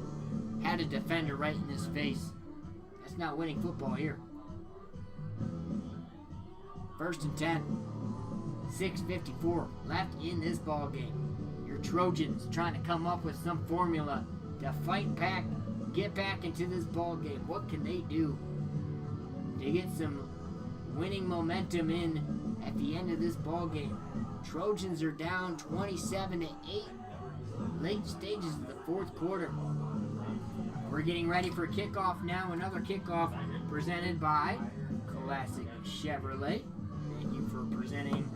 had a defender right in his face. That's not winning football here. First and 10. 6:54 left in this ball game. Your Trojans trying to come up with some formula to fight back, get back into this ball game. What can they do to get some winning momentum in at the end of this ball game? Trojans are down 27-8. Late stages of the fourth quarter. We're getting ready for kickoff now. Another kickoff presented by Classic Chevrolet. Thank you for presenting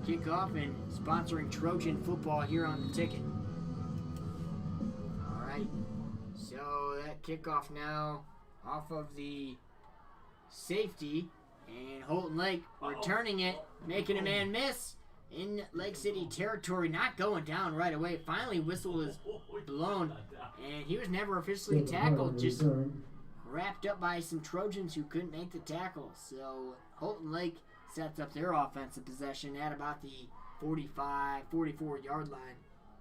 kickoff and sponsoring Trojan football here on the ticket. All right. So that kickoff now off of the safety. And Houghton Lake returning it, making a man miss in Lake City territory, not going down right away. Finally, whistle is blown, and he was never officially tackled, just wrapped up by some Trojans who couldn't make the tackle. So Houghton Lake sets up their offensive possession at about the 45, 44-yard line.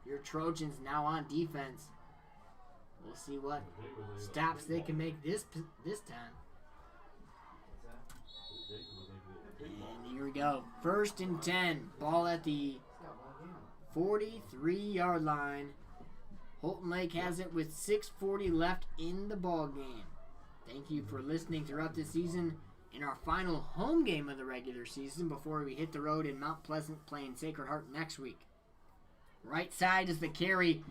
Your Trojans now on defense. We'll see what stops they can make this time. And here we go. 1st and 10. Ball at the 43-yard line. Houghton Lake has it with 6:40 left in the ball game. Thank you for listening throughout this season. In our final home game of the regular season before we hit the road in Mount Pleasant playing Sacred Heart next week. Right side is the carry.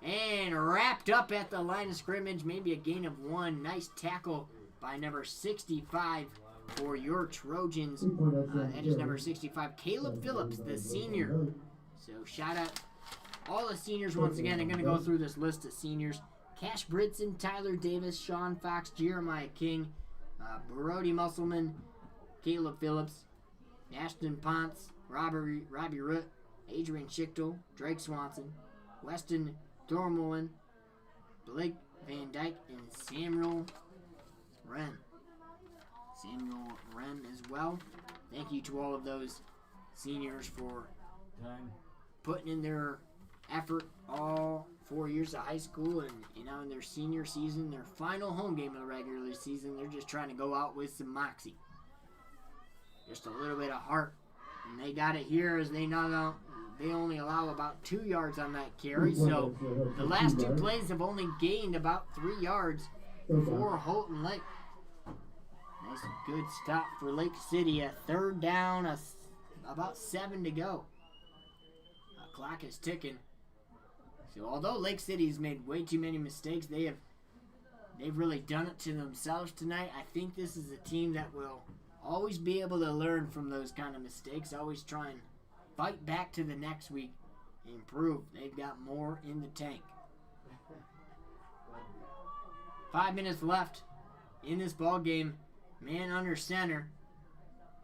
And wrapped up at the line of scrimmage. Maybe a gain of 1. Nice tackle by number 65 for your Trojans. That is number 65, Caleb Phillips, the senior. So shout out all the seniors once again. I'm going to go through this list of seniors. Cash Britson, Tyler Davis, Sean Fox, Jeremiah King, Brody Musselman, Caleb Phillips, Ashton Ponce, Robbie Root, Adrian Schichtel, Drake Swanson, Weston Dormolen, Blake Van Dyke, and Samuel Wren. Samuel Wren as well. Thank you to all of those seniors for putting in their effort all 4 years of high school, and now in their senior season, their final home game of the regular season, they're just trying to go out with some moxie. Just a little bit of heart. And they got it here as they only allow about 2 yards on that carry. So the last 2 plays have only gained about 3 yards for Houghton Lake. Nice good stop for Lake City. A 3rd down, about 7 to go. The clock is ticking. So although Lake City's made way too many mistakes, they've really done it to themselves tonight. I think this is a team that will always be able to learn from those kind of mistakes. Always try and fight back to the next week and improve. They've got more in the tank. 5 minutes left in this ball game. Man under center.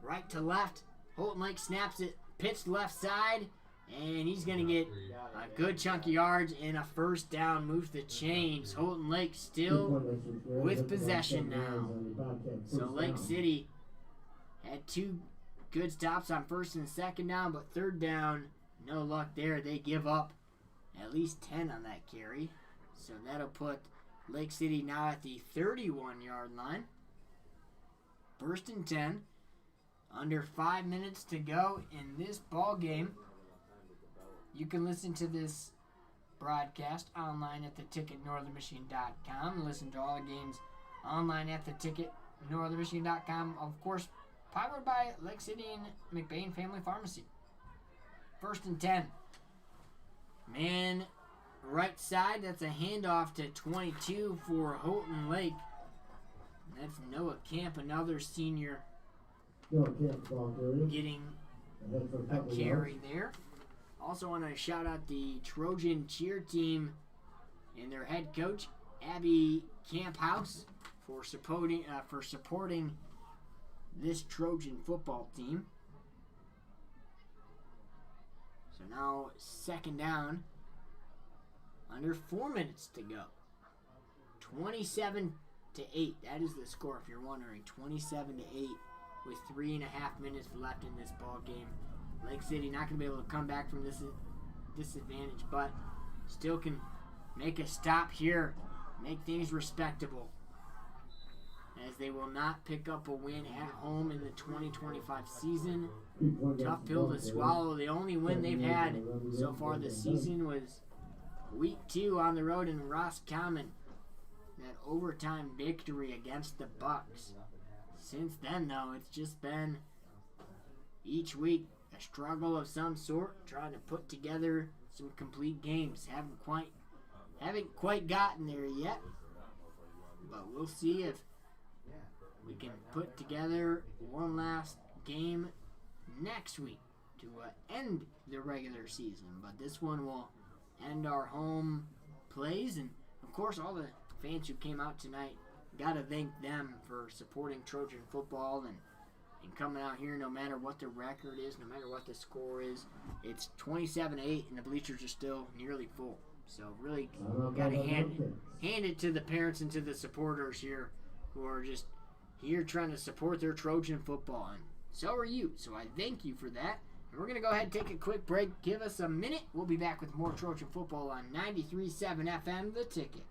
Right to left. Houghton Lake snaps it. Pitched left side. And he's going to get a good chunk of yards and a 1st down. Moves the chains. Houghton Lake still with possession now. So Lake City had 2 good stops on 1st and 2nd down, but 3rd down, no luck there. They give up at least 10 on that carry. So that'll put Lake City now at the 31-yard line. 1st and 10. Under 5 minutes to go in this ball game. You can listen to this broadcast online at theticketnorthernmichigan.com. Listen to all the games online at theticketnorthernmichigan.com. Of course, powered by Lake City and McBain Family Pharmacy. 1st and 10. Man, right side, that's a handoff to 22 for Houghton Lake. And that's Noah Camp, another senior, getting a carry there. Also want to shout out the Trojan cheer team and their head coach, Abby Camphouse, for supporting this Trojan football team. So now 2nd down, under 4 minutes to go. 27-8. That is the score if you're wondering. 27-8 with 3.5 minutes left in this ball game. Lake City not going to be able to come back from this disadvantage, but still can make a stop here, make things respectable, as they will not pick up a win at home in the 2025 season. Tough pill to swallow. The only win they've had so far this season was week 2 on the road in Roscommon, that overtime victory against the Bucks. Since then, though, it's just been each week a struggle of some sort, trying to put together some complete games. Haven't quite gotten there yet, but we'll see if we can put together one last game next week to end the regular season. But this one will end our home plays, and of course all the fans who came out tonight, gotta thank them for supporting Trojan football and coming out here no matter what the record is, no matter what the score is. It's 27-8 and the bleachers are still nearly full. So really gotta hand it to the parents and to the supporters here who are just here trying to support their Trojan football. And so are you. So I thank you for that. And we're going to go ahead and take a quick break. Give us a minute. We'll be back with more Trojan football on 93.7 FM, The Ticket.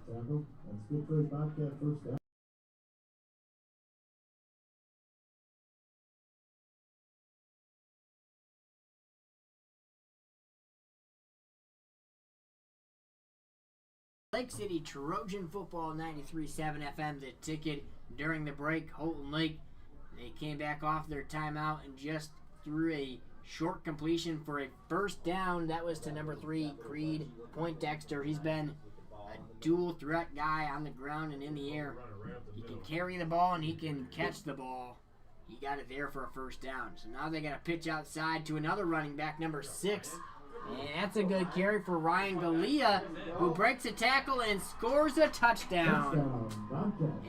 Tackle. That's good for a Bobcat first down. Lake City Trojan Football 93.7 FM, the ticket during the break. Houghton Lake, they came back off their timeout and just threw a short completion for a first down. That was to number 3, Creed Poindexter. He's been a dual threat guy on the ground and in the air. He can carry the ball and he can catch the ball. He got it there for a first down. So now they got to pitch outside to another running back, number 6. And that's a good carry for Ryan Galea, who breaks a tackle and scores a touchdown.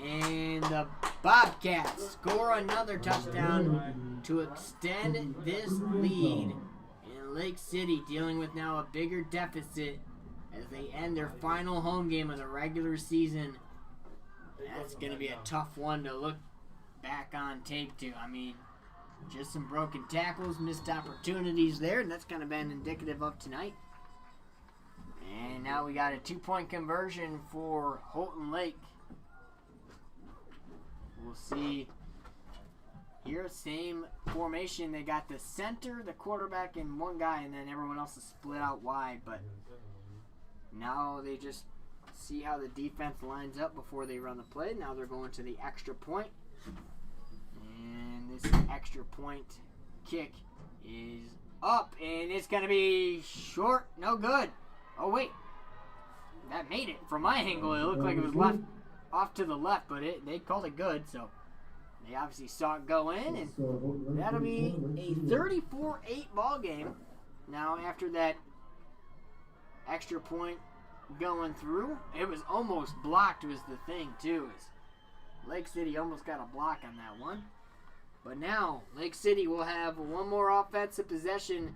And the Bobcats score another touchdown to extend this lead. And Lake City dealing with now a bigger deficit as they end their final home game of the regular season. That's going to be a tough one to look back on tape to. I mean, just some broken tackles, missed opportunities there, and that's kind of been indicative of tonight. And now we got a 2-point conversion for Houghton Lake. We'll see here, same formation. They got the center, the quarterback, and one guy, and then everyone else is split out wide. But now they just see how the defense lines up before they run the play. Now they're going to the extra point. And this extra point kick is up, and it's going to be short. No good. Oh, wait. That made it. From my angle, it looked like it was left off to the left, but they called it good, so they obviously saw it go in, and that'll be a 34-8 ball game. Now, after that extra point going through, it was almost blocked was the thing, too. Lake City almost got a block on that one. But now, Lake City will have one more offensive possession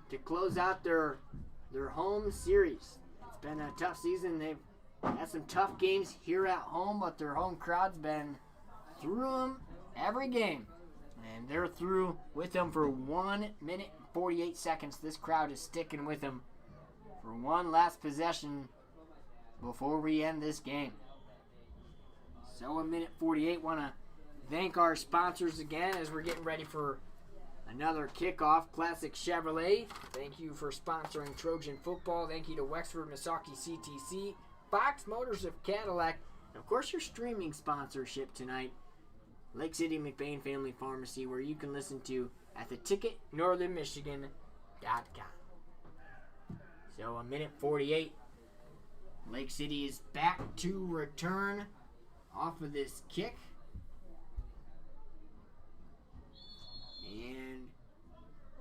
to close out their home series. It's been a tough season. They've had some tough games here at home, but their home crowd's been through them every game. And they're through with them for 1 minute and 48 seconds. This crowd is sticking with them for one last possession before we end this game. So 1 minute 48, want to thank our sponsors again as we're getting ready for another kickoff. Classic Chevrolet, thank you for sponsoring Trojan Football. Thank you to Wexford Misaki CTC, Fox Motors of Cadillac, and of course your streaming sponsorship tonight, Lake City McBain Family Pharmacy, where you can listen to at theticketnorthernmichigan.com. So 1 minute 48, Lake City is back to return off of this kick. And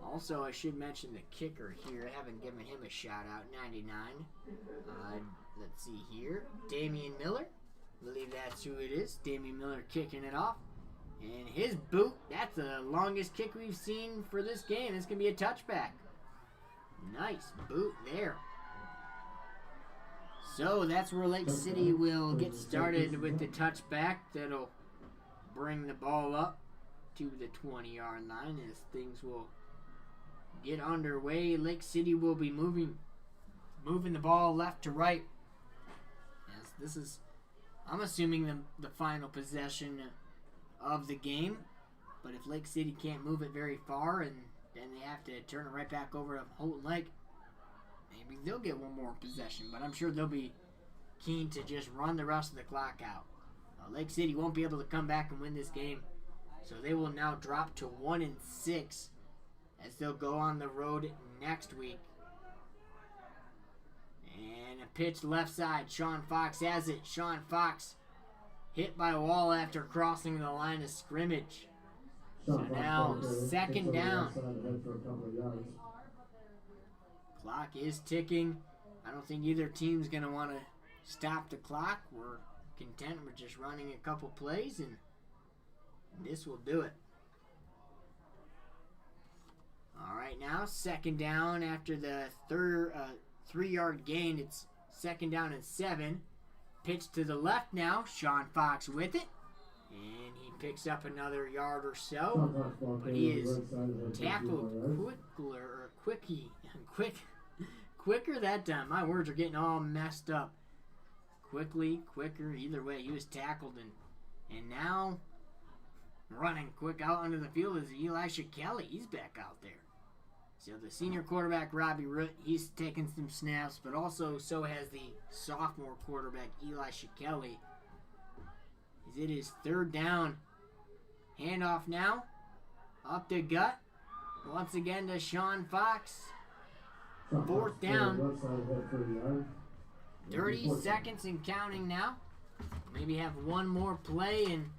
also, I should mention the kicker here. I haven't given him a shout out. 99. Let's see here. Damian Miller. I believe that's who it is. Damian Miller kicking it off. And his boot, that's the longest kick we've seen for this game. It's going to be a touchback. Nice boot there. So that's where Lake City will get started with the touchback. That'll bring the ball up to the 20-yard line as things will get underway. Lake City will be moving the ball left to right. Yes, this is, I'm assuming, the final possession of the game. But if Lake City can't move it very far and then they have to turn it right back over to Houghton Lake, maybe they'll get one more possession. But I'm sure they'll be keen to just run the rest of the clock out. Lake City won't be able to come back and win this game. So they will now drop to 1-6 as they'll go on the road next week. And a pitch left side. Sean Fox has it. Sean Fox hit by a wall after crossing the line of scrimmage. So now second down. Clock is ticking. I don't think either team's going to want to stop the clock. We're content with just running a couple plays, and this will do it. All right, now second down after the 3-yard gain. It's second down and 7. Pitch to the left now. Sean Fox with it. And he picks up another yard or so. But he is tackled quicker that time. My words are getting all messed up. quicker. Either way, he was tackled and now running quick out onto the field is Elisha Kelly. He's back out there. So the senior quarterback, Robbie Root, he's taking some snaps, but also so has the sophomore quarterback, Elisha Kelly. As it is third down. Handoff now. Up the gut. Once again to Sean Fox. Fourth down. 30 seconds and counting now. Maybe have one more play, and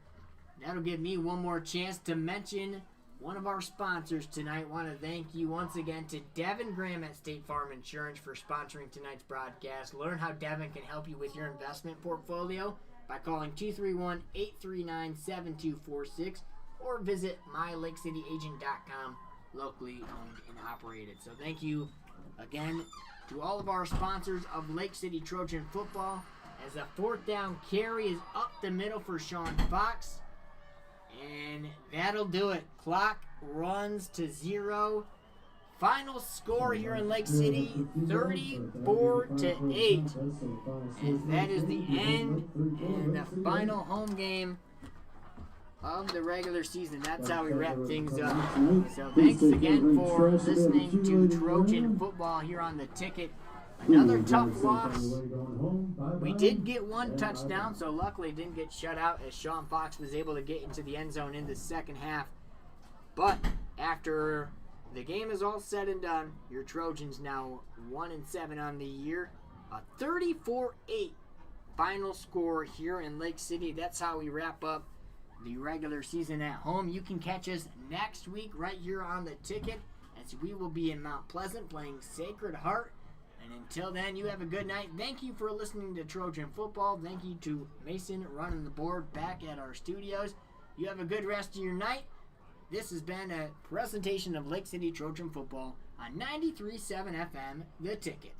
that'll give me one more chance to mention one of our sponsors tonight. Want to thank you once again to Devin Graham at State Farm Insurance for sponsoring tonight's broadcast. Learn how Devin can help you with your investment portfolio by calling 231-839-7246 or visit mylakecityagent.com, locally owned and operated. So thank you again to all of our sponsors of Lake City Trojan football, as a fourth down carry is up the middle for Sean Fox. And that'll do it. Clock runs to 0. Final score here in Lake City, 34-8. And that is the end and the final home game of the regular season. That's how we wrap things up. So thanks again for listening to Trojan football here on the Ticket. Another tough loss. We did get one touchdown, so luckily didn't get shut out as Sean Fox was able to get into the end zone in the second half. But after the game is all said and done, your Trojans now 1-7 on the year. A 34-8 final score here in Lake City. That's how we wrap up the regular season at home. You can catch us next week right here on the Ticket, as we will be in Mount Pleasant playing Sacred Heart. And until then, you have a good night. Thank you for listening to Trojan Football. Thank you to Mason running the board back at our studios. You have a good rest of your night. This has been a presentation of Lake City Trojan Football on 93.7 FM, The Ticket.